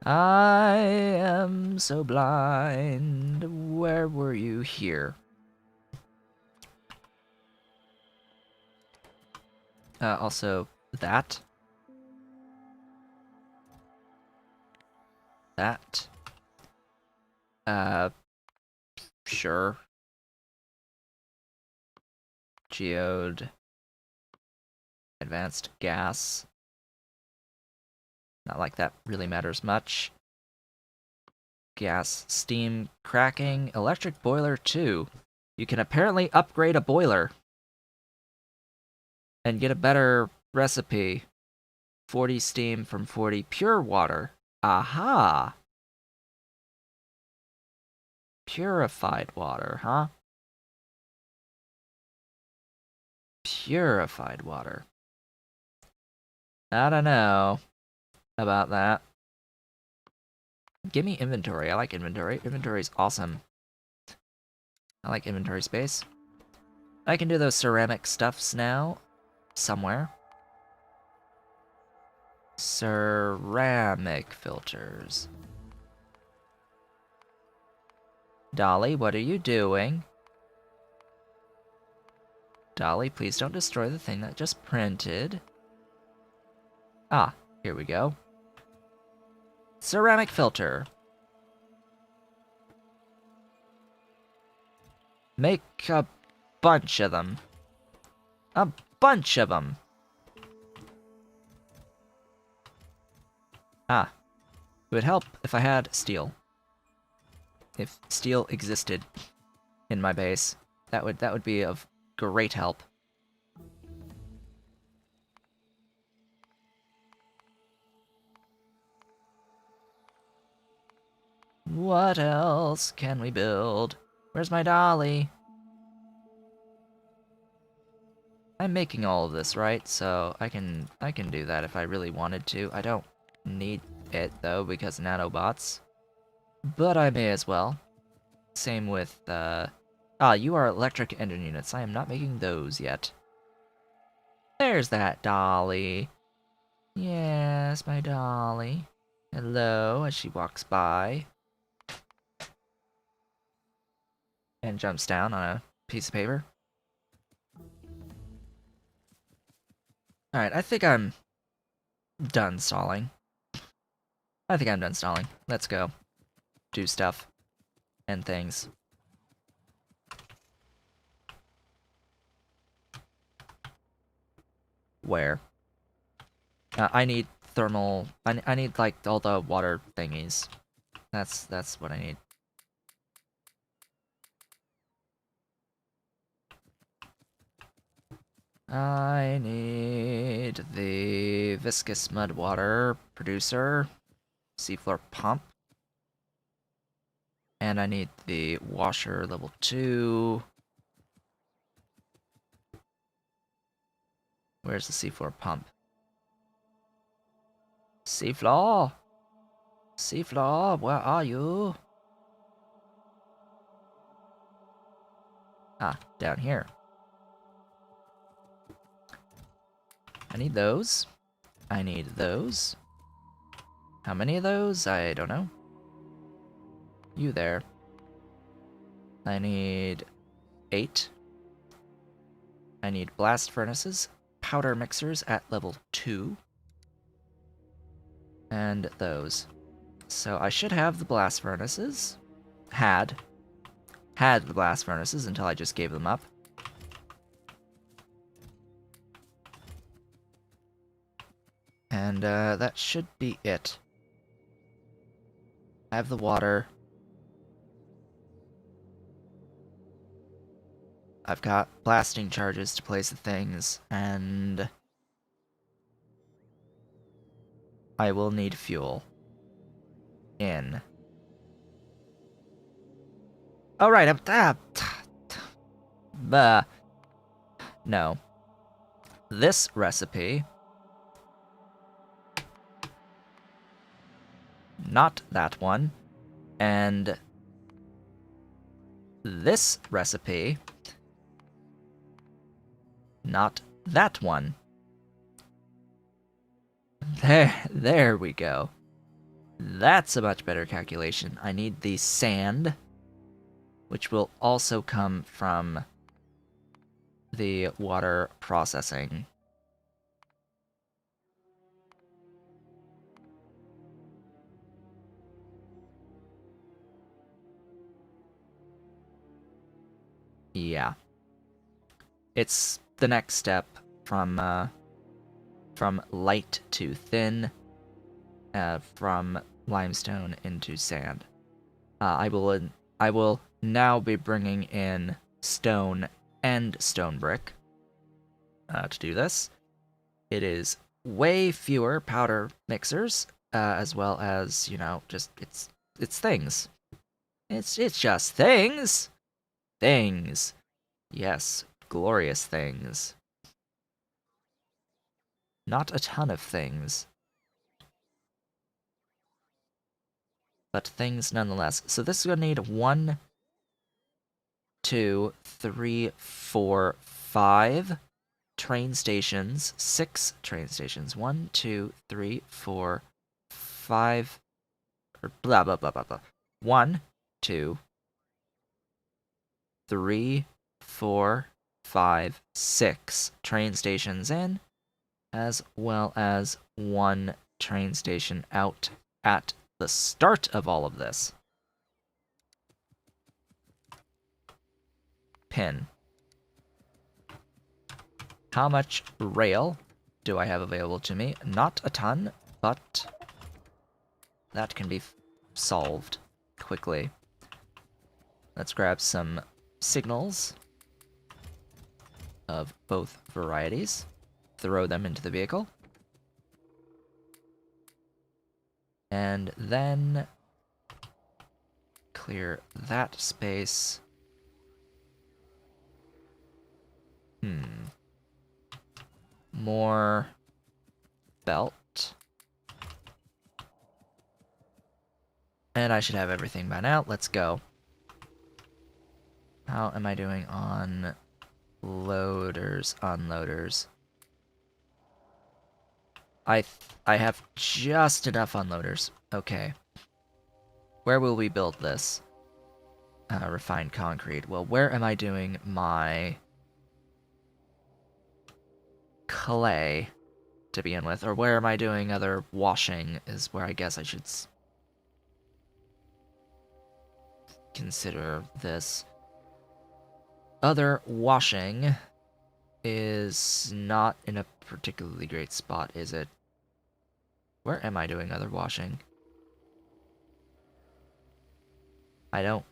I am so blind. Where were you here? Also, that. That. Sure. Geode. Advanced gas. Not like that really matters much. Gas, steam, cracking, electric boiler too. You can apparently upgrade a boiler and get a better recipe. 40 steam from 40 pure water. Aha! Purified water, huh? Purified water. I don't know about that. Give me inventory. I like inventory. Inventory's awesome. I like inventory space. I can do those ceramic stuffs now. Somewhere. Ceramic filters. Dolly, what are you doing? Dolly, please don't destroy the thing that just printed. Ah, here we go. Ceramic filter. Make a bunch of them. A bunch of them. Ah, it would help if I had steel. If steel existed in my base, that would be of great help. What else can we build? Where's my dolly? I'm making all of this, right? So I can do that if I really wanted to. I don't need it though because nanobots. But I may as well. Same with you are electric engine units. I am not making those yet. There's that dolly. Yes, my dolly. Hello, as she walks by. And jumps down on a piece of paper. Alright, I think I'm done stalling. Let's go. Do stuff. And things. Where? I need thermal... I need, like, all the water thingies. That's what I need. I need the viscous mud water producer, seafloor pump, and I need the washer level 2. Where's the seafloor pump? Seafloor? Seafloor, where are you? Ah, down here. I need those. I need those. How many of those? I don't know. You there. I need 8. I need blast furnaces, powder mixers at level 2. And those. So I should have the blast furnaces. Had the blast furnaces until I just gave them up. And that should be it. I have the water. I've got blasting charges to place the things, and I will need fuel. In. Oh, right, no. This recipe... Not that one. And... This recipe... Not that one. There we go. That's a much better calculation. I need the sand, which will also come from the water processing. Yeah. It's the next step from light to thin, from limestone into sand. I will now be bringing in stone and stone brick to do this. It is way fewer powder mixers, as well as, you know, just it's things. It's just things. Things. Yes, glorious things. Not a ton of things. But things nonetheless. So this is going to need 1, 2, 3, 4, 5 train stations, 6 train stations. 1, 2, 3, 4, 5, or blah, blah, blah, blah, blah. 1, 2, 3, 4, 5, 6 train stations in, as well as 1 train station out at the start of all of this. Pin. How much rail do I have available to me? Not a ton, but that can be solved quickly. Let's grab some signals of both varieties, throw them into the vehicle, and then clear that space. More belt. And I should have everything by now. Let's go. How am I doing on loaders, unloaders? I have just enough unloaders. Okay. Where will we build this? Refined concrete. Well, where am I doing my clay to begin with? Or where am I doing other washing is where I guess I should consider this. Other washing is not in a particularly great spot, is it? Where am I doing other washing? I don't...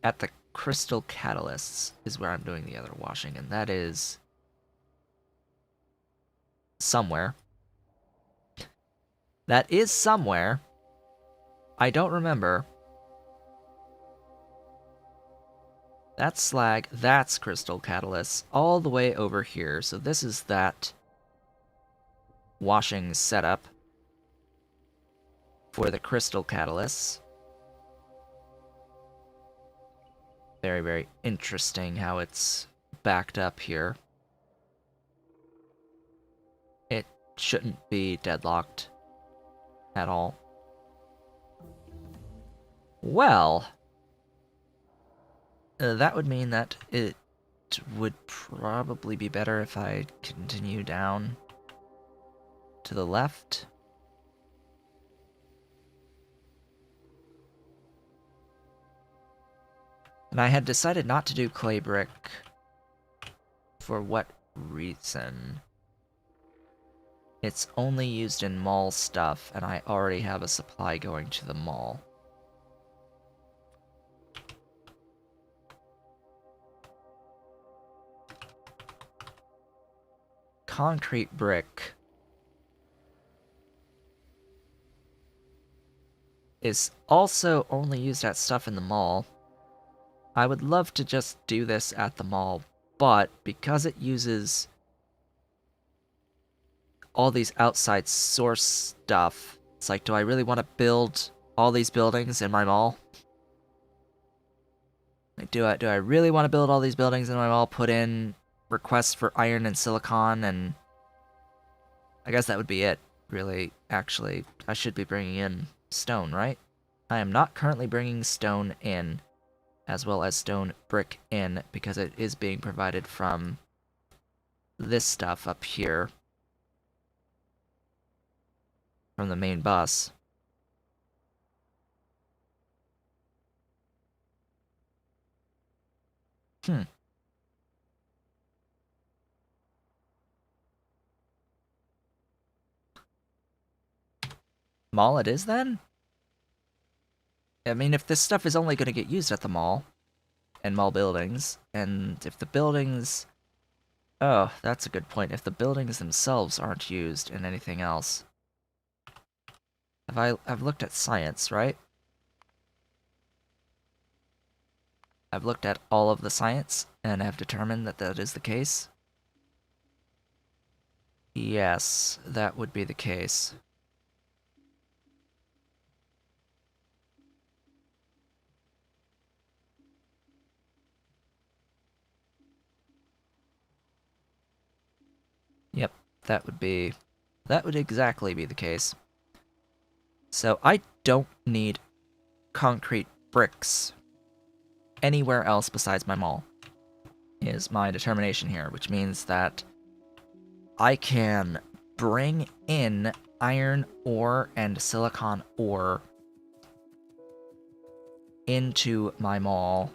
At the crystal catalysts is where I'm doing the other washing, and that is somewhere. That is somewhere. I don't remember. That's slag, that's crystal catalysts, all the way over here. So this is that washing setup for the crystal catalysts. Very, very interesting how it's backed up here. It shouldn't be deadlocked at all. Well, that would mean that it would probably be better if I continue down to the left. And I had decided not to do clay brick. For what reason? It's only used in mall stuff, and I already have a supply going to the mall. Concrete brick is also only used at stuff in the mall. I would love to just do this at the mall, but because it uses all these outside source stuff, it's like, do I really want to build all these buildings in my mall? Like, do I really want to build all these buildings in my mall, put in requests for iron and silicon, and I guess that would be it, really. Actually, I should be bringing in stone, right? I am not currently bringing stone in, as well as stone brick in, because it is being provided from this stuff up here, from the main bus. Mall it is, then? I mean, if this stuff is only going to get used at the mall, and mall buildings, and if the buildings... Oh, that's a good point. If the buildings themselves aren't used in anything else... I've looked at science, right? I've looked at all of the science, and have determined that that is the case. Yes, that would be the case. Yep, that would exactly be the case. So I don't need concrete bricks anywhere else besides my mall, is my determination here, which means that I can bring in iron ore and silicon ore into my mall.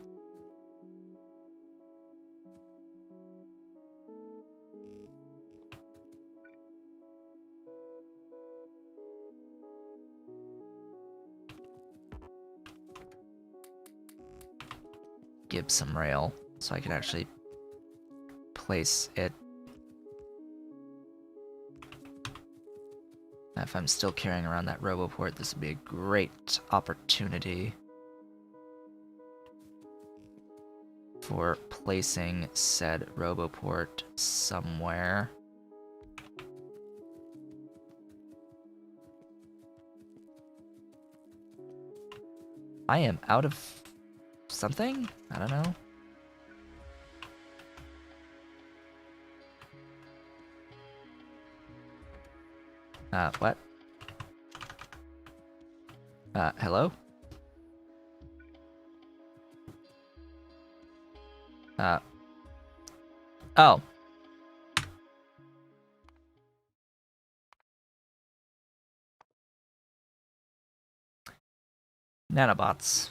Give some rail so I can actually place it. If I'm still carrying around that RoboPort, this would be a great opportunity for placing said RoboPort somewhere. I am out of something? I don't know. What? Hello? Oh. Nanobots.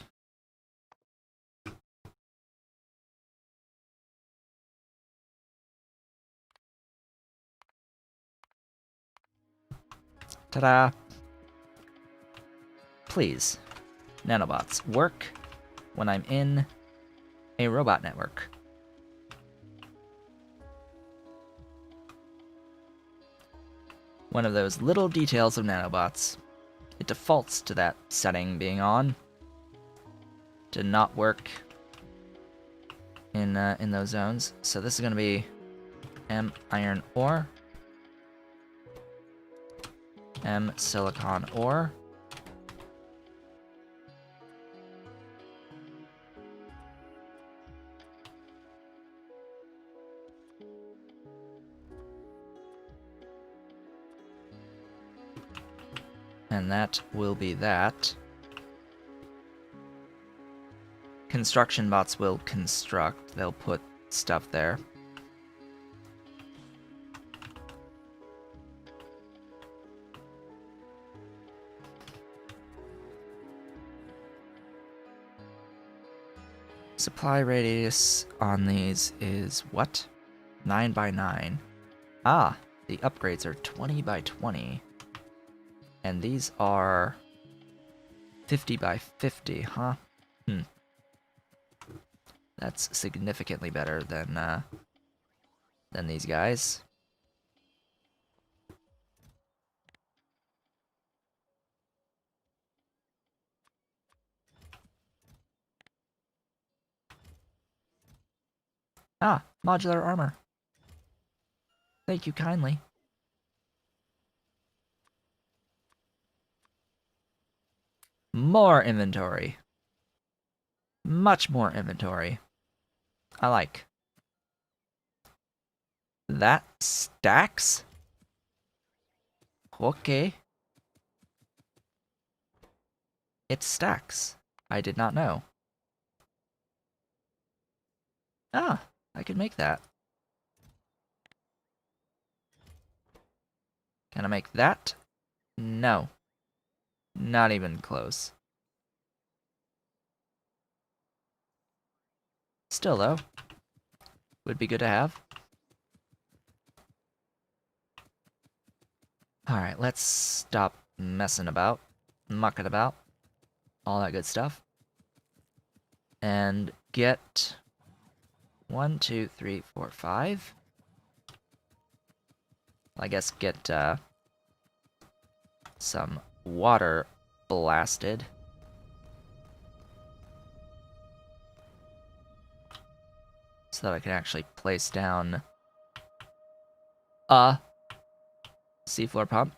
Ta-da! Please, nanobots, work when I'm in a robot network. One of those little details of nanobots. It defaults to that setting being on. Did not work in those zones. So this is going to be M iron ore, M silicon ore, and that will be that. Construction bots will construct. They'll put stuff there. Supply radius on these is what? 9 by 9. Ah, the upgrades are 20 by 20. And these are 50 by 50, huh? That's significantly better than these guys. Ah, modular armor. Thank you kindly. More inventory. Much more inventory. I like. That stacks? Okay. It stacks. I did not know. Ah, I can make that. Can I make that? No. Not even close. Still, though, would be good to have. Alright, let's stop messing about, mucking about, all that good stuff. And get 1, 2, 3, 4, 5. I guess get some water blasted. So that I can actually place down a seafloor pump.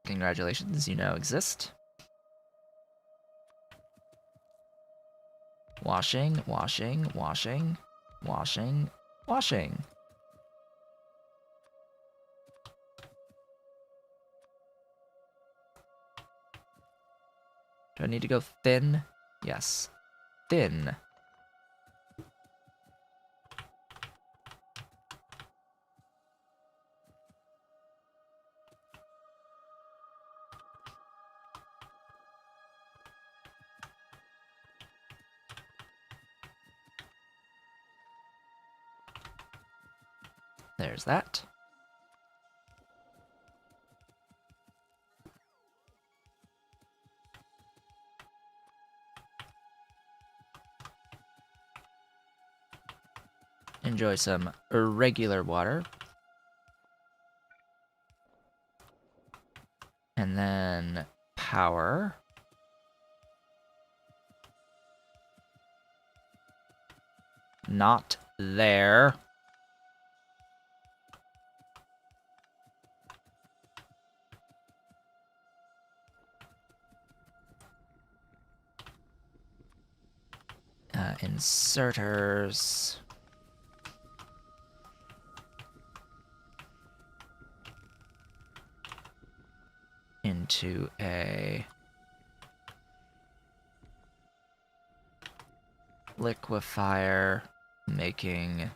Congratulations, you now exist. Washing, washing, washing, washing, washing. Do I need to go thin? Yes. Thin. There's that. Enjoy some regular water. And then power. Not there. Inserters. Into a liquefier, making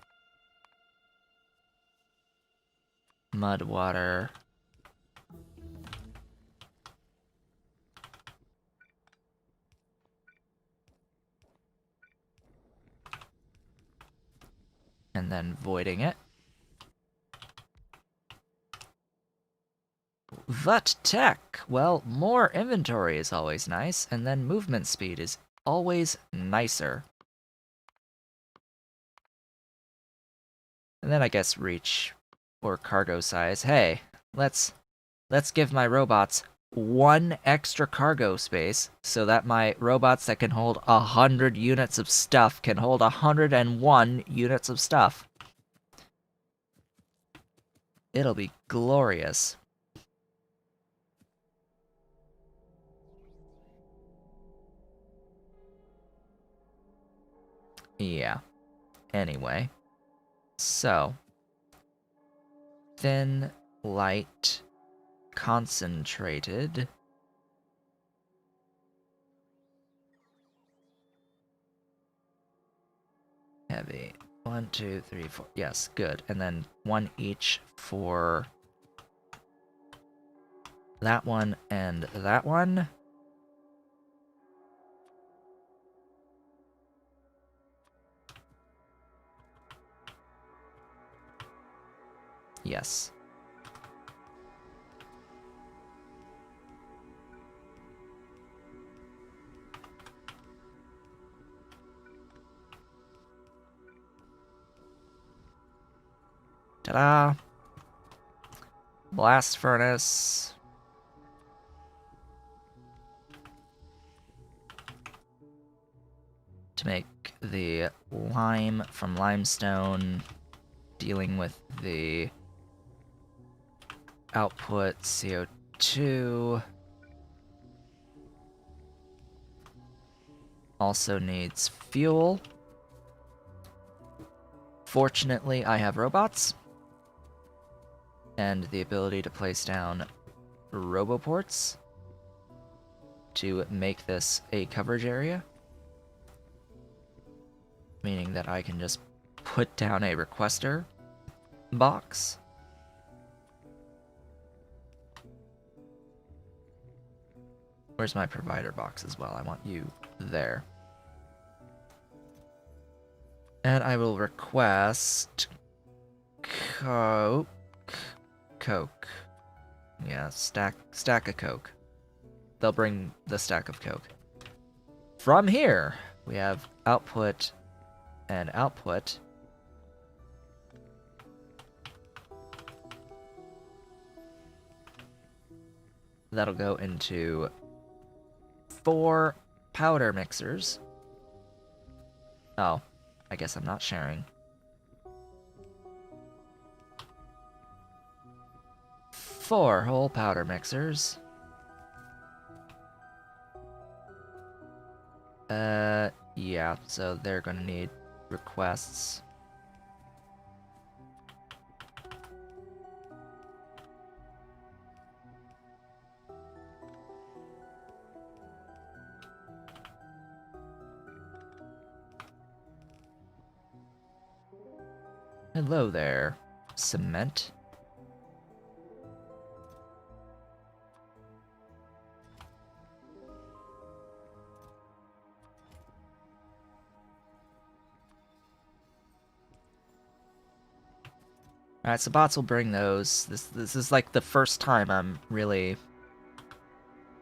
mud water. And then voiding it. But tech, well, more inventory is always nice, and then movement speed is always nicer. And then I guess reach or cargo size. Hey, let's give my robots one extra cargo space so that my robots that can hold 100 units of stuff can hold 101 units of stuff. It'll be glorious. Yeah. Anyway. So. Thin, light, concentrated. Heavy. 1, 2, 3, 4. Yes, good. And then one each for that one and that one. Yes. Ta-da! Blast furnace. To make the lime from limestone, dealing with the output CO2. Also needs fuel. Fortunately, I have robots and the ability to place down roboports to make this a coverage area, meaning that I can just put down a requester box. Where's my provider box as well? I want you there. And I will request Coke. Yeah, stack of Coke. They'll bring the stack of Coke. From here, we have output and output. That'll go into 4 powder mixers. Oh, I guess I'm not sharing. 4 whole powder mixers. Yeah, so they're gonna need requests. Hello there, cement. Alright, so bots will bring those. This is like the first time I'm really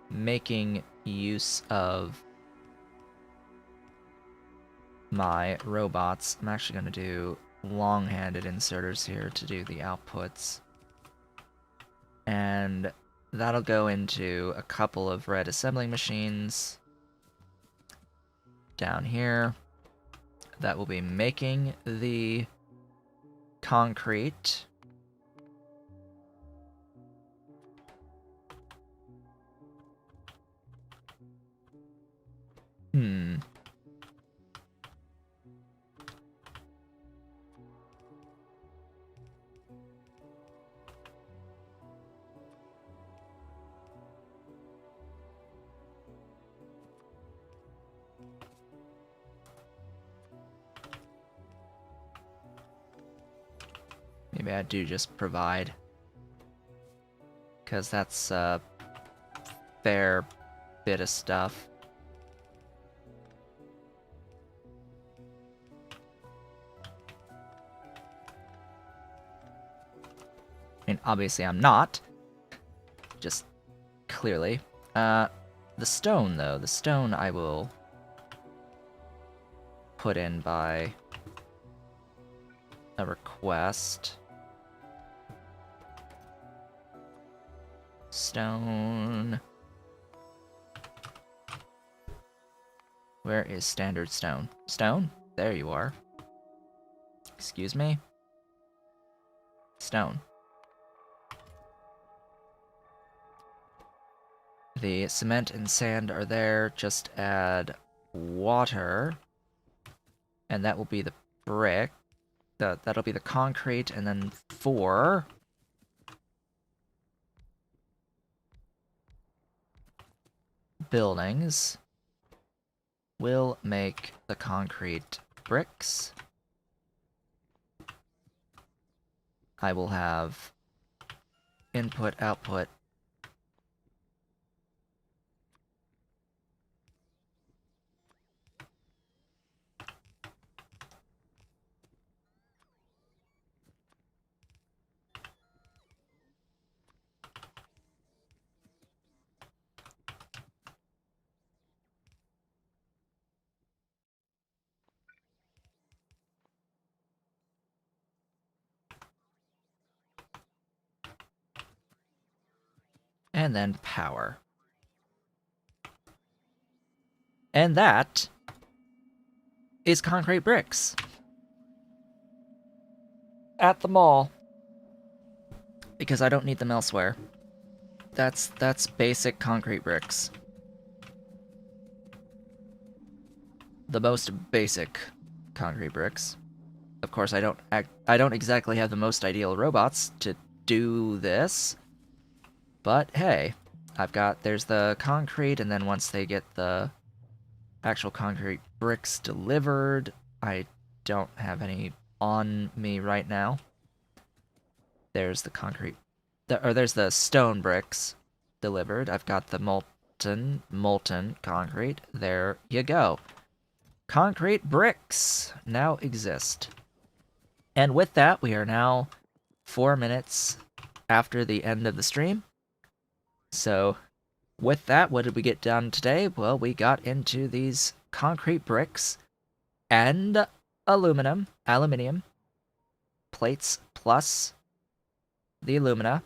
making use of my robots. I'm actually going to do long-handed inserters here to do the outputs. And that'll go into a couple of red assembling machines down here that will be making the concrete. Maybe I do just provide, because that's a fair bit of stuff. I mean, obviously I'm not, just clearly. The stone, though, the stone I will put in by a request. Stone. Where is standard stone? Stone? There you are. Excuse me? Stone. The cement and sand are there. Just add water. And that will be the brick. That'll be the concrete, and then 4 buildings will make the concrete bricks. I will have input, output. And then power. And that is concrete bricks. At the mall. Because I don't need them elsewhere. That's basic concrete bricks. The most basic concrete bricks. Of course, I don't exactly have the most ideal robots to do this. But hey, there's the concrete, and then once they get the actual concrete bricks delivered, I don't have any on me right now. There's the concrete, there's the stone bricks delivered. I've got the molten concrete. There you go. Concrete bricks now exist. And with that, we are now 4 minutes after the end of the stream. So, with that, what did we get done today? Well, we got into these concrete bricks and aluminium plates plus the alumina.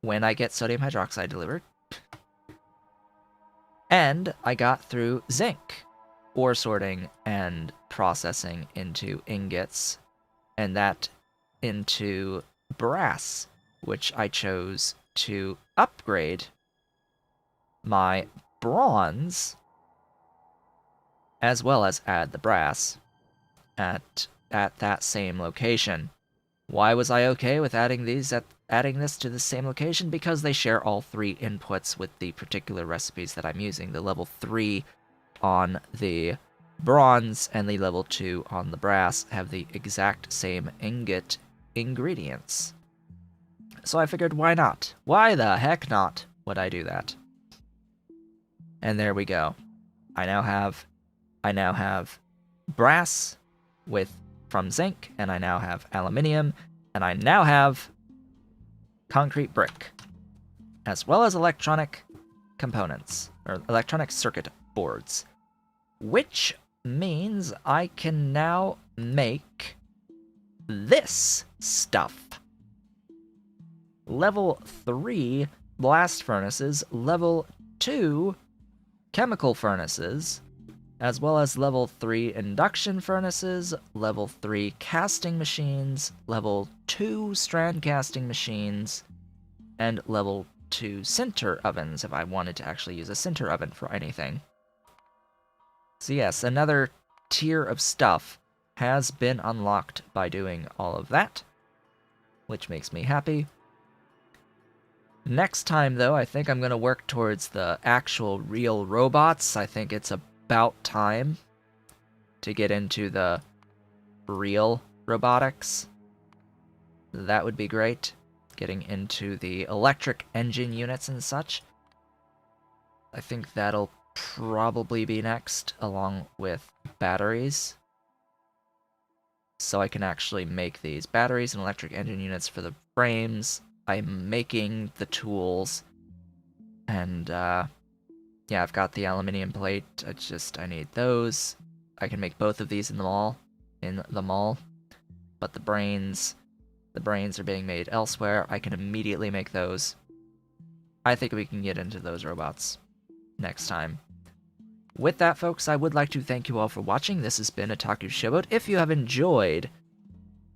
When I get sodium hydroxide delivered. And I got through zinc, ore sorting and processing into ingots, and that into brass, which I chose to upgrade my bronze, as well as add the brass at that same location. Why was I okay with adding this to the same location? Because they share all 3 inputs with the particular recipes that I'm using. The level 3 on the bronze and the level 2 on the brass have the exact same ingot ingredients. So I figured, why not? Why the heck not would I do that? And there we go. I now have brass from zinc, and I now have aluminium, and I now have concrete brick, as well as electronic components, or electronic circuit boards, which means I can now make this stuff. Level 3 blast furnaces, level 2 chemical furnaces, as well as level 3 induction furnaces, level 3 casting machines, level 2 strand casting machines, and level 2 sinter ovens if I wanted to actually use a sinter oven for anything. So yes, another tier of stuff has been unlocked by doing all of that, which makes me happy. Next time, though, I think I'm going to work towards the actual real robots. I think it's about time to get into the real robotics. That would be great. Getting into the electric engine units and such. I think that'll probably be next, along with batteries. So I can actually make these batteries and electric engine units for the frames. I'm making the tools, and yeah, I've got the aluminium plate. I need those. I can make both of these in the mall, but the brains are being made elsewhere. I can immediately make those. I think we can get into those robots next time. With that, folks, I would like to thank you all for watching. This has been Otaku Showboat. If you have enjoyed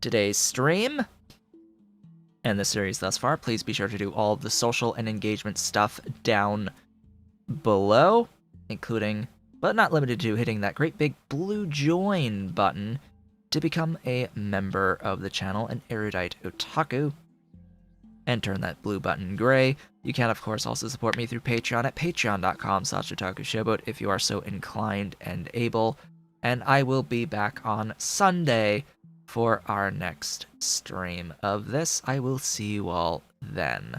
today's stream and the series thus far, please be sure to do all of the social and engagement stuff down below, including, but not limited to, hitting that great big blue join button to become a member of the channel, an erudite otaku, and turn that blue button gray. You can, of course, also support me through Patreon at patreon.com/otakushowboat if you are so inclined and able, and I will be back on Sunday for our next stream of this. I will see you all then.